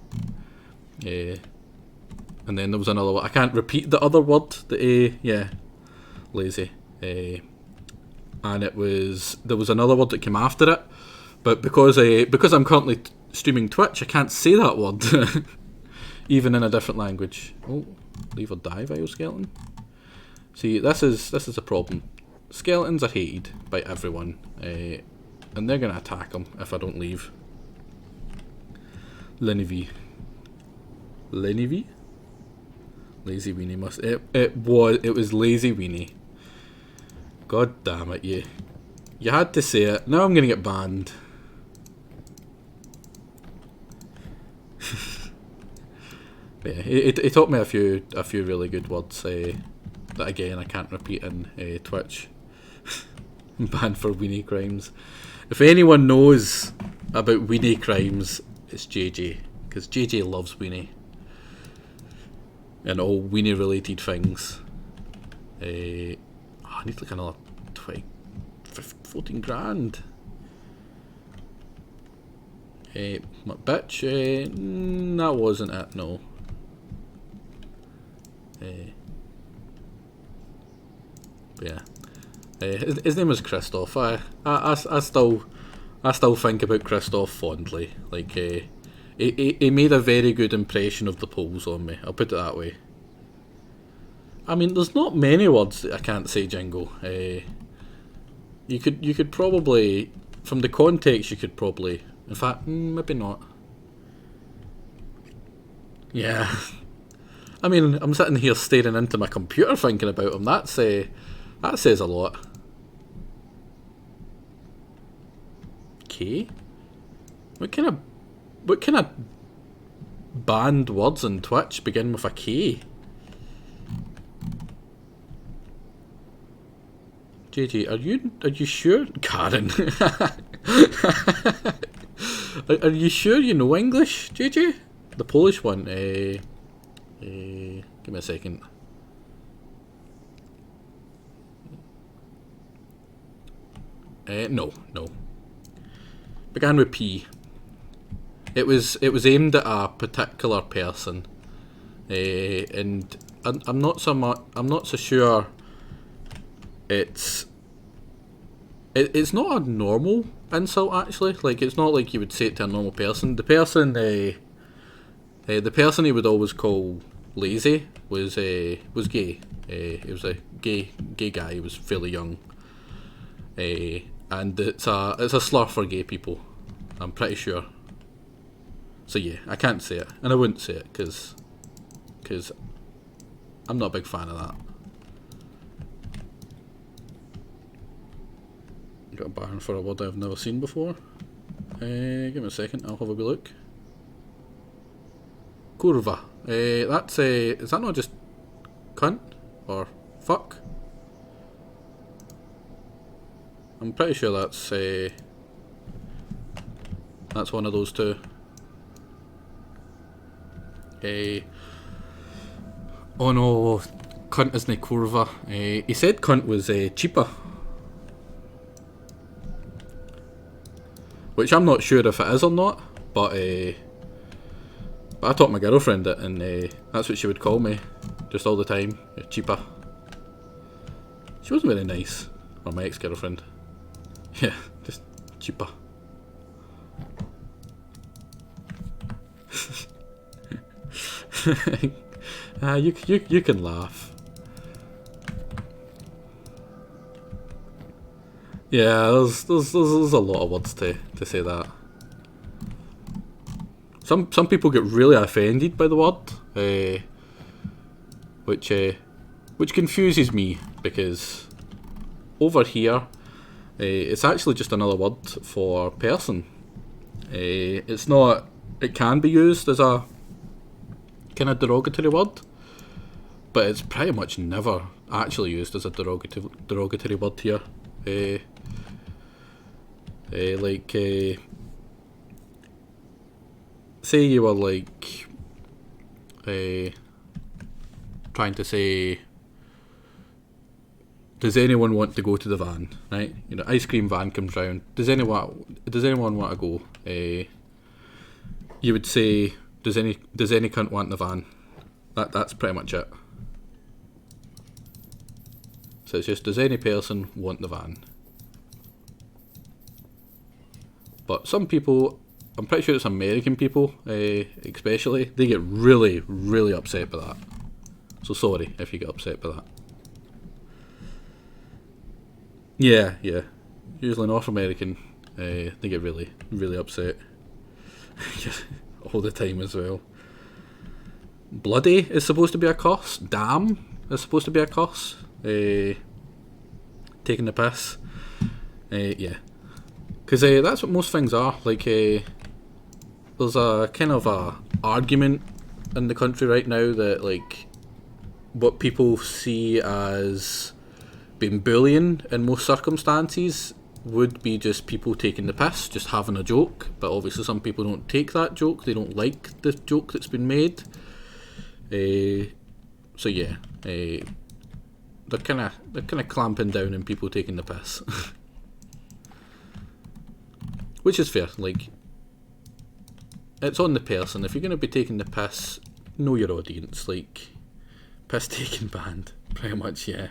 then there was another one. I can't repeat the other word. Lazy. And there was another word that came after it, but because I'm currently streaming Twitch, I can't say that word, even in a different language. Oh, leave or die, vile skeleton. See, this is a problem. Skeletons are hated by everyone, and they're going to attack them if I don't leave. Lenny V? Lazy Weenie must... It was Lazy Weenie. God damn it, you had to say it. Now I'm going to get banned. But yeah, he taught me a few really good words that again I can't repeat in Twitch. Banned for weenie crimes. If anyone knows about weenie crimes, it's JJ, because JJ loves weenie and all weenie related things. I need like another 14 grand. My bitch, that wasn't it, no. Yeah. His name was Christoph. I still think about Christoph fondly. Like he made a very good impression of the Poles on me. I'll put it that way. I mean, there's not many words that I can't say, Jingo. You could probably, from the context, you could probably. In fact, maybe not. Yeah. I mean, I'm sitting here staring into my computer thinking about him. That says a lot. K? What kind of banned words on Twitch begin with a K? JJ, are you sure, Karen? Are you sure you know English, JJ? The Polish one. Give me a second. No. Began with P. It was aimed at a particular person, and I'm not so sure. It's not a normal insult actually. Like, it's not like you would say it to a normal person. The person he would always call lazy was gay. He was a gay guy. He was fairly young. And it's a slur for gay people, I'm pretty sure. So yeah, I can't say it, and I wouldn't say it because I'm not a big fan of that. Got a barn for a word I've never seen before. Give me a second, I'll have a wee look. kurva. That's is that not just cunt or fuck? I'm pretty sure that's one of those two. Oh no, cunt isn't kurva. He said cunt was cheaper, which I'm not sure if it is or not. But I taught my girlfriend it, and that's what she would call me, just all the time. Cheaper. She wasn't very nice, or my ex-girlfriend. Yeah, just cheaper. You can laugh. Yeah, there's a lot of words to say that. Some people get really offended by the word, which confuses me, because over here it's actually just another word for person. It's not. It can be used as a kind of derogatory word, but it's pretty much never actually used as a derogatory word here. Say you were like trying to say, does anyone want to go to the van, right? You know, ice cream van comes round. Does anyone want to go? You would say, does any cunt want the van? That's pretty much it. So it's just, does any person want the van? But some people, I'm pretty sure it's American people, especially, they get really, really upset by that. So sorry if you get upset by that. Yeah. Usually North American, they get really, really upset. All the time as well. Bloody is supposed to be a curse. Damn is supposed to be a curse. Taking the piss. Yeah. Because that's what most things are. Like, there's a kind of a argument in the country right now that, like, what people see as being bullying in most circumstances would be just people taking the piss, just having a joke. But obviously some people don't take that joke, they don't like the joke that's been made. So yeah, they're kind of clamping down on people taking the piss. Which is fair. Like, it's on the person. If you're going to be taking the piss, know your audience. Like, piss taking band, pretty much. Yeah,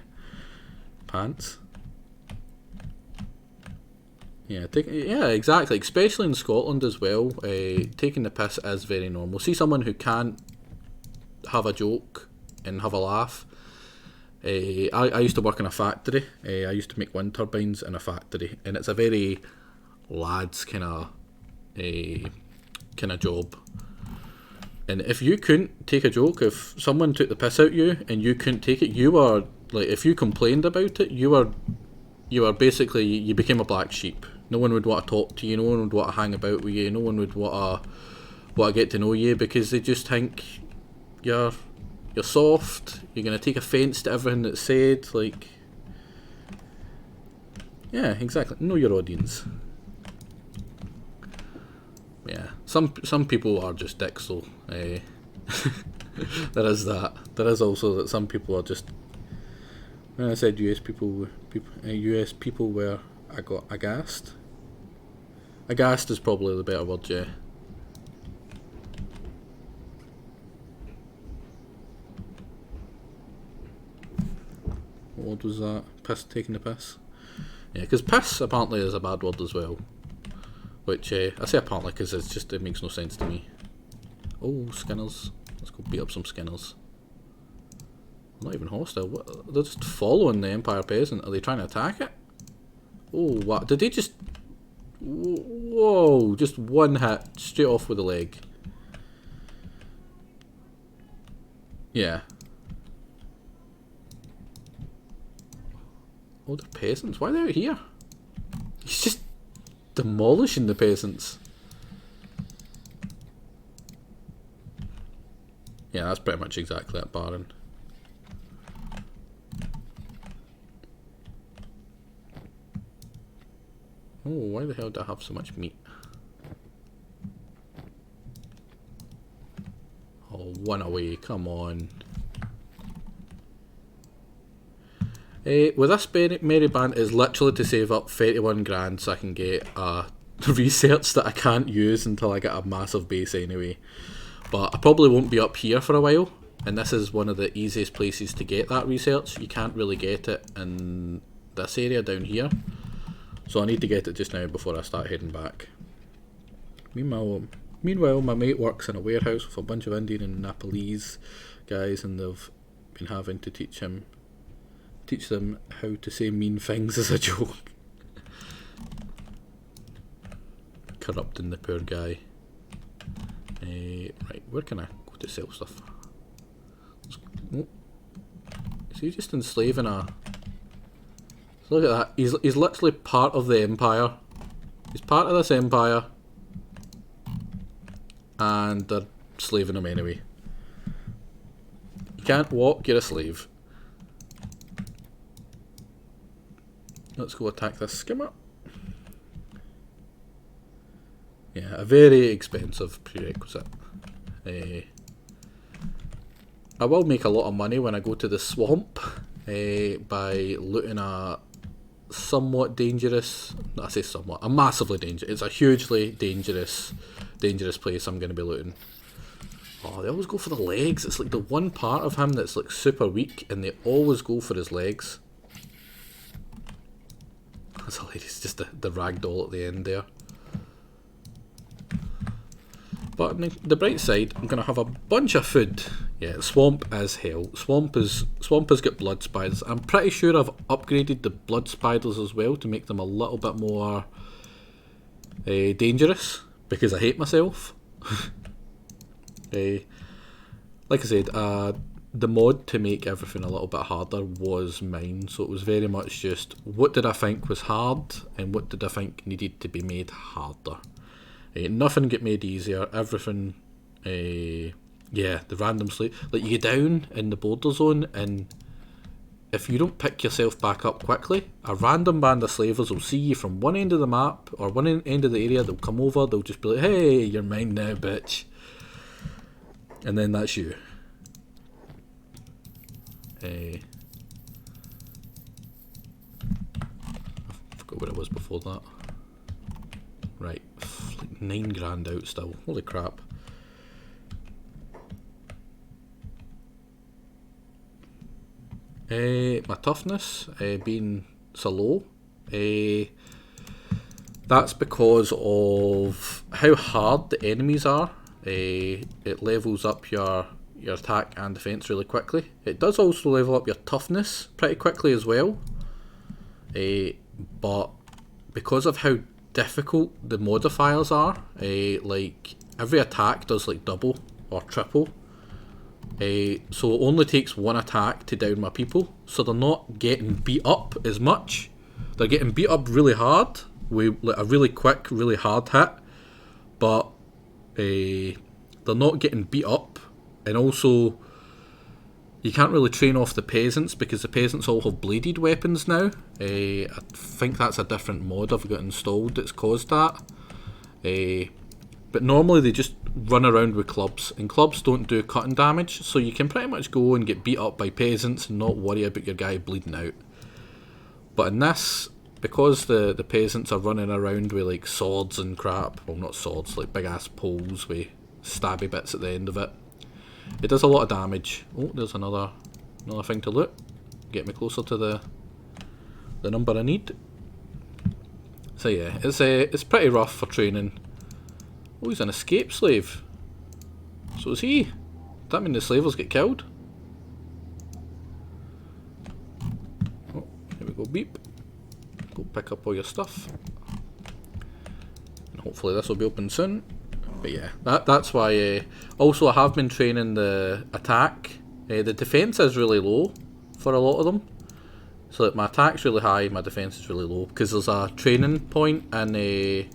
pants. Yeah, exactly. Especially in Scotland as well, taking the piss is very normal. See someone who can't have a joke and have a laugh. I used to work in a factory. I used to make wind turbines in a factory, and it's a very lads kind of job. And if you couldn't take a joke, if someone took the piss out you and you couldn't take it, you were like, if you complained about it, you were basically, you became a black sheep. No one would want to talk to you. No one would want to hang about with you. No one would want to get to know you, because they just think you're soft. You're gonna take offence to everything that's said. Like, yeah, exactly. Know your audience. Yeah, some people are just dicks though. There is that. There is also that some people are just. When I said US people were aghast. Aghast is probably the better word, yeah. What word was that? Piss, taking the piss? Yeah, because piss apparently is a bad word as well. Which, I say apparently because it makes no sense to me. Oh, Skinners. Let's go beat up some Skinners. Not even hostile. What? They're just following the Empire Peasant. Are they trying to attack it? Oh, what? Did they just... Whoa, just one hit straight off with the leg. Yeah. Oh, they're peasants. Why are they out here? He's just demolishing the peasants. Yeah, that's pretty much exactly that Baron. Oh, why the hell do I have so much meat? Oh, one away, come on. With this merry band is literally to save up 31 grand so I can get a research that I can't use until I get a massive base anyway. But I probably won't be up here for a while, and this is one of the easiest places to get that research. You can't really get it in this area down here, so I need to get it just now before I start heading back. Meanwhile, my mate works in a warehouse with a bunch of Indian and Nepalese guys, and they've been having to teach them how to say mean things as a joke. Corrupting the poor guy. Right, where can I go to sell stuff? Oh. Is he just enslaving a... Look at that, he's literally part of the empire. He's part of this empire. And they're slaving him anyway. You can't walk, you're a slave. Let's go attack this skimmer. Yeah, a very expensive prerequisite. I will make a lot of money when I go to the swamp by looting a somewhat dangerous... I say somewhat, a massively dangerous... It's a hugely dangerous place I'm going to be looting. Oh, they always go for the legs. It's like the one part of him that's like super weak, and they always go for his legs. That's hilarious, just the ragdoll at the end there. But on the bright side, I'm going to have a bunch of food. Yeah, swamp as hell. Swamp has got blood spiders. I'm pretty sure I've upgraded the blood spiders as well to make them a little bit more dangerous, because I hate myself. Like I said, the mod to make everything a little bit harder was mine, so it was very much just what did I think was hard and what did I think needed to be made harder. Nothing get made easier, everything, yeah, the random slave, like you get down in the border zone, and if you don't pick yourself back up quickly, a random band of slavers will see you from one end of the map or one end of the area. They'll come over, they'll just be like, hey, you're mine now, bitch, and then that's you. I forgot where it was before that. Right, like 9 grand out still. Holy crap. My toughness being so low. That's because of how hard the enemies are. It levels up your attack and defense really quickly. It does also level up your toughness pretty quickly as well. But because of how difficult the modifiers are, like every attack does like double or triple. So it only takes one attack to down my people, so they're not getting beat up as much. They're getting beat up really hard with like a really quick, really hard hit, but they're not getting beat up. And also, you can't really train off the peasants because the peasants all have bladed weapons now. I think that's a different mod I've got installed that's caused that. But normally they just run around with clubs, and clubs don't do cutting damage, so you can pretty much go and get beat up by peasants and not worry about your guy bleeding out. But in this, because the peasants are running around with like swords and crap, well not swords, like big ass poles with stabby bits at the end of it, it does a lot of damage. Oh, there's another thing to loot. Get me closer to the number I need. So yeah, it's pretty rough for training. Oh, he's an escape slave. So is he? Does that mean the slavers get killed? Oh, here we go, beep. Go pick up all your stuff. And hopefully this will be open soon. But yeah, that's why. Also, I have been training the attack. The defense is really low for a lot of them. So like, my attack's really high, my defense is really low, because there's a training point in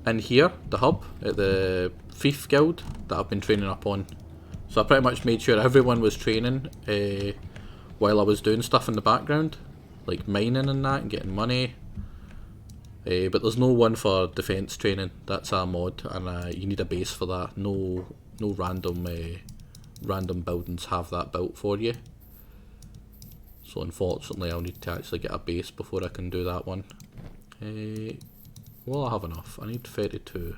in here, the hub, at the Thief Guild that I've been training up on. So I pretty much made sure everyone was training while I was doing stuff in the background, like mining and that and getting money. But there's no one for defense training. That's a mod, and you need a base for that. No random buildings have that built for you. So unfortunately, I'll need to actually get a base before I can do that one. Well, I have enough. I need 32.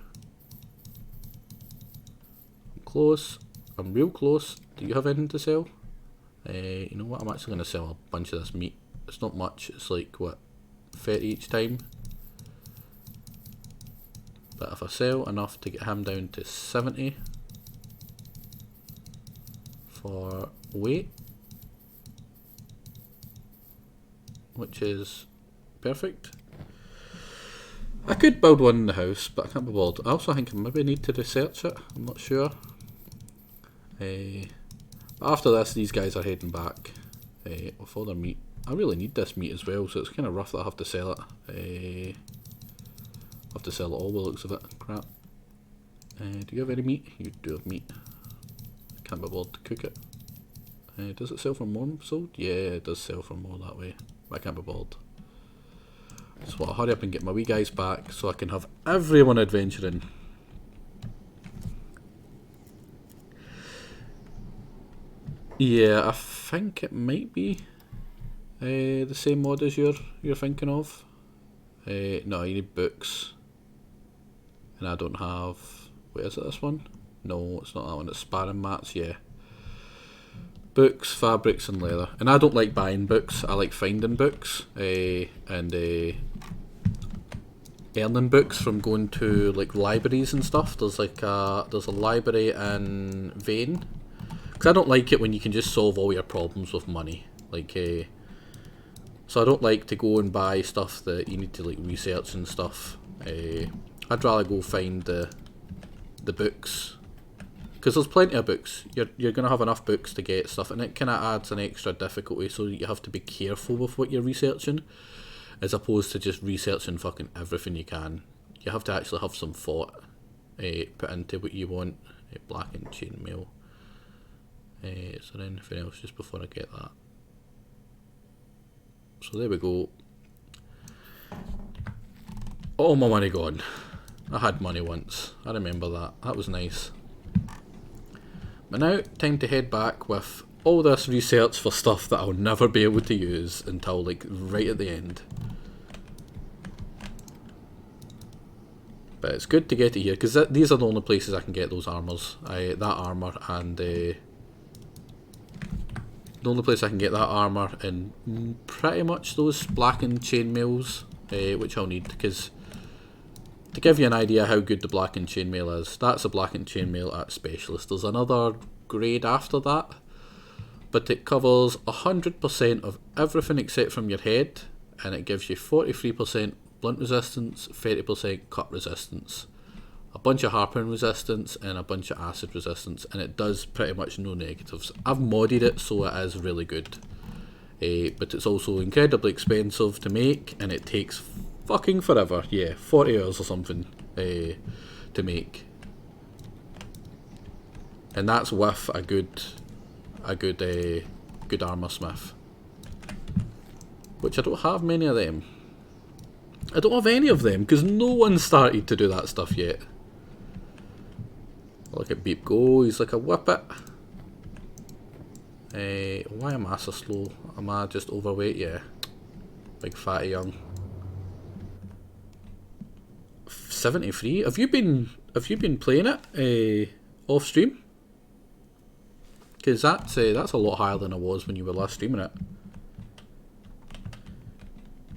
I'm close. I'm real close. Do you have anything to sell? You know what? I'm actually going to sell a bunch of this meat. It's not much. It's like, what, 30 each time? But if I sell enough to get him down to 70 for weight, which is perfect. I could build one in the house, but I can't be bothered. I also think I maybe need to research it. I'm not sure. After this, these guys are heading back with all their meat. I really need this meat as well, so it's kind of rough that I have to sell it. I have to sell it all by the looks of it. Crap. Do you have any meat? You do have meat. I can't be bothered to cook it. Does it sell for more sold? Yeah, it does sell for more that way. But I can't be bothered. So I'll hurry up and get my wee guys back so I can have everyone adventuring. Yeah, I think it might be the same mod as you're thinking of. No, you need books. And I don't have... Wait, is it this one? No, it's not that one. It's sparring mats, yeah. Books, fabrics and leather. And I don't like buying books. I like finding books. And earning books from going to like libraries and stuff. There's a library in Vane. Because I don't like it when you can just solve all your problems with money. Like, so I don't like to go and buy stuff that you need to like research and stuff. I'd rather go find the books, because there's plenty of books. You're gonna have enough books to get stuff, and it kind of adds an extra difficulty. So you have to be careful with what you're researching, as opposed to just researching fucking everything you can. You have to actually have some thought put into what you want. Black and chainmail. Is there anything else just before I get that? So there we go. All my money gone. I had money once. I remember that. That was nice. But now, time to head back with all this research for stuff that I'll never be able to use until like right at the end. But it's good to get it here, because these are the only places I can get those armours. That armour and... the only place I can get that armour and pretty much those blackened chainmails, which I'll need, because to give you an idea how good the blackened chainmail is, that's a blackened chainmail at specialist. There's another grade after that, but it covers 100% of everything except from your head, and it gives you 43% blunt resistance, 30% cut resistance, a bunch of harpoon resistance and a bunch of acid resistance, and it does pretty much no negatives. I've modded it so it is really good, but it's also incredibly expensive to make, and it takes fucking forever. Yeah, 40 hours or something to make, and that's with a good armor smith, which I don't have many of them. I don't have any of them because no one started to do that stuff yet. Look at Beep go, he's like a whippet. Why am I so slow? Am I just overweight? Yeah. Big fatty young. 73? Have you been playing it off stream? Because that's a lot higher than I was when you were last streaming it.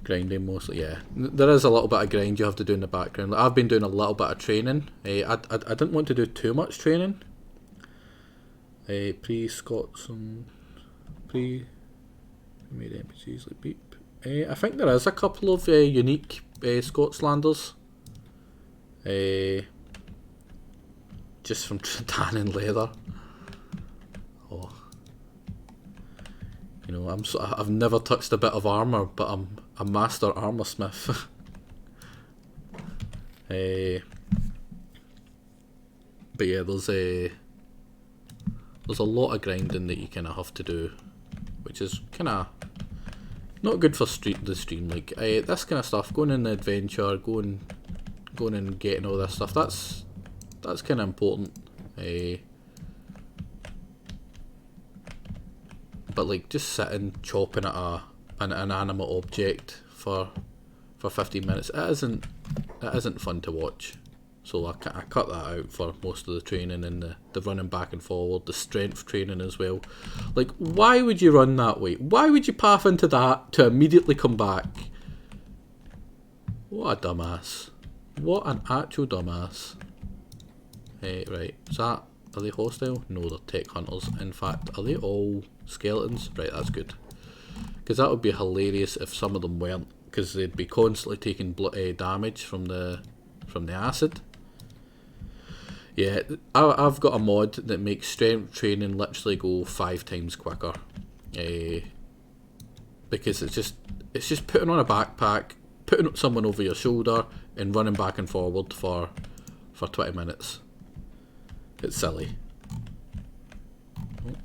Grinding mostly, yeah. There is a little bit of grind you have to do in the background. Like, I've been doing a little bit of training. I didn't want to do too much training. Pre-Scotsman, made NPCs like Beep. I think there is a couple of unique Scotslanders. Just from tanning leather. Oh. You know, I've never touched a bit of armour, but I'm a master armour smith. But yeah, there's a lot of grinding that you kind of have to do, which is kind of not good for the stream. Like this kind of stuff, going in the adventure, going and getting all this stuff. That's kind of important. But like just sitting chopping at an inanimate object for 15 minutes, it isn't fun to watch. So I cut that out for most of the training and the running back and forward, the strength training as well. Like, why would you run that way? Why would you path into that to immediately come back? What a dumbass. What an actual dumbass. Right, are they hostile? No, they're tech hunters. In fact, are they all skeletons? Right, that's good. Because that would be hilarious if some of them weren't, because they'd be constantly taking damage from the acid. Yeah, I've got a mod that makes strength training literally go 5 times quicker. Because it's just putting on a backpack, putting someone over your shoulder, and running back and forward for 20 minutes. It's silly. Oh,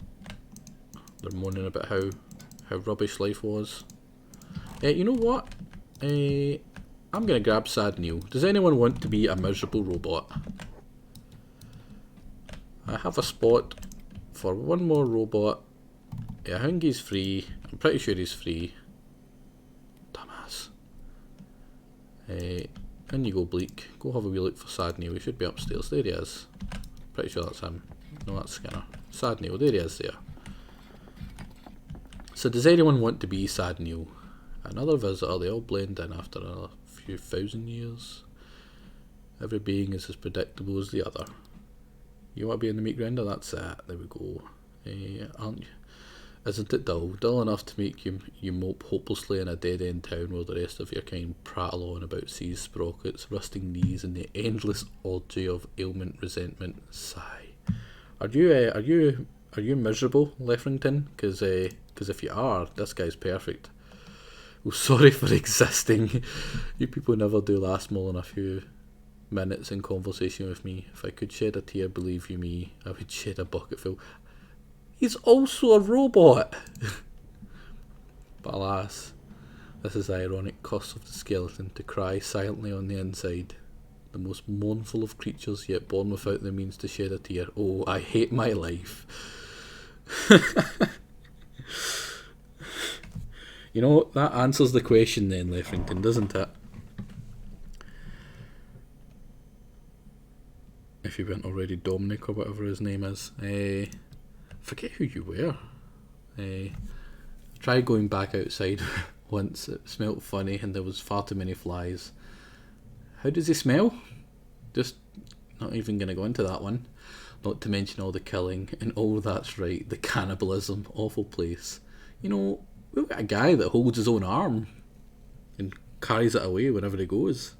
they're moaning about how rubbish life was. You know what? I'm gonna grab Sad Neil. Does anyone want to be a miserable robot? I have a spot for one more robot. Yeah, I think he's free. I'm pretty sure he's free. Dumbass. In you go, Bleak. Go have a wee look for Sad Neil. He should be upstairs. There he is. Pretty sure that's him. No, that's Skinner. Sad Neil. There he is there. So does anyone want to be Sad Neil? Another visitor. They all blend in after a few thousand years. Every being is as predictable as the other. You want to be in the meat grinder? That's it. There we go. Aren't you? Isn't it dull? Dull enough to make you mope hopelessly in a dead-end town where the rest of your kind prattle on about seized sprockets, rusting knees, and the endless orgy of ailment, resentment. Sigh. Are you miserable, Leffrington? Because if you are, this guy's perfect. Oh, sorry for existing. You people never do last more than a few minutes in conversation with me. If I could shed a tear, believe you me, I would shed a bucketful. He's also a robot! But alas, this is the ironic cost of the skeleton, to cry silently on the inside. The most mournful of creatures, yet born without the means to shed a tear. Oh, I hate my life. You know, that answers the question then, Leffrington, doesn't it? If you weren't already Dominic or whatever his name is. Forget who you were. Tried going back outside once. It smelt funny and there was far too many flies. How does he smell? Just not even going to go into that one. Not to mention all the killing and oh, that's right, the cannibalism. Awful place. You know, we've got a guy that holds his own arm and carries it away whenever he goes.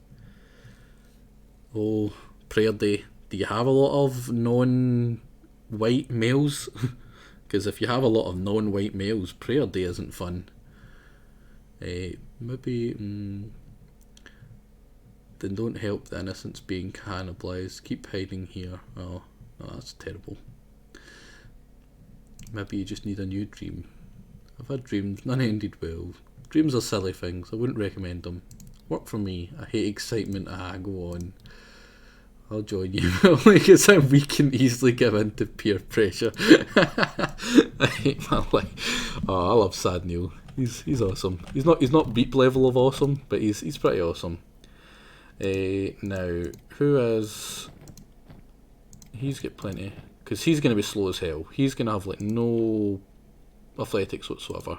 Oh, prayer day. Do you have a lot of non-white males? Because if you have a lot of non-white males, prayer day isn't fun. Maybe then don't help the innocents being cannibalised. Keep hiding here. Oh, no, that's terrible. Maybe you just need a new dream. I've had dreams, none ended well. Dreams are silly things, I wouldn't recommend them. Work for me, I hate excitement. Go on. I'll join you, only because I'm weak and easily give in to peer pressure. I hate my life. Oh, I love Sad Neil. He's awesome. He's not beep level of awesome, but he's pretty awesome. Now, who is... He's got plenty, because he's going to be slow as hell. He's going to have like no athletics whatsoever.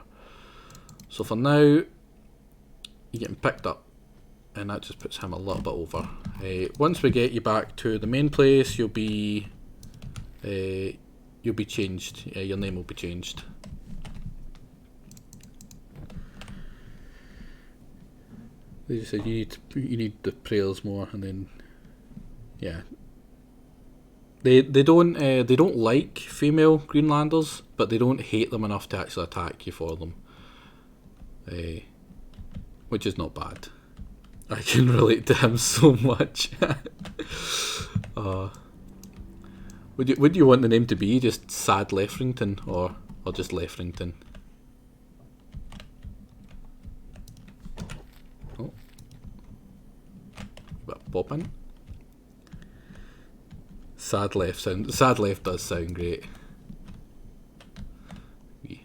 So for now, you're getting picked up, and that just puts him a little bit over. Once we get you back to the main place, you'll be changed. Your name will be changed. They just said you need the prayers more, and then yeah. They don't like female Greenlanders, but they don't hate them enough to actually attack you for them. Which is not bad. I can relate to him so much. Would you want the name to be just Sad Lefrington or just Lefrington? Oh, but pop in. Sad Left does sound great. We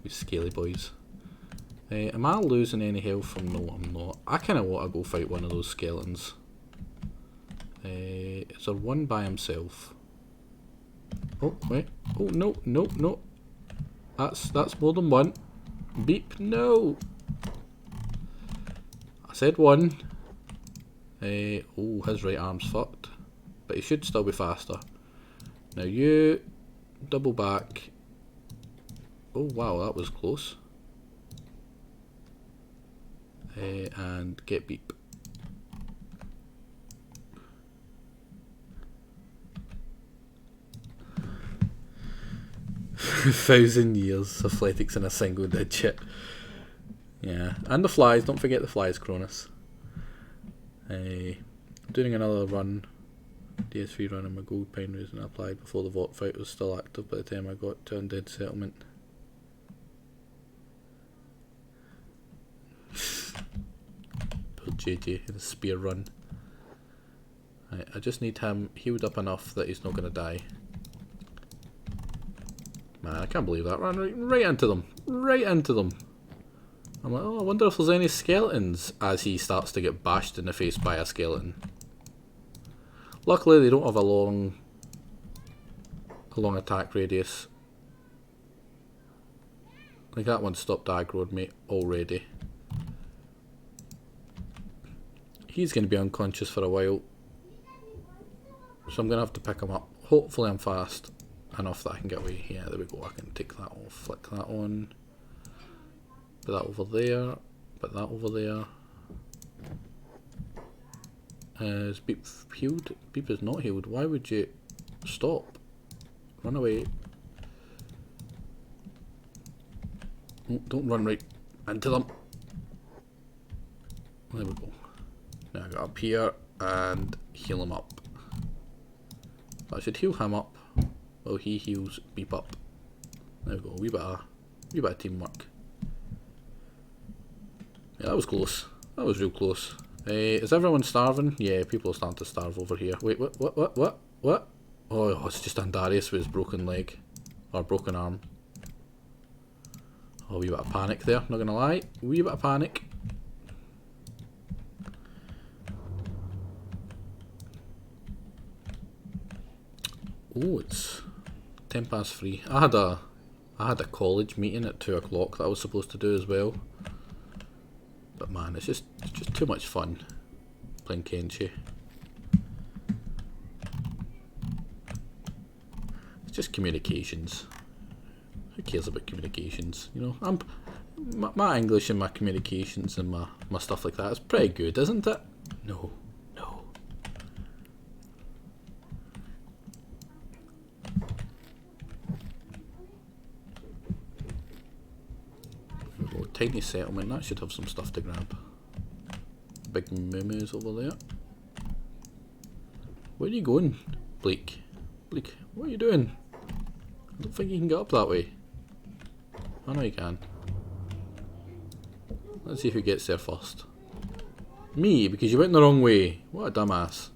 scaly boys. Am I losing any health from? No, I'm not. I kind of want to go fight one of those skeletons. Is there one by himself? Oh wait! Oh no! No! No! That's more than one. Beep! No! I said one. Oh, his right arm's fucked, but he should still be faster. Now you double back. Oh wow, that was close. And get beep. 1,000 years athletics in a single digit. Yeah, and the flies. Don't forget the flies, Cronus. Doing another run, DS3 run on my gold pine reason I applied before the VOT fight was still active by the time I got to Undead Settlement. Poor JJ in a spear run. Right, I just need him healed up enough that he's not going to die. Man, I can't believe that. Ran right into them. Right into them. I'm like, oh, I wonder if there's any skeletons as he starts to get bashed in the face by a skeleton. Luckily, they don't have a long attack radius. Like that one stopped aggroed me already. He's going to be unconscious for a while. So I'm going to have to pick him up. Hopefully I'm fast enough that I can get away. Yeah, there we go. I can take that off, flick that on. Put that over there. Put that over there. Is Beep healed? Beep is not healed. Why would you stop? Run away. Oh, don't run right into them. There we go. Now I got up here and heal him up. I should heal him up while he heals Beep up. There we go. Wee bit of teamwork. Yeah, that was close. That was real close. Is everyone starving? Yeah, people are starting to starve over here. Wait, what? Oh, it's just Andarius with his broken leg. Or broken arm. Oh, wee bit of panic there, not gonna lie. Wee bit of panic. Oh, it's 3:10. I had a college meeting at 2 o'clock that I was supposed to do as well. But man, it's just too much fun playing Kenshi. It's just communications. Who cares about communications? You know, my English and my communications and my stuff like that is pretty good, isn't it? No. Tiny settlement, that should have some stuff to grab. Big moo-moos over there. Where are you going, Blake? Blake, what are you doing? I don't think you can get up that way. I know you can. Let's see who gets there first. Me, because you went the wrong way. What a dumbass.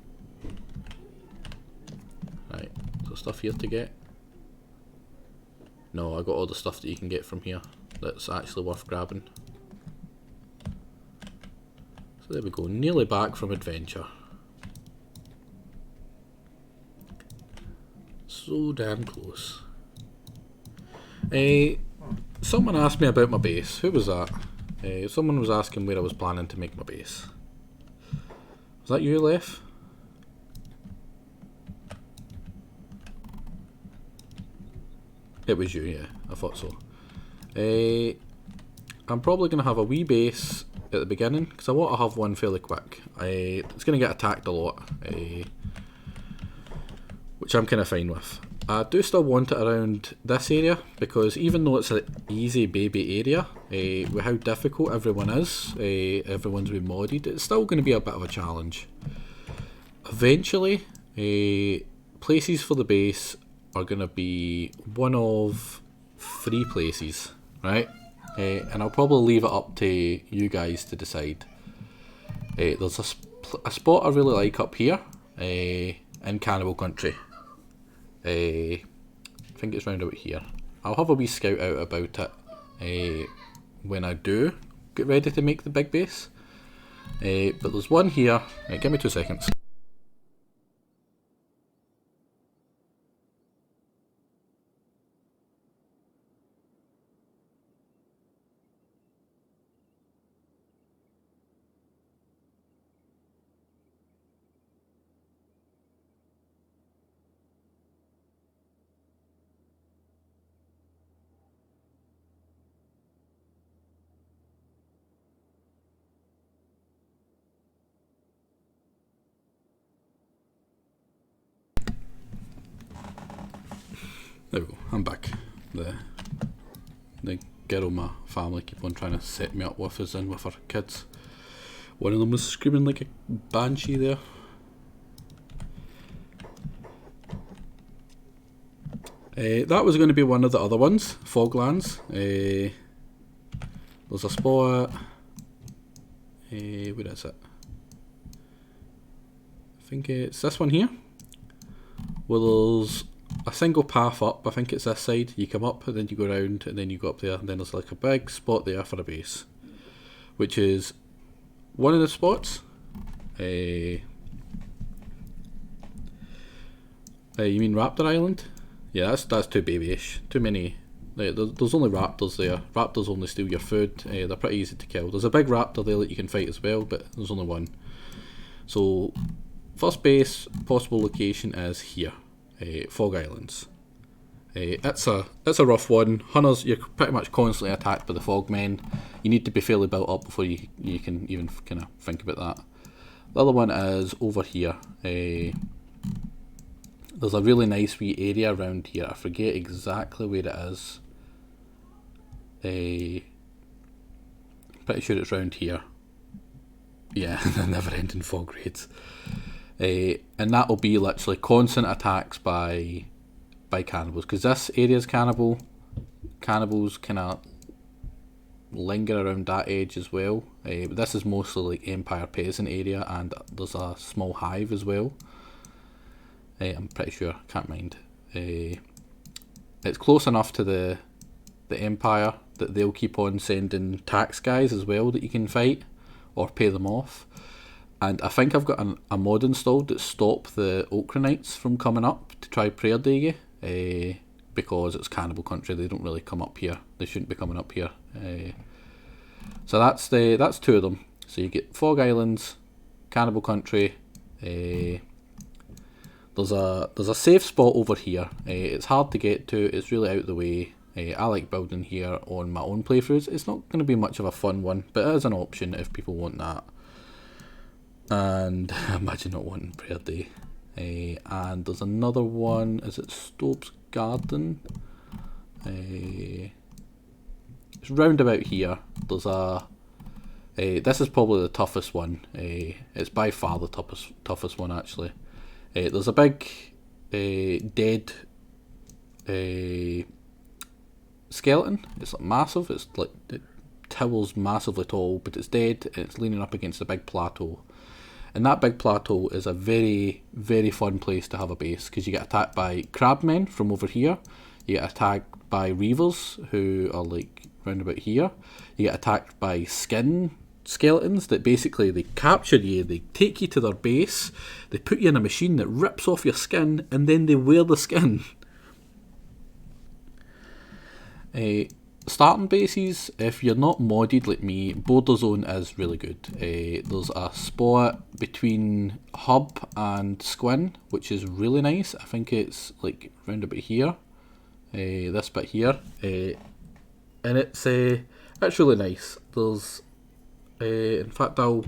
Right, so stuff here to get? No, I got all the stuff that you can get from here that's actually worth grabbing. So there we go, nearly back from adventure. So damn close. Someone asked me about my base. Who was that? Someone was asking where I was planning to make my base. Was that you, Lef? It was you, yeah. I thought so. I'm probably going to have a wee base at the beginning because I want to have one fairly quick. It's going to get attacked a lot, which I'm kind of fine with. I do still want it around this area because even though it's an easy baby area, with how difficult everyone is, everyone's been modded, it's still going to be a bit of a challenge. Eventually, places for the base are going to be one of 3 places, right? And I'll probably leave it up to you guys to decide. There's a spot I really like up here in Cannibal Country. I think it's round about here. I'll have a wee scout out about it when I do get ready to make the big base. But there's one here. Give me 2 seconds. There we go, I'm back. The girl in my family keep on trying to set me up with us in with her kids. One of them was screaming like a banshee there. That was going to be one of the other ones, Foglands. There's a spot. Where is it? I think it's this one here. Well, there's a single path up. I think it's this side. You come up and then you go around and then you go up there, and then there's like a big spot there for a base, which is one of the spots. You mean Raptor Island? Yeah, that's too babyish. Too many. There's only raptors there. Raptors only steal your food. They're pretty easy to kill. There's a big raptor there that you can fight as well, but there's only one. So, first base possible location is here, Fog Islands. It's a rough one. Hunters, you're pretty much constantly attacked by the Fogmen. You need to be fairly built up before you can even kind of think about that. The other one is over here. There's a really nice wee area around here. I forget exactly where it is. Pretty sure it's round here. Yeah, the never-ending fog raids. And that'll be literally constant attacks by cannibals, because this area's cannibals kind of linger around that edge as well. But this is mostly like Empire Peasant area, and there's a small hive as well. I'm pretty sure, can't mind. It's close enough to the Empire that they'll keep on sending tax guys as well that you can fight or pay them off. And I think I've got a mod installed that stop the Oakranites from coming up to try Prayer Day, because it's Cannibal Country. They don't really come up here. They shouldn't be coming up here. So that's 2 of them. So you get Fog Islands, Cannibal Country. There's a safe spot over here. It's hard to get to. It's really out of the way. I like building here on my own playthroughs. It's not going to be much of a fun one, but it is an option if people want that. And imagine not wanting Prayer Day. And there's another one. Is it Stopes Garden? It's round about here. There's a. This is probably the toughest one. It's by far the toughest one actually. There's a big dead skeleton. It's like massive. It's like it towers massively tall, but it's dead and it's leaning up against a big plateau. And that big plateau is a very, very fun place to have a base, because you get attacked by crabmen from over here. You get attacked by reavers who are like round about here. You get attacked by skin skeletons that basically they capture you, they take you to their base, they put you in a machine that rips off your skin, and then they wear the skin. Starting bases, if you're not modded like me, Border Zone is really good. There's a spot between Hub and Squin, which is really nice. I think it's like round about here, this bit here, and it's really nice. There's in fact, I'll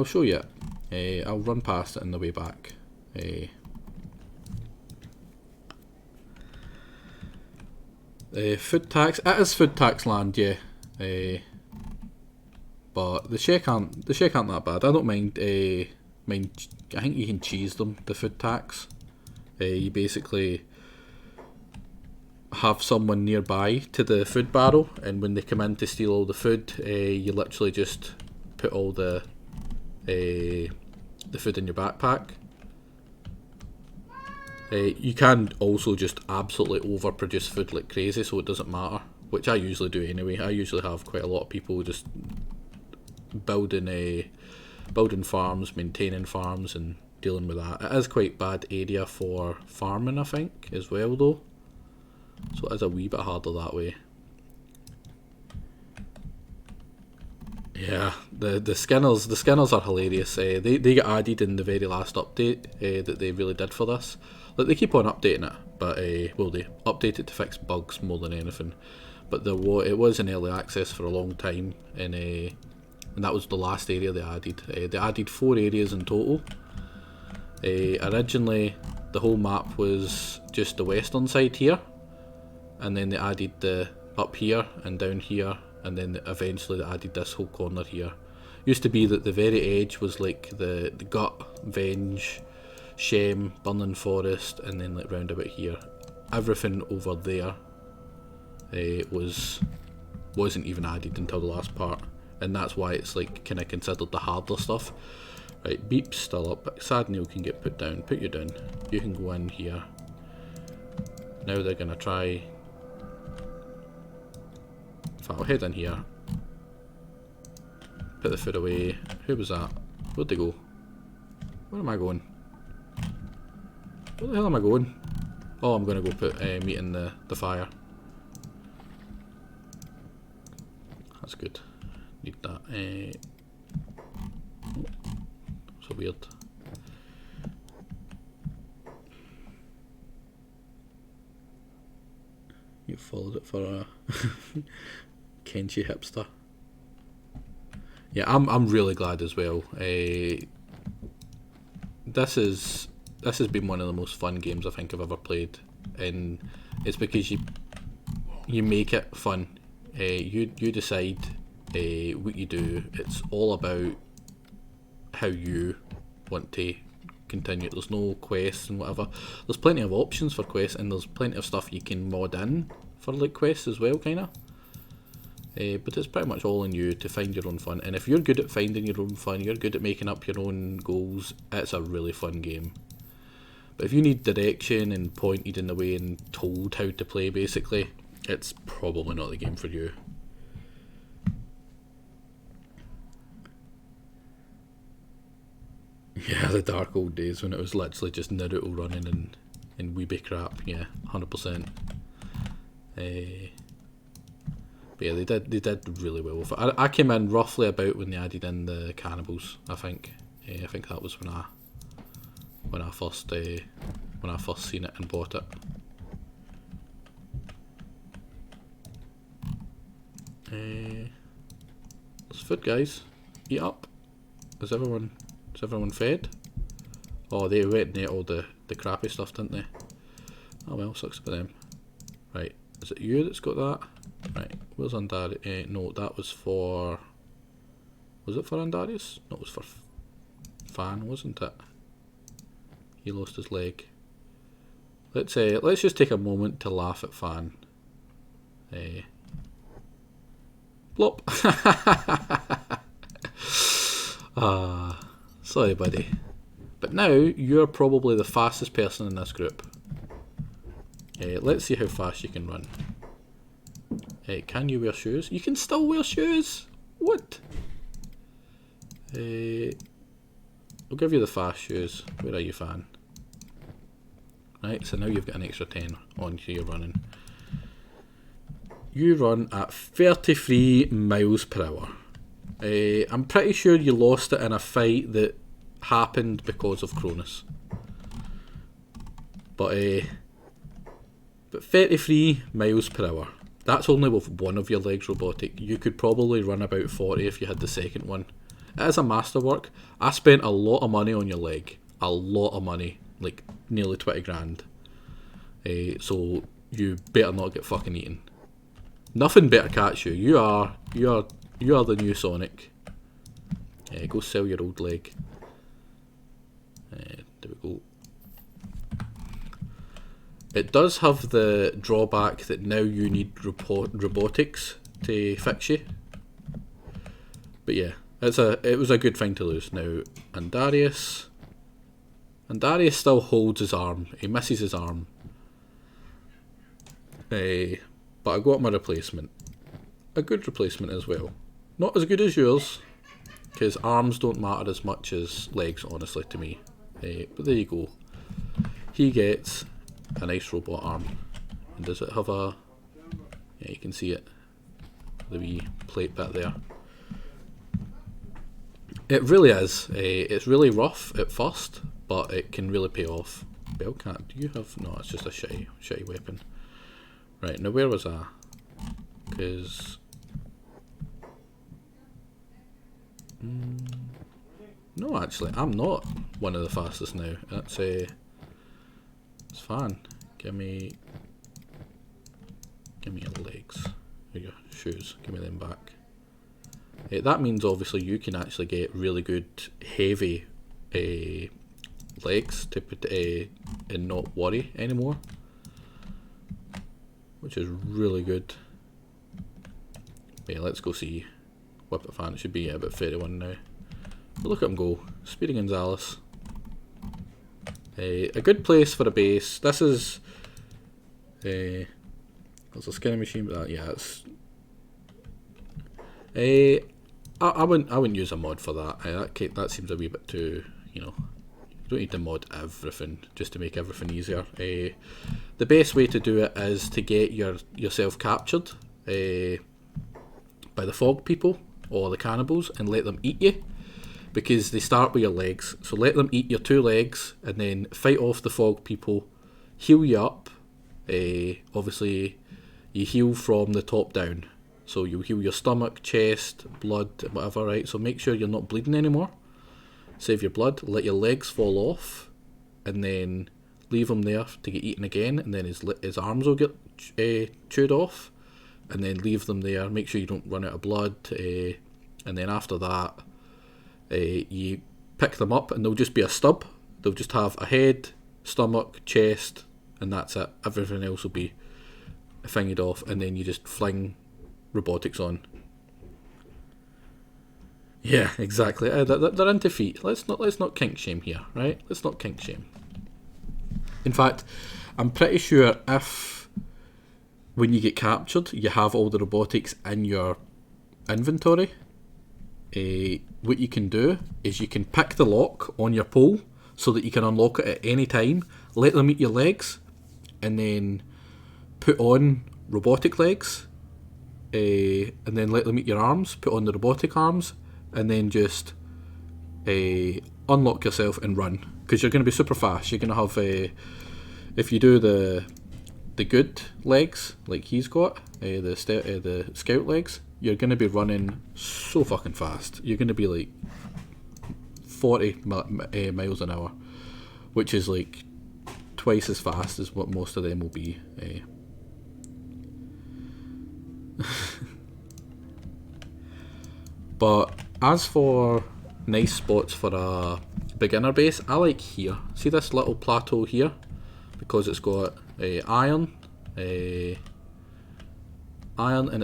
show you it. I'll run past it on the way back. Food tax. It is food tax land, yeah. But the shake aren't that bad. I don't mind. I think you can cheese them. The food tax. You basically have someone nearby to the food barrel, and when they come in to steal all the food, you literally just put all the food in your backpack. You can also just absolutely overproduce food like crazy, so it doesn't matter, which I usually do anyway. I usually have quite a lot of people just building farms, maintaining farms, and dealing with that. It is quite bad area for farming, I think, as well though, so it is a wee bit harder that way. Yeah, the skinners are hilarious. They get added in the very last update that they really did for this. Like, they keep on updating it, but well, they update it to fix bugs more than anything. But it was in early access for a long time, and that was the last area they added. They added 4 areas in total. Originally, the whole map was just the western side here, and then they added the up here and down here, and then eventually they added this whole corner here. Used to be that the very edge was like the Gut, Venge, Shem, Burning Forest, and then like round about here. Everything over there wasn't even added until the last part, and that's why it's like kind of considered the harder stuff. Right, Beep's still up, but Sad Neil can get put down. Put you down. You can go in here. Now they're gonna try. I'll head in here. Put the food away. Who was that? Where'd they go? Where am I going? Where the hell am I going? Oh, I'm gonna go put meat in the fire. That's good. Need that. So weird. You followed it for a Kenshi hipster. Yeah, I'm really glad as well. This has been one of the most fun games I think I've ever played, and it's because you make it fun. You decide what you do. It's all about how you want to continue. There's no quests and whatever. There's plenty of options for quests, and there's plenty of stuff you can mod in for like quests as well, kinda. But it's pretty much all on you to find your own fun. And if you're good at finding your own fun, you're good at making up your own goals, it's a really fun game. But if you need direction and pointed in the way and told how to play, basically, it's probably not the game for you. Yeah, the dark old days when it was literally just Naruto running and weeby crap. Yeah, 100%. But yeah, they did really well with it. I came in roughly about when they added in the cannibals. I think that was when I first seen it and bought it. There's food, guys. Eat up. Is everyone fed? Oh, they went and ate all the crappy stuff, didn't they? Oh well, sucks for them. Right, is it you that's got that? Right, where's Andarius? No, that was for... Was it for Andarius? No, it was for Fan, wasn't it? He lost his leg. Let's just take a moment to laugh at Fan. Blop. Sorry, buddy. But now you're probably the fastest person in this group. Let's see how fast you can run. Can you wear shoes? You can still wear shoes? What? I'll give you the fast shoes. Where are you, Fan? Right, so now you've got an extra 10 on your running. You run at 33 miles per hour. I'm pretty sure you lost it in a fight that happened because of Cronus. But 33 miles per hour. That's only with one of your legs robotic. You could probably run about 40 if you had the second one. It is a masterwork. I spent a lot of money on your leg. A lot of money. Like nearly 20 grand. So you better not get fucking eaten. Nothing better catch you. You are the new Sonic. Go sell your old leg. There we go. It does have the drawback that now you need robotics to fix you. But yeah, it was a good thing to lose. Now, Andarius still holds his arm. He misses his arm. But I got my replacement. A good replacement as well. Not as good as yours, because arms don't matter as much as legs, honestly, to me. But there you go. He gets a nice robot arm. And does it have a... Yeah, you can see it. The wee plate bit there. It really is. It's really rough at first, but it can really pay off. Bellcat, do you have... No, it's just a shitty weapon. Right, now where was I? Because... no, actually, I'm not one of the fastest now. That's it's fine. Give me your legs. Or your shoes. Give me them back. That means obviously you can actually get really good heavy legs to put and not worry anymore, which is really good. Yeah, let's go see Whip It Fan. It should be about 31 now. But look at him go, Speedy Gonzalez. A good place for a base. This is there's a skinning machine, but yeah, it's I wouldn't use a mod for that. That seems a wee bit too, you know. You don't need to mod everything just to make everything easier. The best way to do it is to get yourself captured by the fog people or the cannibals and let them eat you, because they start with your legs. So let them eat your 2 legs and then fight off the fog people, heal you up. Obviously, you heal from the top down. So you'll heal your stomach, chest, blood, whatever, right? So make sure you're not bleeding anymore. Save your blood, let your legs fall off, and then leave him there to get eaten again, and then his arms will get chewed off, and then leave them there. Make sure you don't run out of blood, and then after that, you pick them up, and they'll just be a stub. They'll just have a head, stomach, chest, and that's it. Everything else will be fingered off, and then you just fling robotics on. Yeah, exactly. They're into feet. Let's not kink shame here, right? Let's not kink shame. In fact, I'm pretty sure if when you get captured, you have all the robotics in your inventory, what you can do is you can pick the lock on your pole so that you can unlock it at any time, let them eat your legs, and then put on robotic legs, and then let them eat your arms, put on the robotic arms, and then just unlock yourself and run, because you're going to be super fast. You're going to have if you do the good legs like he's got, the scout legs, you're going to be running so fucking fast. You're going to be like 40 miles an hour, which is like twice as fast as what most of them will be. But as for nice spots for a beginner base, I like here. See this little plateau here? Because it's got iron, and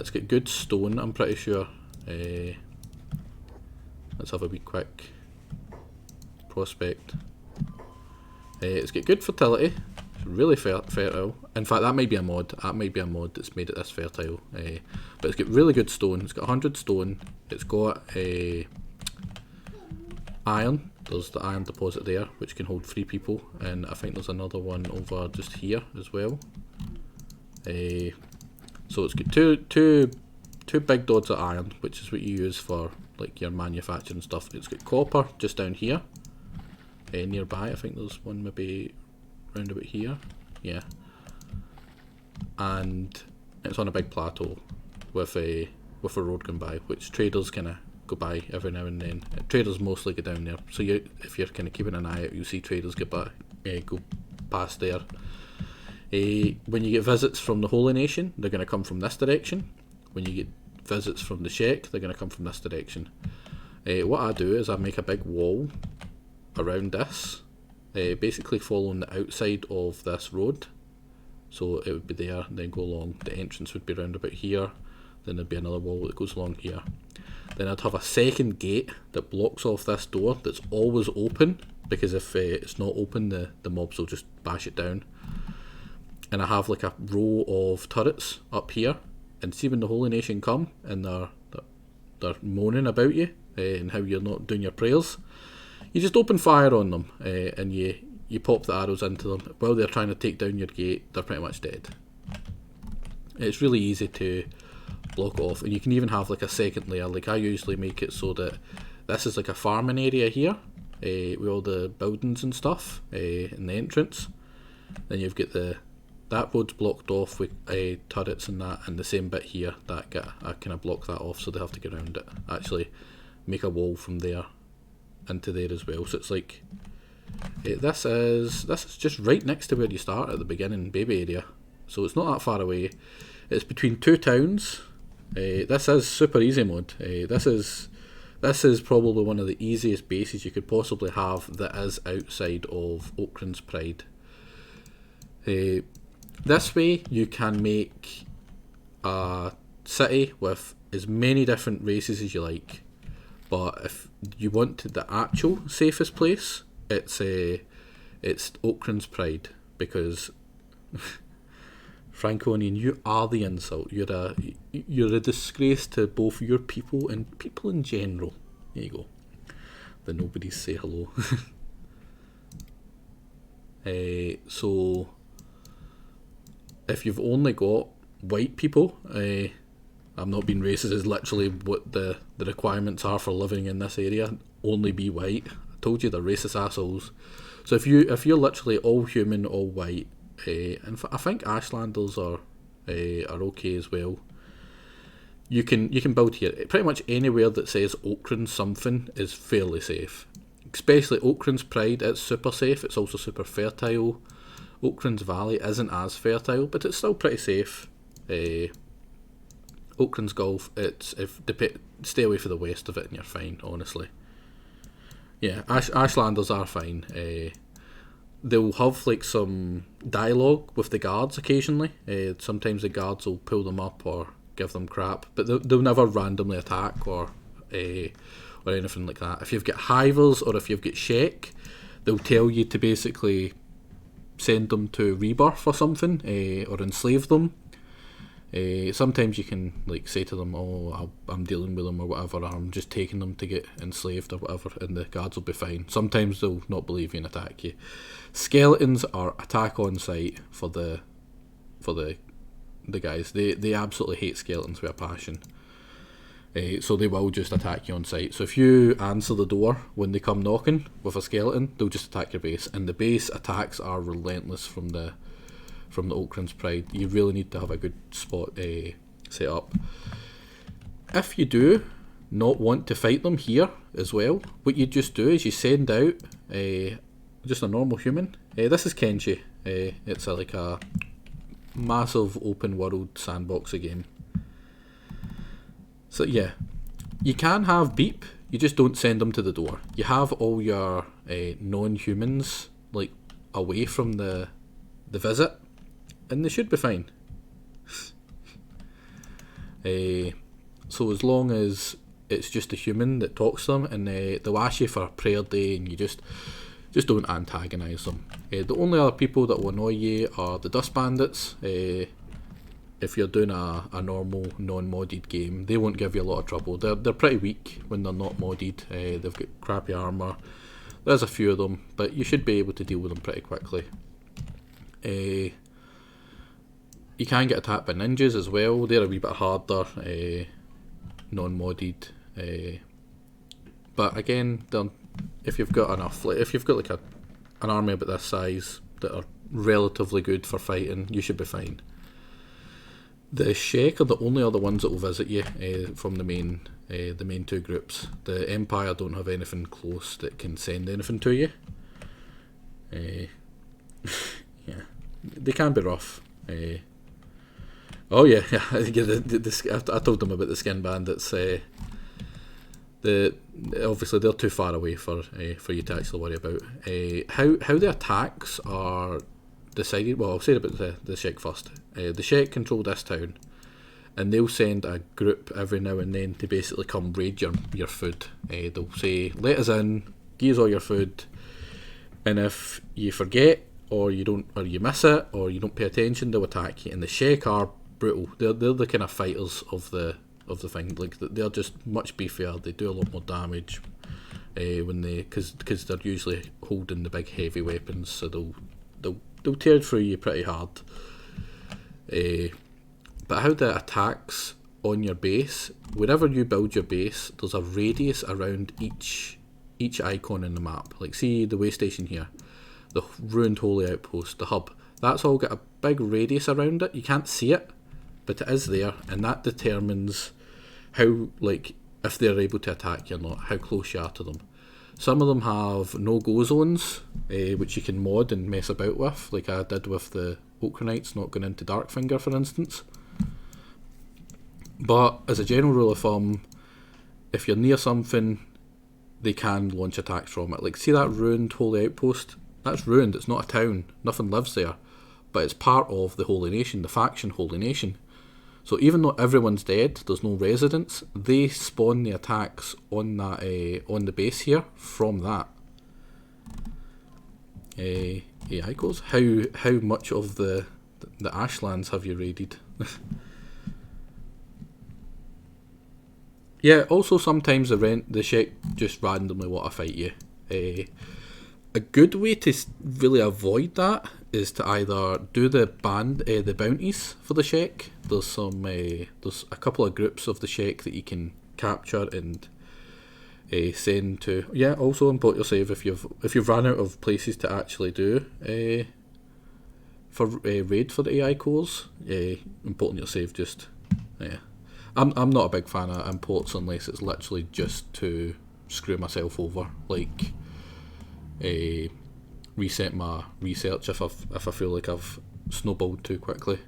it's got good stone, I'm pretty sure. Let's have a wee quick prospect. It's got good fertility. It's really fertile. In fact, that might be a mod. That might be a mod that's made it this fertile. But it's got really good stone. It's got 100 stone. It's got iron. There's the iron deposit there, which can hold 3 people, and I think there's another one over just here as well. So it's got two big dots of iron, which is what you use for like your manufacturing stuff. It's got copper just down here, nearby. I think there's one maybe round about here. Yeah, and it's on a big plateau with a road going by, which traders kind of go by every now and then. Traders mostly go down there, so if you're kind of keeping an eye out, you'll see traders go past there. When you get visits from the Holy Nation, they're going to come from this direction. When you get visits from the Sheikh, they're going to come from this direction. What I do is I make a big wall around this, basically following the outside of this road, So it would be there, and then go along. The entrance would be round about here. Then there'd be another wall that goes along here. Then I'd have a second gate that blocks off this door that's always open, because if it's not open, the mobs will just bash it down. And I have like a row of turrets up here, and see when the Holy Nation come and they're moaning about you and how you're not doing your prayers, you just open fire on them, and you pop the arrows into them. While they're trying to take down your gate, they're pretty much dead. It's really easy to block off, and you can even have like a second layer. Like I usually make it so that this is like a farming area here, with all the buildings and stuff in the entrance. Then you've got that road's blocked off with turrets and that, and the same bit here that I kind of block that off, so they have to get around it. Actually make a wall from there into there as well. So it's like this is just right next to where you start at the beginning baby area, so it's not that far away. It's between two towns. This is super easy mode. This is probably one of the easiest bases you could possibly have that is outside of Oakland's Pride. This way you can make a city with as many different races as you like, but if you want the actual safest place, it's Oakland's Pride, because Franconian, you are the insult. You're a disgrace to both your people and people in general. There you go. The nobodies say hello. So if you've only got white people, I'm not being racist, is literally what the requirements are for living in this area. Only be white. I told you they're racist assholes. So if you're literally all human, all white, and I think Ashlanders are okay as well. You can build here. Pretty much anywhere that says Oakland something is fairly safe. Especially Oakland's Pride, it's super safe. It's also super fertile. Oakland's Valley isn't as fertile, but it's still pretty safe. Oakland's Gulf, stay away from the west of it and you're fine, honestly. Yeah, Ashlanders are fine. They'll have like some dialogue with the guards occasionally. Sometimes the guards will pull them up or give them crap, but they'll never randomly attack or anything like that. If you've got hivers or if you've got Shek, they'll tell you to basically send them to Rebirth or something, or enslave them. Sometimes you can like say to them, "Oh, I'm dealing with them," or whatever, or "I'm just taking them to get enslaved," or whatever, and the guards will be fine. Sometimes they'll not believe you and attack you. Skeletons are attack on sight for the guys. They absolutely hate skeletons with a passion. So they will just attack you on sight. So if you answer the door when they come knocking with a skeleton, they'll just attack your base, and the base attacks are relentless from the Oakland's Pride. You really need to have a good spot set up. If you do not want to fight them here as well, what you just do is you send out just a normal human. This is Kenshi. It's like a massive open world sandbox game. So yeah, you can have beep, you just don't send them to the door. You have all your non-humans like away from the visit, and they should be fine. So as long as it's just a human that talks to them, and they'll ask you for a prayer day, and you just don't antagonise them. The only other people that will annoy you are the dust bandits. If you're doing a normal non-modded game, they won't give you a lot of trouble. They're pretty weak when they're not modded. They've got crappy armour. There's a few of them, but you should be able to deal with them pretty quickly. You can get attacked by ninjas as well. They're a wee bit harder, non-modded. But again, if you've got enough, like if you've got like an army about this size that are relatively good for fighting, you should be fine. The Shek are the only other ones that will visit you from the main two groups. The Empire don't have anything close that can send anything to you. Yeah, they can be rough. Oh yeah, I told them about the skin bandits. Obviously they're too far away for you to actually worry about. How the attacks are decided, well, I'll say about the Sheik first. The Sheik control this town, and they'll send a group every now and then to basically come raid your food. They'll say, let us in, give us all your food, and if you forget, or you miss it, or you don't pay attention, they'll attack you. And the Sheik are brutal. They're the kind of fighters of the thing. Like, they're just much beefier. They do a lot more damage when because they're usually holding the big heavy weapons, so they'll tear through you pretty hard. But how the attacks on your base, wherever you build your base, there's a radius around each icon in the map. Like, see the way station here, the ruined holy outpost, the hub. That's all got a big radius around it. You can't see it, but it is there, and that determines how, like, if they're able to attack you or not, how close you are to them. Some of them have no-go zones, which you can mod and mess about with, like I did with the Oakranites not going into Darkfinger, for instance. But as a general rule of thumb, if you're near something, they can launch attacks from it. Like, see that ruined holy outpost? That's ruined, it's not a town, nothing lives there, but it's part of the Holy Nation, the faction Holy Nation. So even though everyone's dead, there's no residents, they spawn the attacks on that on the base here from that. Icos, how much of the Ashlands have you raided? Yeah, also sometimes the Sheik just randomly want to fight you. A good way to really avoid that is to either do the bounties for the Sheik. There's a couple of groups of the Sheik that you can capture and send to. Yeah, also import your save if you've run out of places to actually do for raid for the AI cores. Importing your save just. Yeah, I'm not a big fan of imports unless it's literally just to screw myself over, like reset my research if I feel like I've snowballed too quickly.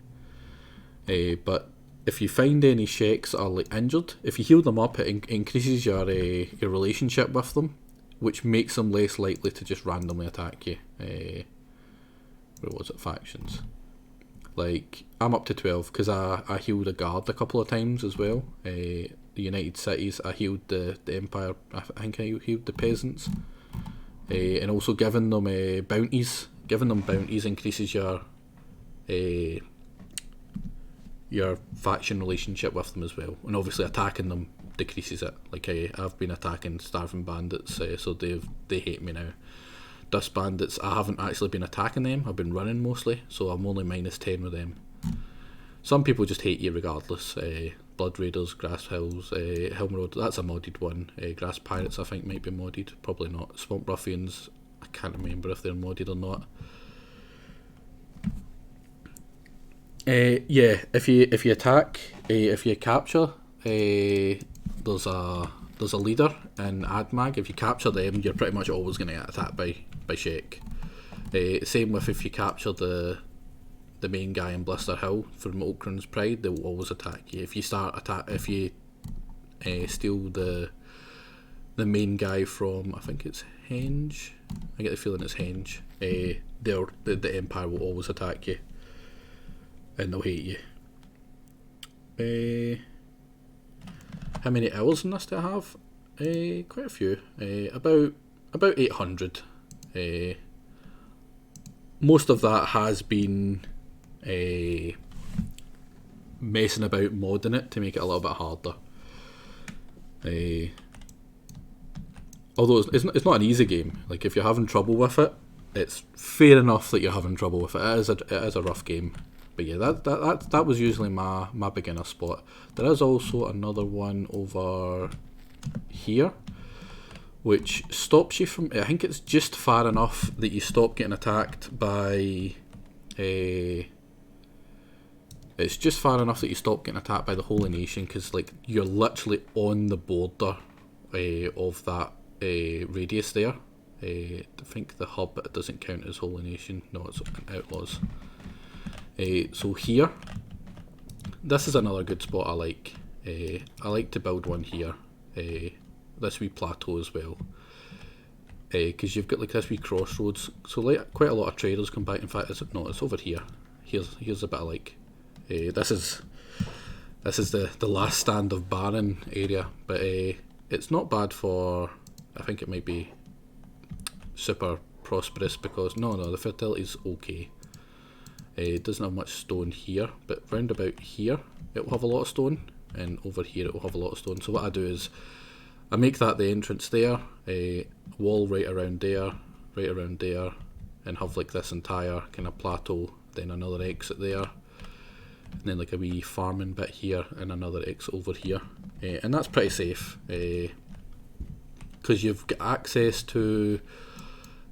But if you find any Sheiks that are like injured, if you heal them up, it increases your relationship with them, which makes them less likely to just randomly attack you. Where was it? Factions. Like, I'm up to 12 because I healed a guard a couple of times as well. The United Cities, I healed the Empire. I think I healed the peasants. And also giving them bounties. Giving them bounties increases your faction relationship with them as well, and obviously attacking them decreases it. Like, I've been attacking starving bandits, so they hate me now. Dust bandits, I haven't actually been attacking them. I've been running mostly, so I'm only -10 with them. Some people just hate you regardless. Blood Raiders, Grass Hills, Helm Road, that's a modded one. Grass Pirates I think might be modded, probably not. Swamp Ruffians, I can't remember if they're modded or not. Yeah, if you attack, if you capture, there's a leader in Admag. If you capture them, you're pretty much always going to get attacked by Sheik. Same with if you capture the main guy in Blister Hill from Oakran's Pride, they will always attack you. If you steal the main guy from, I think it's Henge, I get the feeling it's Henge, the Empire will always attack you and they'll hate you. How many hours in this do I have? Quite a few. About 800. Most of that has been messing about modding it to make it a little bit harder. Although it's not an easy game. Like, if you're having trouble with it, it's fair enough that you're having trouble with it. It is a rough game. But yeah, that was usually my beginner spot. There is also another one over here, which stops you from. I think it's just far enough that you stop getting attacked by It's just far enough that you stop getting attacked by the Holy Nation, because like you're literally on the border of that radius there. I think the hub doesn't count as Holy Nation. No, it's Outlaws. So here, this is another good spot I like. I like to build one here. This wee plateau as well. because you've got like this wee crossroads. So like quite a lot of traders come back. In fact, it's over here. Here's a bit of like, this is the last stand of barren area, but it's not bad for. I think it might be super prosperous because the fertility's okay. It doesn't have much stone here, but round about here it will have a lot of stone, and over here it will have a lot of stone. So what I do is I make that the entrance there, a wall right around there, and have like this entire kind of plateau, then another exit there, and then like a wee farming bit here and another exit over here, and that's pretty safe because you've got access to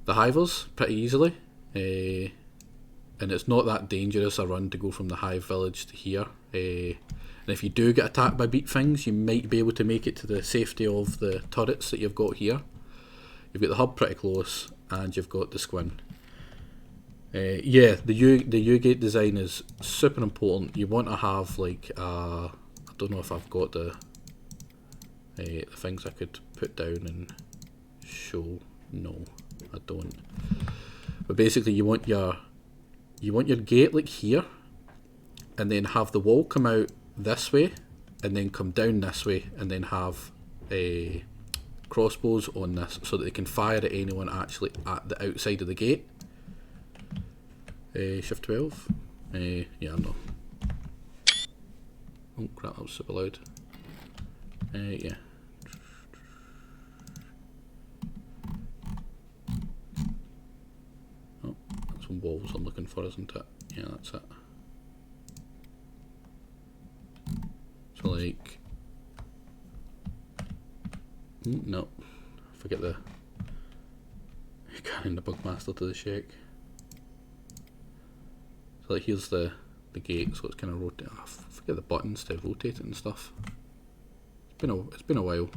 the hivers pretty easily, and it's not that dangerous a run to go from the hive village to here. And if you do get attacked by beat things, you might be able to make it to the safety of the turrets that you've got here. You've got the hub pretty close, and you've got the squin. Yeah, the U-gate design is super important. You want to have like I don't know if I've got the things I could put down and show. No, I don't. But basically, you want your gate like here, and then have the wall come out this way, and then come down this way, and then have crossbows on this so that they can fire at anyone actually at the outside of the gate. Shift 12. Yeah, I'm not. Oh crap, that was super loud. Yeah. Oh, that's some walls I'm looking for, isn't it? Yeah, that's it. So like, no, forget the carrying the bugmaster to the shack. So like here's the gate, so it's kind of rotate. Oh, forget the buttons to rotate it and stuff. It's been a while.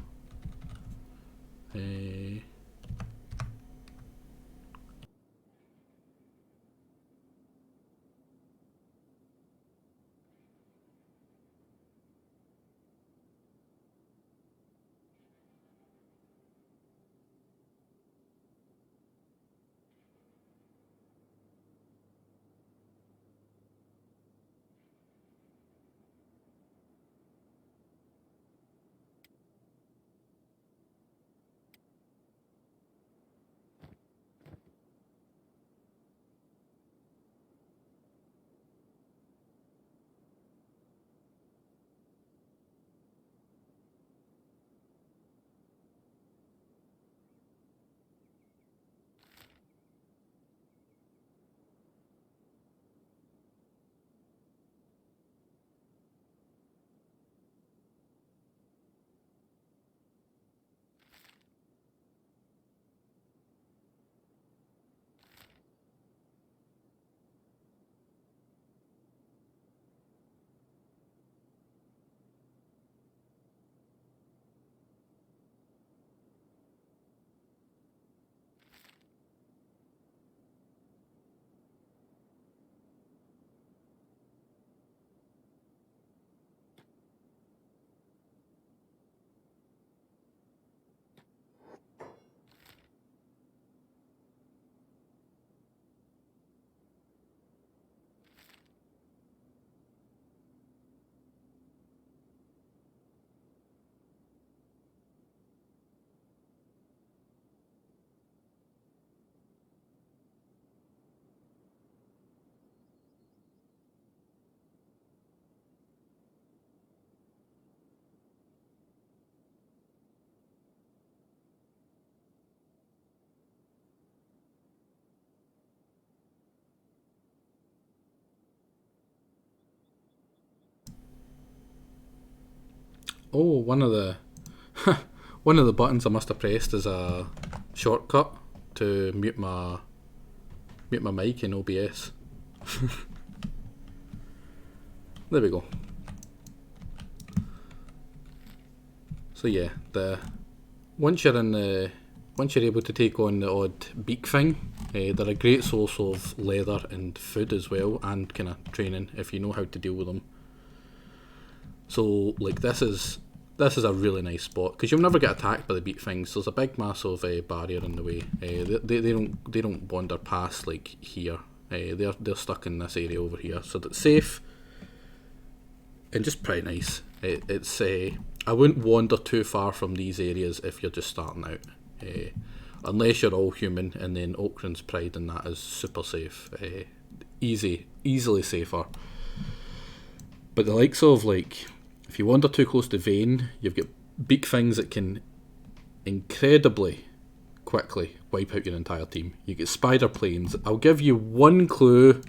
Oh, one of the one of the buttons I must have pressed is a shortcut to mute my mic in OBS. There we go. So yeah, once you're able to take on the odd beak thing, they're a great source of leather and food as well, and kind of training if you know how to deal with them. So like this is this is a really nice spot because you'll never get attacked by the beak things. There's a big massive barrier in the way. They don't wander past like here. They're stuck in this area over here, so that's safe and just pretty nice. It's I wouldn't wander too far from these areas if you're just starting out, unless you're all human, and then Okran's Pride and that is super safe, easily safer. But the likes of like, if you wander too close to Vane, you've got beak things that can incredibly quickly wipe out your entire team. You get spider planes. I'll give you one clue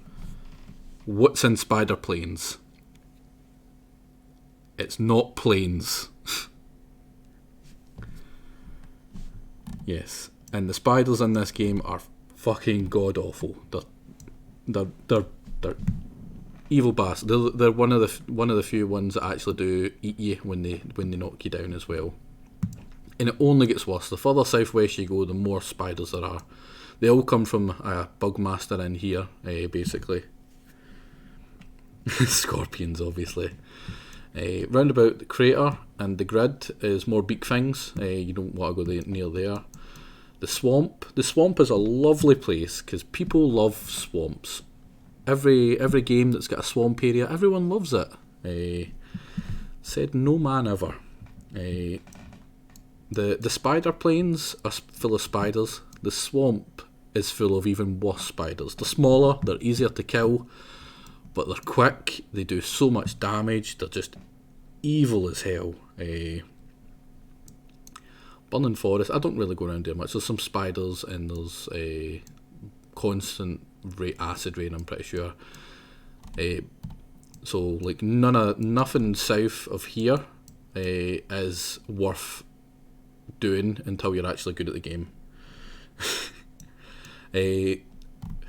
what's in spider planes. It's not planes. Yes, and the spiders in this game are fucking god awful. They're evil bastards. They're one of the few ones that actually do eat you when they knock you down as well. And it only gets worse. The further southwest you go, the more spiders there are. They all come from a bugmaster in here, basically. Scorpions, obviously. Round about the crater and the grid is more beak things. You don't want to go near there. The swamp. The swamp is a lovely place because people love swamps. Every game that's got a swamp area, everyone loves it. Said no man ever. The spider plains are full of spiders. The swamp is full of even worse spiders. They're smaller, they're easier to kill, but they're quick, they do so much damage, they're just evil as hell. Burning Forest, I don't really go around there much. There's some spiders and there's constant acid rain, I'm pretty sure. So like nothing south of here is worth doing until you're actually good at the game.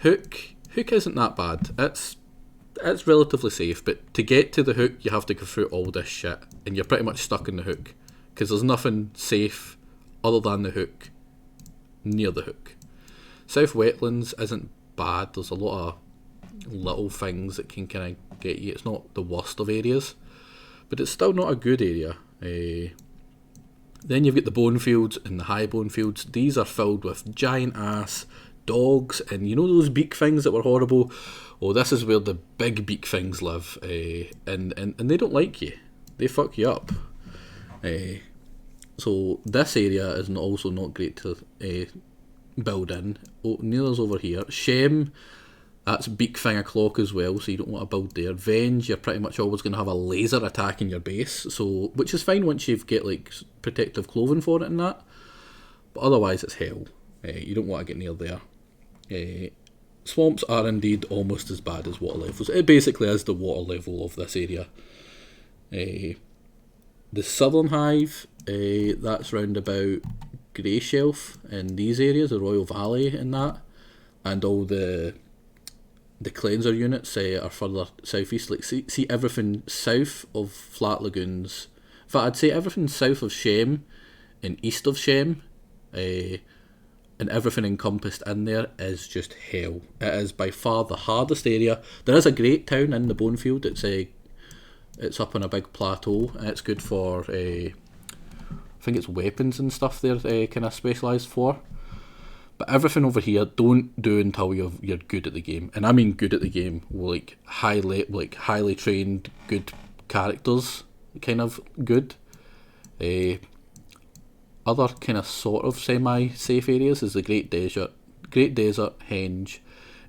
Hook isn't that bad. It's relatively safe, but to get to the hook you have to go through all this shit and you're pretty much stuck in the hook because there's nothing safe other than the hook near the hook. South Wetlands isn't bad. There's a lot of little things that can kind of get you. It's not the worst of areas, but it's still not a good area. Then you've got the bone fields and the high bone fields. These are filled with giant ass dogs, and you know those beak things that were horrible? Oh, this is where the big beak things live, and they don't like you. They fuck you up. So this area is also not great to build in. Oh, neither's over here. Shem, that's beak thing o'clock as well, so you don't want to build there. Venge, you're pretty much always going to have a laser attack in your base, so which is fine once you've get like protective clothing for it and that, but otherwise it's hell. You don't want to get near there. Swamps are indeed almost as bad as water levels. It basically is the water level of this area. The Southern Hive, that's round about Grey Shelf in these areas, the Royal Valley and that, and all the cleanser units are further southeast. Like see everything south of Flat Lagoons. In fact, I'd say everything south of Shem and east of Shem, and everything encompassed in there is just hell. It is by far the hardest area. There is a great town in the Bonefield. It's up on a big plateau, and it's good for I think it's weapons and stuff they're kind of specialised for. But everything over here, don't do until you're good at the game, and I mean good at the game, like highly trained, good characters, kind of good. Other kind of sort of semi-safe areas is the Great Desert, Henge,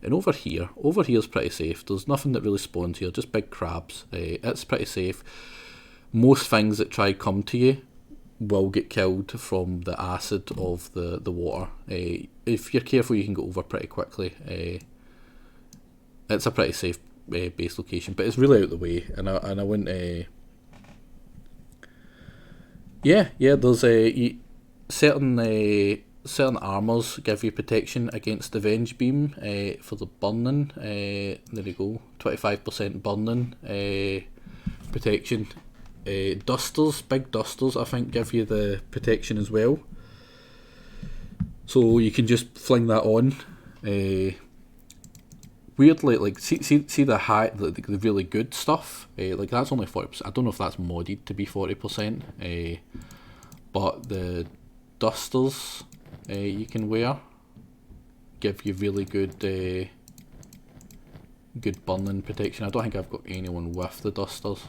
and over here's pretty safe. There's nothing that really spawns here, just big crabs. It's pretty safe. Most things that try come to you will get killed from the acid of the water. If you're careful, you can go over pretty quickly. It's a pretty safe base location, but it's really out the way, and I wouldn't. There's certain armours give you protection against the Venge Beam for the burning. There you go, 25% burning protection. Dusters, big dusters, I think, give you the protection as well. So you can just fling that on weirdly, like see the high, the really good stuff. Like that's only 40%. I don't know if that's modded to be 40%. But the dusters you can wear give you really good burning protection. I don't think I've got anyone with the dusters.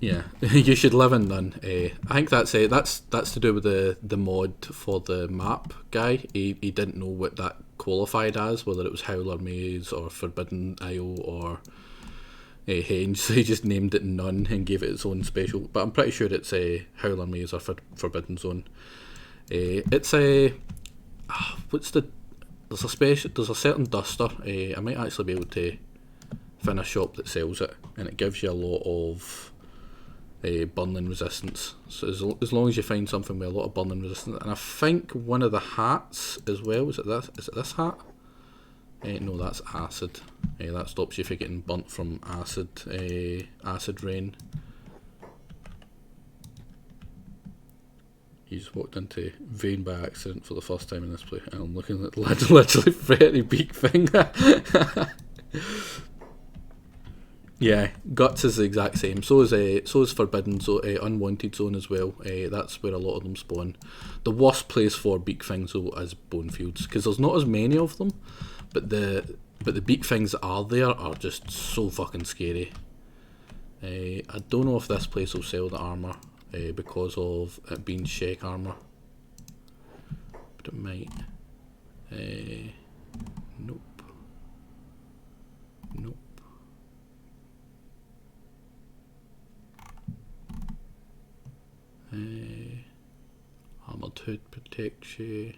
Yeah, you should live in none. I think that's to do with the mod for the map guy. He didn't know what that qualified as, whether it was Howler Maze or Forbidden Isle or Henge, so he just named it None and gave it its own special. But I'm pretty sure it's Howler Maze or Forbidden Zone. It's a there's a certain duster. I might actually be able to find a shop that sells it, and it gives you a lot of burning resistance. So as long as you find something with a lot of burning resistance, and I think one of the hats as well. Is it this hat? No, that's acid. That stops you from getting burnt from acid rain. You just walked into Vane by accident for the first time in this place, and I'm looking at literally Freddy Beak Finger. Yeah, Guts is the exact same. So is Forbidden Zone, Unwanted Zone as well. That's where a lot of them spawn. The worst place for Beak Things though is Bonefields, because there's not as many of them, but the Beak Things that are there are just so fucking scary. I don't know if this place will sell the armour because of it being Shek armour, but it might. Nope. Armoured hood protects you.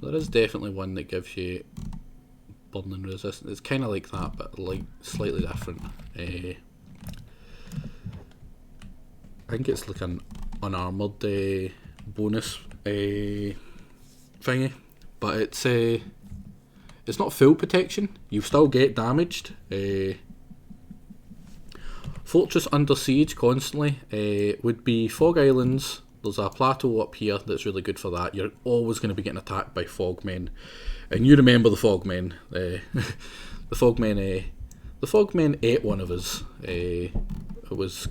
There is definitely one that gives you burning resistance. It's kind of like that, but like slightly different. I think it's like an unarmoured bonus thingy, but it's not full protection. You still get damaged. Fortress under siege constantly would be Fog Islands. There's a plateau up here that's really good for that. You're always going to be getting attacked by fogmen, and you remember the fogmen. The fogmen ate one of us. It was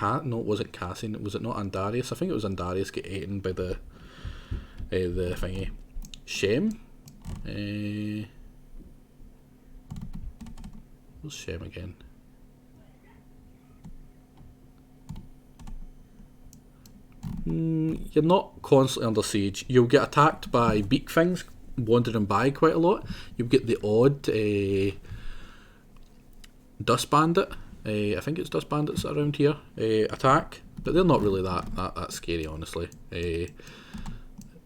no, it wasn't Cassian. Was it not Andarius? I think it was Andarius get eaten by the thingy. Shem. What's Shem again? You're not constantly under siege. You'll get attacked by beak things wandering by quite a lot. You'll get the odd dust bandit. I think it's dust bandits around here attack, but they're not really that scary, honestly. The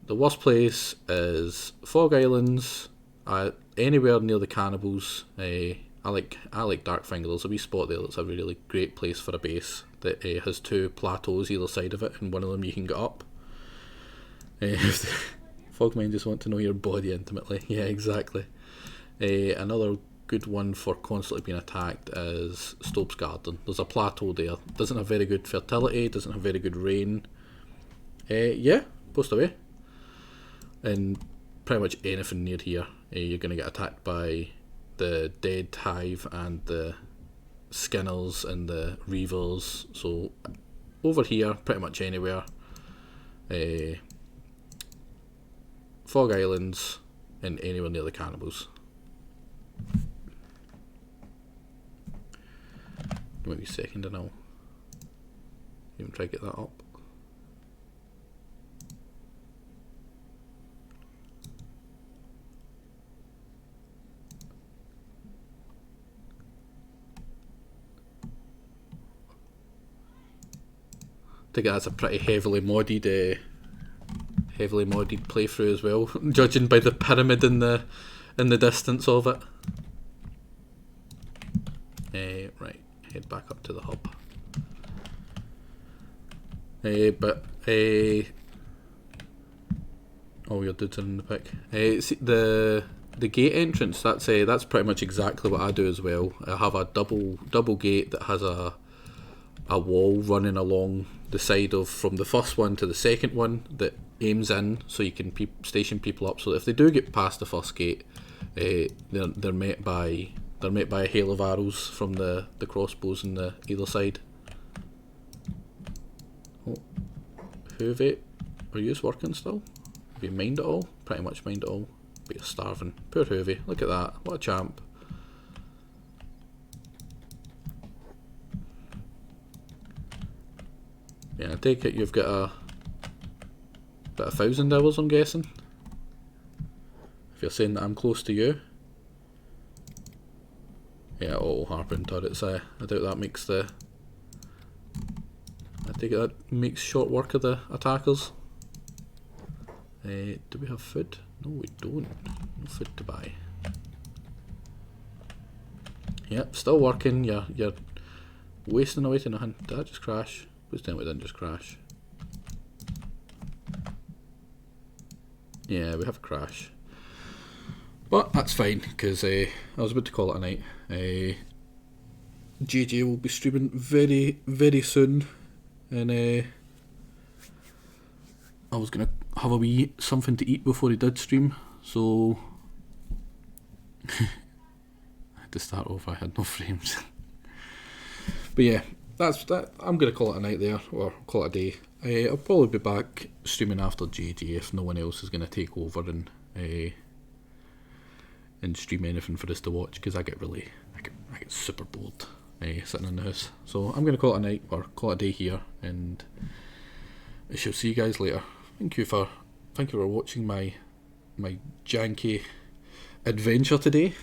worst place is Fog Islands. Anywhere near the cannibals. I like Darkfinger. There's a wee spot there that's a really great place for a base that has two plateaus either side of it, and one of them you can get up. Fogmen just want to know your body intimately. Yeah, exactly. Another good one for constantly being attacked is Stopes Garden. There's a plateau there. Doesn't have very good fertility, doesn't have very good rain. Yeah, post away. And pretty much anything near here, you're going to get attacked by the Dead Hive and the Skinners and the Reavers. So over here, pretty much anywhere. Fog Islands and anywhere near the cannibals. Give me a second and I'll even try to get that up. I think that's a pretty heavily modded playthrough as well, judging by the pyramid in the distance of it. Right, head back up to the hub. All your dudes are in the pick. See the gate entrance. That's pretty much exactly what I do as well. I have a double gate that has a a wall running along the side of from the first one to the second one that aims in, so you can station people up. So if they do get past the first gate, they're met by a hail of arrows from the crossbows on the either side. Oh, Hoovie, are you working still? Have you mined it all? Pretty much mined it all. But you're starving. Poor Hoovie, look at that, what a champ. Yeah, I take it you've got about 1,000 hours, I'm guessing. If you're saying that I'm close to you. Yeah, all harping turrets. I doubt that makes the... I think that makes short work of the attackers. Do we have food? No, we don't. No food to buy. Yep, still working. You're wasting away to nothing. Did I just crash? Please tell me it didn't just crash. Yeah, we have a crash. But that's fine, because I was about to call it a night. JJ will be streaming very, very soon. And I was going to have a wee something to eat before he did stream. So I had to start off, I had no frames. But yeah, that's that. I'm going to call it a night there, or call it a day. I'll probably be back streaming after JJ if no one else is going to take over and stream anything for us to watch, because I get super bored sitting in the house. So I'm going to call it a night, or call it a day here, and I shall see you guys later. Thank you for watching my janky adventure today.